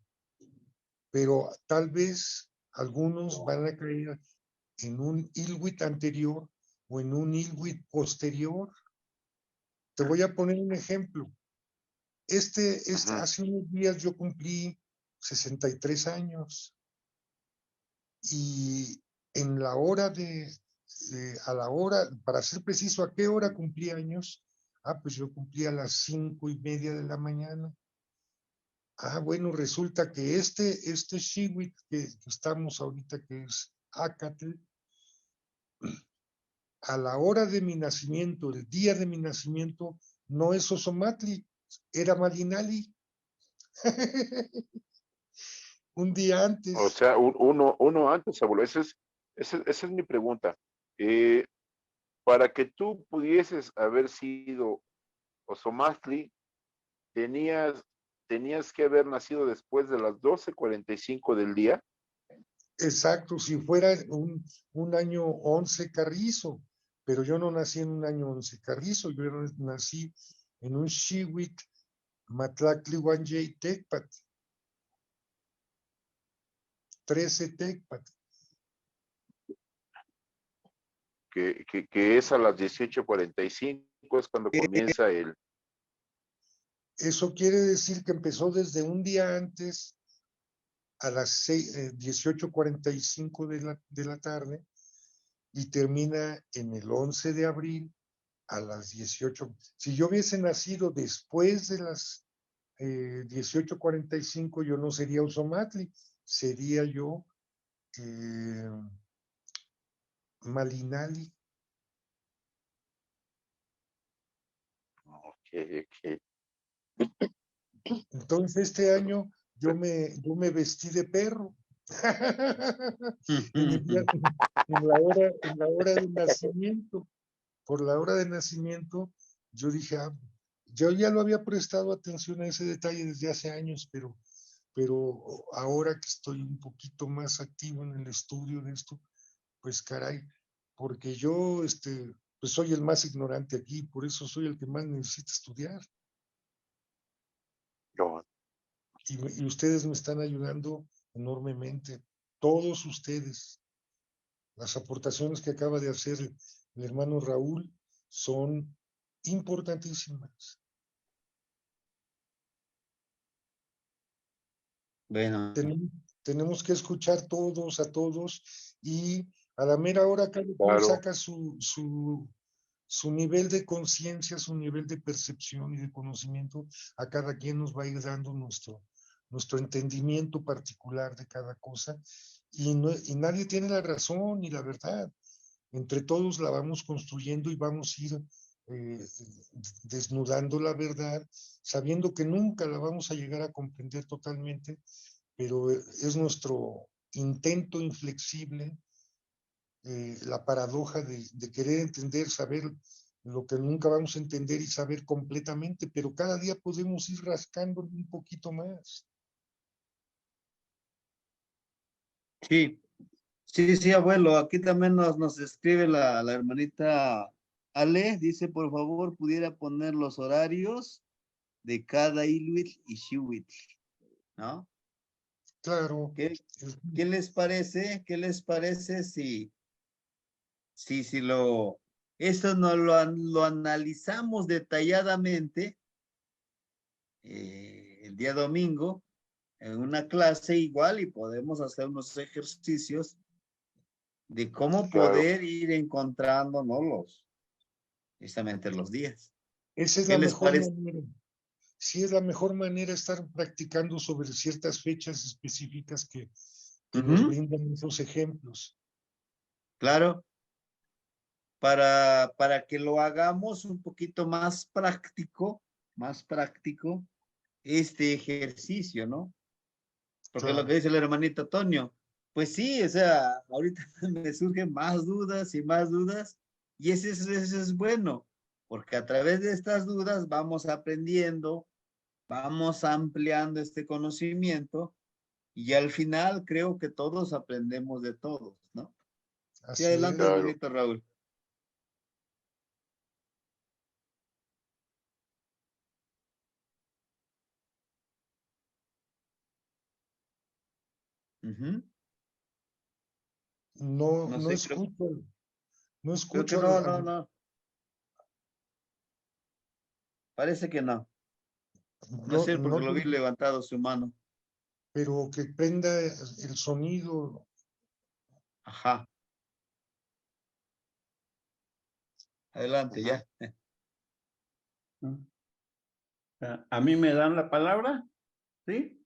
pero tal vez algunos van a caer en un Ilwit anterior o en un Ilwit posterior. Te voy a poner un ejemplo. Ujú. Hace unos días yo cumplí 63 años. y en la hora a la hora, para ser preciso, ¿a qué hora cumplí años? Pues yo cumplí a las 5:30 de la mañana. Bueno, resulta que este Shiwit que estamos ahorita, que es Acatl, a la hora de mi nacimiento, el día de mi nacimiento, no es Ozomatli, era Malinali. Un día antes. O sea, uno antes, abuelo. Esa es mi pregunta. Para que tú pudieses haber sido Ozomatli, tenías que haber nacido después de las 12:45 del día. Exacto, si fuera un año 11 carrizo, pero yo no nací en un año 11 carrizo, yo nací en un Shiwit Matlactli Wanjay Tecpat, 13 Tecpat. Que es a las 18:45, es cuando comienza el... Eso quiere decir que empezó desde un día antes a las 18:45 de la tarde y termina en el 11 de abril a las 18. Si yo hubiese nacido después de las 18:45, yo no sería Ozomatli, sería yo Malinali. Ok. Entonces este año yo me vestí de perro. en la hora de nacimiento. Por la hora de nacimiento, yo dije, yo ya lo había prestado atención a ese detalle desde hace años, pero ahora que estoy un poquito más activo en el estudio de esto, pues caray, porque yo pues soy el más ignorante aquí, por eso soy el que más necesita estudiar. No. Y ustedes me están ayudando enormemente, todos ustedes. Las aportaciones que acaba de hacer el hermano Raúl son importantísimas. Bueno, Tenemos que escuchar todos a todos y a la mera hora cada quien Claro. saca su nivel de conciencia, su nivel de percepción y de conocimiento. A cada quien nos va a ir dando nuestro entendimiento particular de cada cosa y nadie tiene la razón ni la verdad. Entre todos la vamos construyendo y vamos a ir desnudando la verdad, sabiendo que nunca la vamos a llegar a comprender totalmente, pero es nuestro intento inflexible, la paradoja de querer entender, saber lo que nunca vamos a entender y saber completamente, pero cada día podemos ir rascando un poquito más. sí, sí, abuelo. Aquí también nos escribe la hermanita Ale. Dice, por favor, pudiera poner los horarios de cada Inuit y Shiwit, ¿no? Claro. ¿Qué les parece? ¿Qué les parece si esto lo analizamos detalladamente el día domingo en una clase igual y podemos hacer unos ejercicios de cómo Claro. poder ir encontrando, ¿no? Precisamente los días. Esa es ¿Qué la les mejor parece? manera. Sí, es la mejor manera estar practicando sobre ciertas fechas específicas que nos brindan esos ejemplos. Claro, para que lo hagamos un poquito más práctico este ejercicio, ¿no? Porque Claro. lo que dice el hermanito Antonio, pues sí, o sea, ahorita me surgen más dudas y más dudas, y eso es bueno, porque a través de estas dudas vamos aprendiendo, vamos ampliando este conocimiento, y al final creo que todos aprendemos de todos, ¿no? Sí, Así adelante, es. Claro. hermanito Raúl. Ujú. No, No no sé, escucho, no creo que escucho no. Parece que no. No sé, porque lo vi levantado su mano. pero que prenda el sonido. Ajá. Adelante, ya. ¿A mí me dan la palabra? ¿Sí?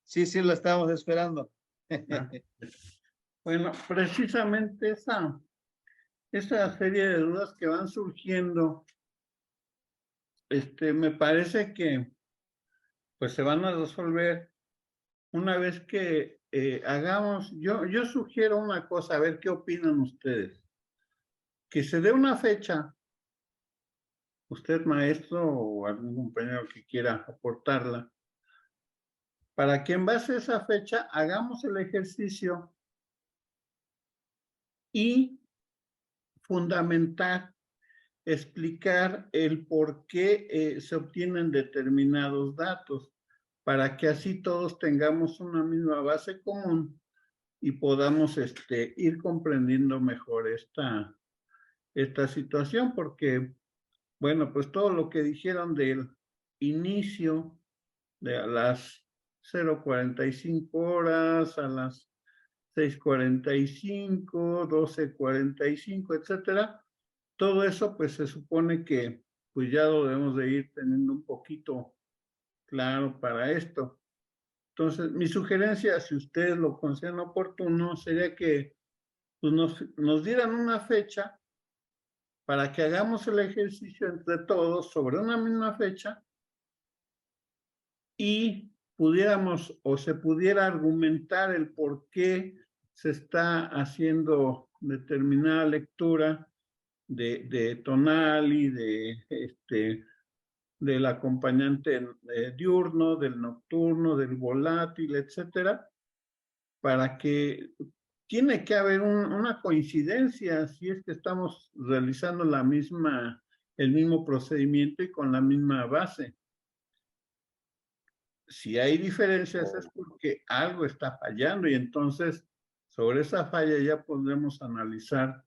Sí, lo estamos esperando. Ah. Bueno, precisamente esa serie de dudas que van surgiendo, me parece que pues se van a resolver una vez que hagamos, yo sugiero una cosa, a ver qué opinan ustedes. Que se dé una fecha, usted maestro o algún compañero que quiera aportarla, para que en base a esa fecha hagamos el ejercicio y fundamentar, explicar el por qué se obtienen determinados datos, para que así todos tengamos una misma base común y podamos ir comprendiendo mejor esta situación, porque, bueno, pues todo lo que dijeron del inicio de a las 0:45 horas, a las 6:45, 12:45, etcétera, todo eso pues se supone que pues ya lo debemos de ir teniendo un poquito claro para esto. Entonces, mi sugerencia, si ustedes lo consideran oportuno, sería que pues, nos dieran una fecha para que hagamos el ejercicio entre todos sobre una misma fecha y pudiéramos o se pudiera argumentar el por qué se está haciendo determinada lectura de Tonali, del acompañante diurno, del nocturno, del volátil, etcétera, para que tiene que haber una coincidencia si es que estamos realizando el mismo procedimiento y con la misma base. Si hay diferencias es porque algo está fallando y entonces sobre esa falla ya podremos analizar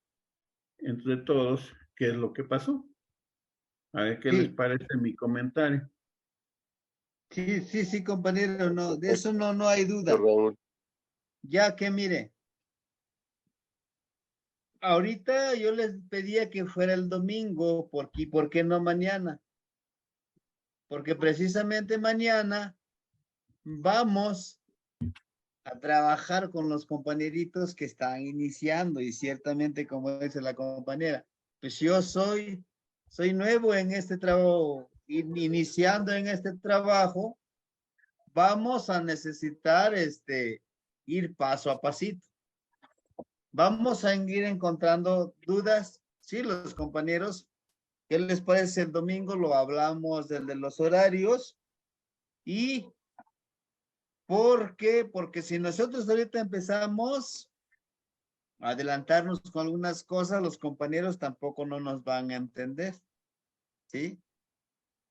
entre todos qué es lo que pasó. A ver qué les parece mi comentario. Sí, compañero, no, de eso no hay duda. Ya que mire, ahorita yo les pedía que fuera el domingo, ¿por qué no mañana? Porque precisamente mañana vamos a trabajar con los compañeritos que están iniciando y ciertamente, como dice la compañera, pues yo soy nuevo en este trabajo, iniciando en este trabajo, vamos a necesitar ir paso a pasito. Vamos a ir encontrando dudas, sí, los compañeros, ¿qué les parece el domingo? Lo hablamos de los horarios y ¿por qué? Porque si nosotros ahorita empezamos a adelantarnos con algunas cosas, los compañeros tampoco no nos van a entender, ¿sí?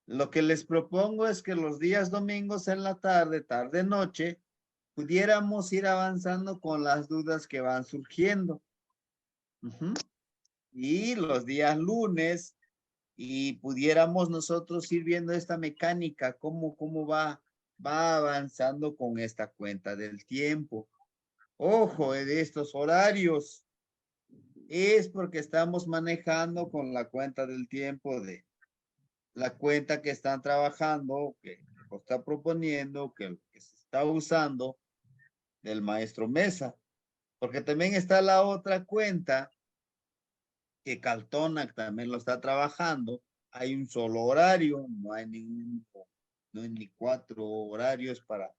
Lo que les propongo es que los días domingos en la tarde, noche, pudiéramos ir avanzando con las dudas que van surgiendo. Y los días lunes, y pudiéramos nosotros ir viendo esta mecánica, cómo va avanzando con esta cuenta del tiempo. Ojo, de estos horarios, es porque estamos manejando con la cuenta del tiempo de la cuenta que están trabajando, que lo está proponiendo, que se está usando del maestro Mesa, porque también está la otra cuenta que Caltonac también lo está trabajando. Hay un solo horario, no hay ni 4 horarios para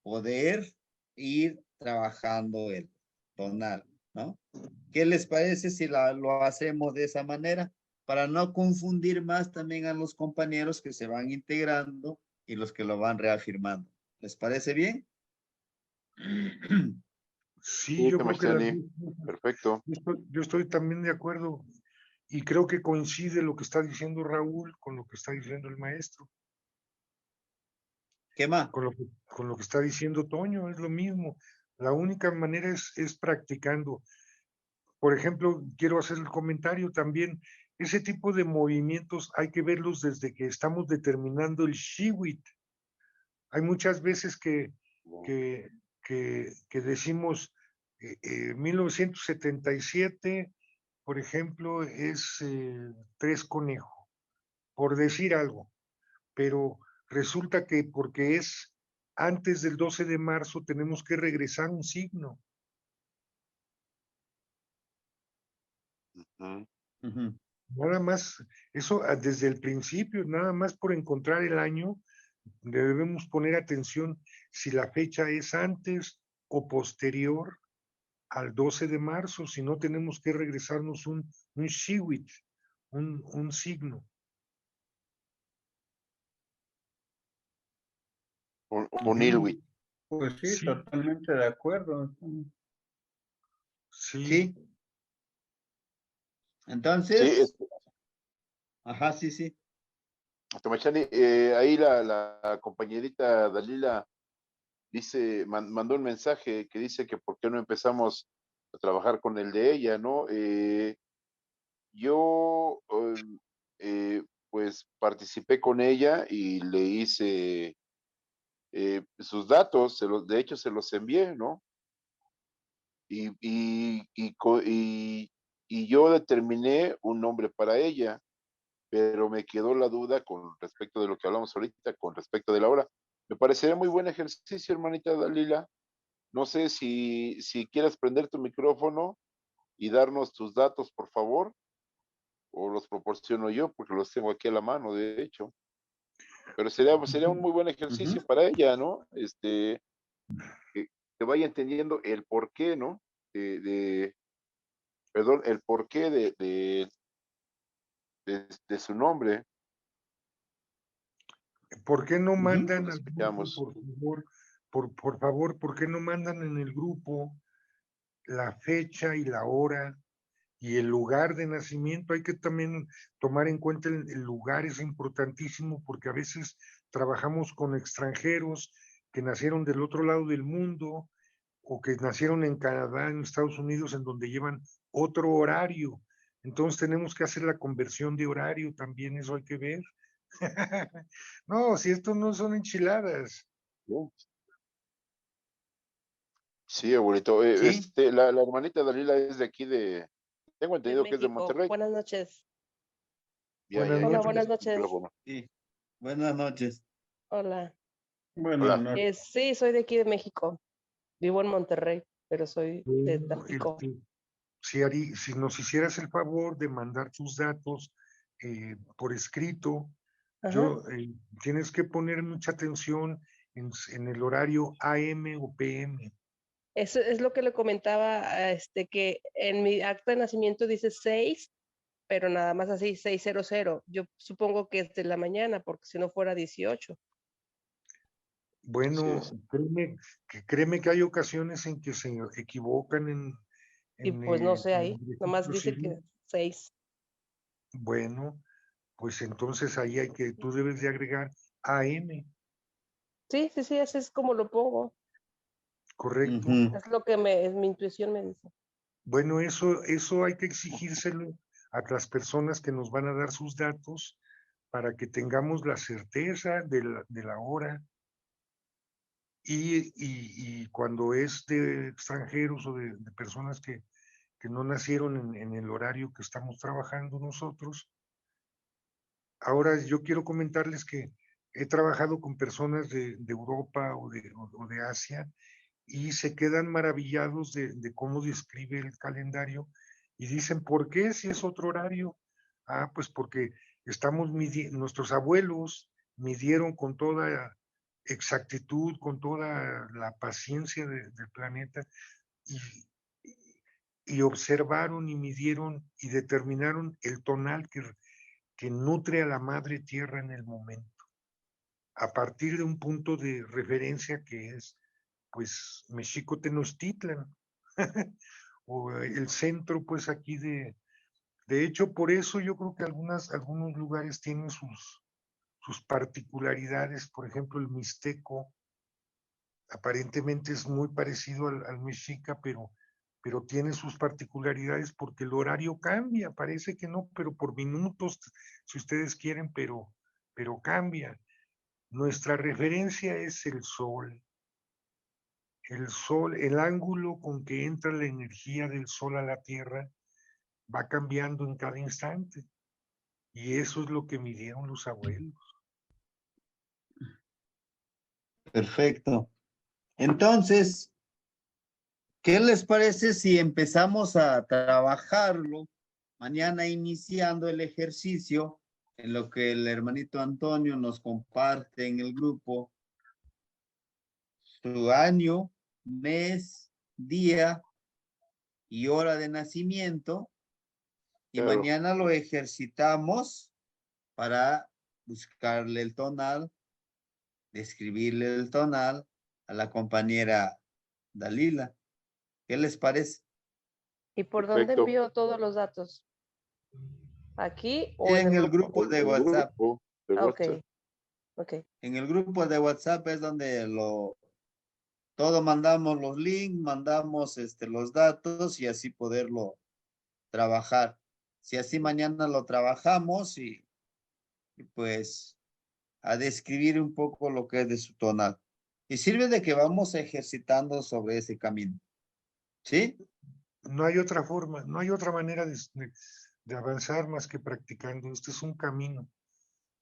poder ir trabajando el tonal, ¿no? ¿Qué les parece si lo hacemos de esa manera? Para no confundir más también a los compañeros que se van integrando y los que lo van reafirmando. ¿Les parece bien? Sí, yo creo que perfecto. Yo estoy también de acuerdo y creo que coincide lo que está diciendo Raúl con lo que está diciendo el maestro. ¿Qué más? Con lo que está diciendo Toño, es lo mismo. La única manera es practicando. Por ejemplo, quiero hacer el comentario también, ese tipo de movimientos hay que verlos desde que estamos determinando el shiwit. Hay muchas veces que decimos, 1977, por ejemplo, es 3 conejo, por decir algo, pero resulta que porque es antes del 12 de marzo tenemos que regresar un signo. Ujú. Ujú. Nada más, eso desde el principio, nada más por encontrar el año, debemos poner atención si la fecha es antes o posterior al 12 de marzo, si no tenemos que regresarnos un shiwit, un signo. Un Ilwit. Pues sí, Sí. totalmente de acuerdo. Sí, Sí. Sí, Entonces, ajá, sí, sí. Tomachani, ahí la compañerita Dalila dice, mandó un mensaje que dice que por qué no empezamos a trabajar con el de ella, ¿no? Yo, pues participé con ella y le hice sus datos, de hecho se los envié, ¿no? Y yo determiné un nombre para ella, pero me quedó la duda con respecto de lo que hablamos ahorita, con respecto de la hora. Me parecería muy buen ejercicio, hermanita Dalila. No sé si quieres prender tu micrófono y darnos tus datos, por favor, o los proporciono yo, porque los tengo aquí a la mano, de hecho. Pero sería un muy buen ejercicio Ujú. para ella, ¿no? Que vaya entendiendo el porqué, ¿no? Perdón, el porqué de su nombre. ¿por qué no Ujú. mandan Lo al grupo, escuchamos. por favor, por favor, por qué no mandan en el grupo la fecha y la hora y el lugar de nacimiento? Hay que también tomar en cuenta el lugar, es importantísimo porque a veces trabajamos con extranjeros que nacieron del otro lado del mundo o que nacieron en Canadá, en Estados Unidos, en donde llevan otro horario. Entonces tenemos que hacer la conversión de horario también, eso hay que ver. No, si esto no son enchiladas. Sí, abuelito. Sí. La hermanita Dalila es de aquí tengo De entendido que es de México. Monterrey. Buenas noches. Ya, Buenas ya, ya Hola, me buenas noches. presentó el noches. micrófono. Sí. Buenas noches. Hola. Bueno, Hola. no, Sí, soy de aquí de México. Vivo en Monterrey, pero soy de Bueno, Tampico. si nos hicieras el favor de mandar tus datos por escrito, Ajá. tienes que poner mucha atención en el horario AM o PM. Eso es lo que le comentaba, que en mi acta de nacimiento dice 6, pero nada más así, 600. Yo supongo que es de la mañana, porque si no fuera 18. Así Bueno, es. créeme que hay ocasiones en que se equivocan Y en pues no sé el ahí, nomás registro dice que civil. 6. Bueno, pues entonces ahí tú debes de agregar AM, Sí, sí, sí, así es como lo pongo. correcto. Ujú. Es lo que mi intuición me dice. Bueno, eso hay que exigírselo a las personas que nos van a dar sus datos para que tengamos la certeza de la hora y cuando es de extranjeros o de personas que no nacieron en el horario que estamos trabajando nosotros. Ahora yo quiero comentarles que he trabajado con personas de Europa o de Asia y se quedan maravillados de cómo describe el calendario y dicen, ¿por qué si es otro horario? Ah, pues porque nuestros abuelos midieron con toda exactitud, con toda la paciencia del planeta y, y observaron y midieron y determinaron el tonal que nutre a la madre tierra en el momento, a partir de un punto de referencia que es pues Mexico Tenochtitlan, o el centro pues aquí de hecho por eso yo creo que algunos lugares tienen sus particularidades, por ejemplo el Mixteco, aparentemente es muy parecido al Mexica, pero tiene sus particularidades porque el horario cambia, parece que no, pero por minutos, si ustedes quieren, pero cambia. Nuestra referencia es el sol, el sol, el ángulo con que entra la energía del sol a la Tierra va cambiando en cada instante. Y eso es lo que midieron los abuelos. Perfecto. Entonces, ¿qué les parece si empezamos a trabajarlo mañana iniciando el ejercicio en lo que el hermanito Antonio nos comparte en el grupo su año, mes, día y hora de nacimiento? Y Claro. mañana lo ejercitamos para buscarle el tonal, describirle el tonal a la compañera Dalila. ¿Qué les parece? ¿Y por dónde Perfecto. envío todos los datos? ¿Aquí o en En el el grupo? grupo de El WhatsApp. grupo de Ah, ok, WhatsApp. ok. En el grupo de WhatsApp es donde todo mandamos los links, mandamos los datos y así poderlo trabajar. Si así mañana lo trabajamos y pues a describir un poco lo que es de su tonal. Y sirve de que vamos ejercitando sobre ese camino. ¿Sí? No hay otra forma, no hay otra manera de avanzar más que practicando. Este es un camino.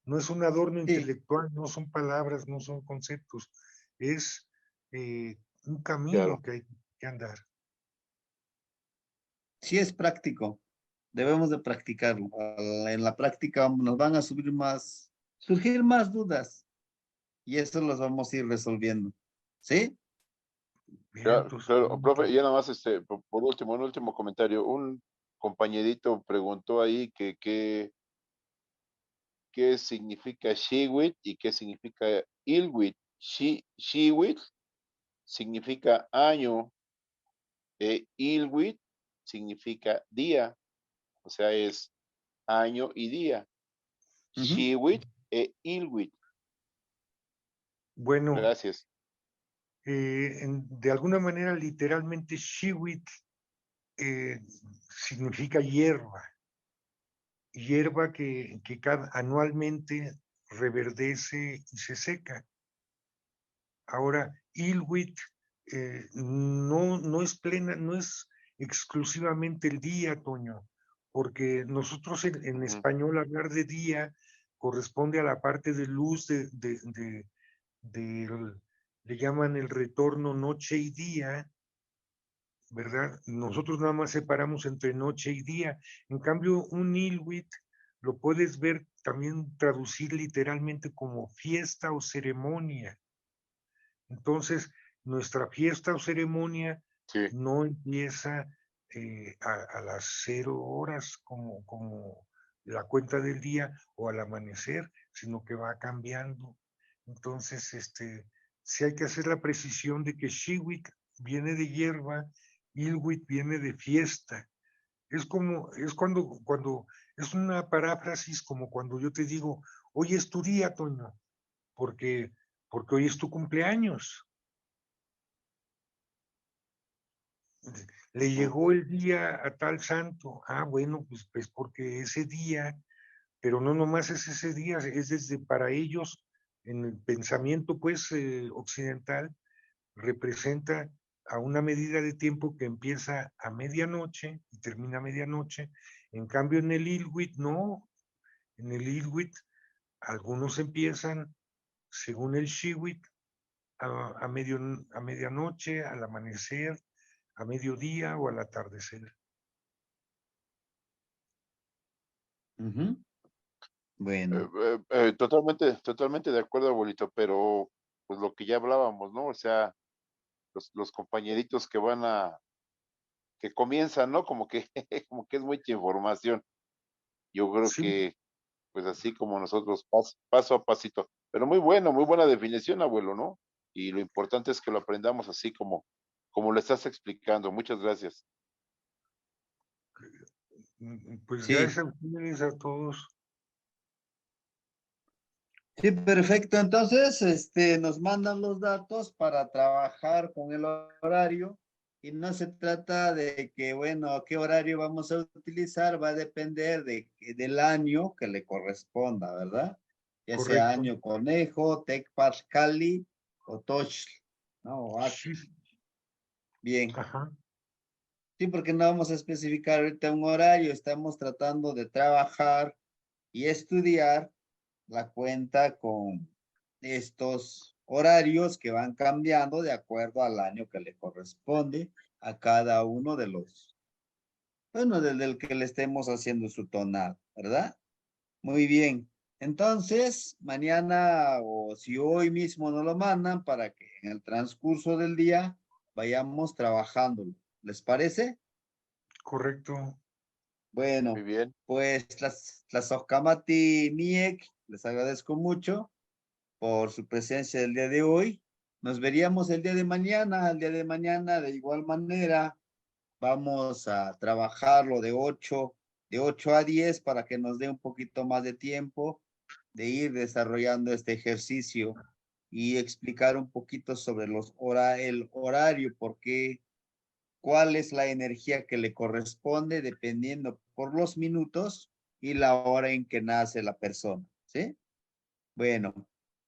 No es un adorno Sí, intelectual, no son palabras, no son conceptos. Es un camino Claro. que hay que andar. sí es práctico. Debemos de practicarlo. En la práctica nos van a surgir más dudas y eso los vamos a ir resolviendo. ¿Sí? Bien, Claro, entonces, claro, profe, ya nada más, por último, un último comentario. Un compañerito preguntó ahí que qué significa Shiwit y qué significa Ilwit. Shiwit significa año, Ilwit significa día, o sea, es año y día. Ujú. Shiwit e Ilwit. bueno, Gracias. de alguna manera, literalmente, Shiwit significa hierba. Hierba que anualmente reverdece y se seca. Ahora, Ilwit no es plena, no es exclusivamente el día, Toño, porque nosotros en Ujú. español hablar de día corresponde a la parte de luz le llaman el retorno noche y día, ¿verdad? Nosotros nada más separamos entre noche y día. En cambio, un Ilwit lo puedes ver también traducir literalmente como fiesta o ceremonia. Entonces, nuestra fiesta o ceremonia Sí, no empieza a las 0 horas como la cuenta del día o al amanecer, sino que va cambiando. Entonces, sí hay que hacer la precisión de que Shiwit viene de hierba, Ilwit viene de fiesta. Es cuando es una paráfrasis como cuando yo te digo, hoy es tu día, Toño, porque, porque hoy es tu cumpleaños. Le ujú, llegó el día a tal santo. Ah, bueno, pues porque ese día, pero no nomás es ese día, es desde para ellos, en el pensamiento pues occidental, representa a una medida de tiempo que empieza a medianoche y termina a medianoche. En cambio, en el Ilwit, no. En el Ilwit, algunos empiezan, según el Shiwit, a medianoche, al amanecer, a mediodía o al atardecer. Ujú. Bueno, totalmente de acuerdo, abuelito, pero pues lo que ya hablábamos, ¿no? O sea, los compañeritos que comienzan, ¿no? Como que, como que es mucha información. Yo creo Sí, que, pues así como nosotros, paso a pasito. Pero muy bueno, muy buena definición, abuelo, ¿no? Y lo importante es que lo aprendamos así como lo estás explicando. Muchas gracias. pues sí, gracias a ustedes, a todos. sí, perfecto. Entonces, nos mandan los datos para trabajar con el horario y no se trata de que, bueno, qué horario vamos a utilizar, va a depender del año que le corresponda, ¿verdad? Ya sea Correcto. año conejo, Tecpat Cali o Toch, ¿no? O Ac. Bien. Ajá. Sí, porque no vamos a especificar ahorita un horario, estamos tratando de trabajar y estudiar la cuenta con estos horarios que van cambiando de acuerdo al año que le corresponde a cada uno de los, bueno, desde el que le estemos haciendo su tonal, ¿verdad? Muy bien. Entonces, mañana o si hoy mismo nos lo mandan para que en el transcurso del día vayamos trabajándolo. ¿Les parece? Correcto. Bueno, Muy bien. pues las Ocamati Miek, les agradezco mucho por su presencia el día de hoy. Nos veríamos el día de mañana. El día de mañana, de igual manera, vamos a trabajarlo de 8 a 10 para que nos dé un poquito más de tiempo de ir desarrollando este ejercicio y explicar un poquito sobre el horario, porque cuál es la energía que le corresponde dependiendo por los minutos y la hora en que nace la persona, ¿sí? Bueno,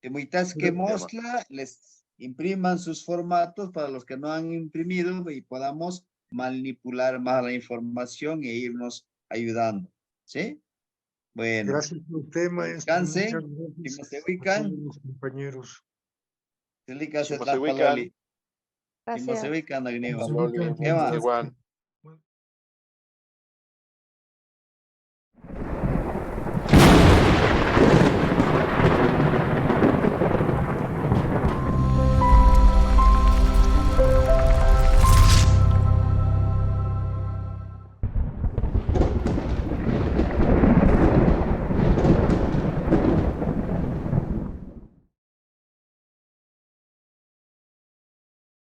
muitas que mostla, les impriman sus formatos para los que no han imprimido y podamos manipular más la información e irnos ayudando, ¿sí? Bueno, Gracias por usted, maestro. descansen, Muchas si no gracias se a ubican, todos los compañeros. se Si no se ubican, si no se ubican, Gracias. Agniwa. Loli, Ema. igual.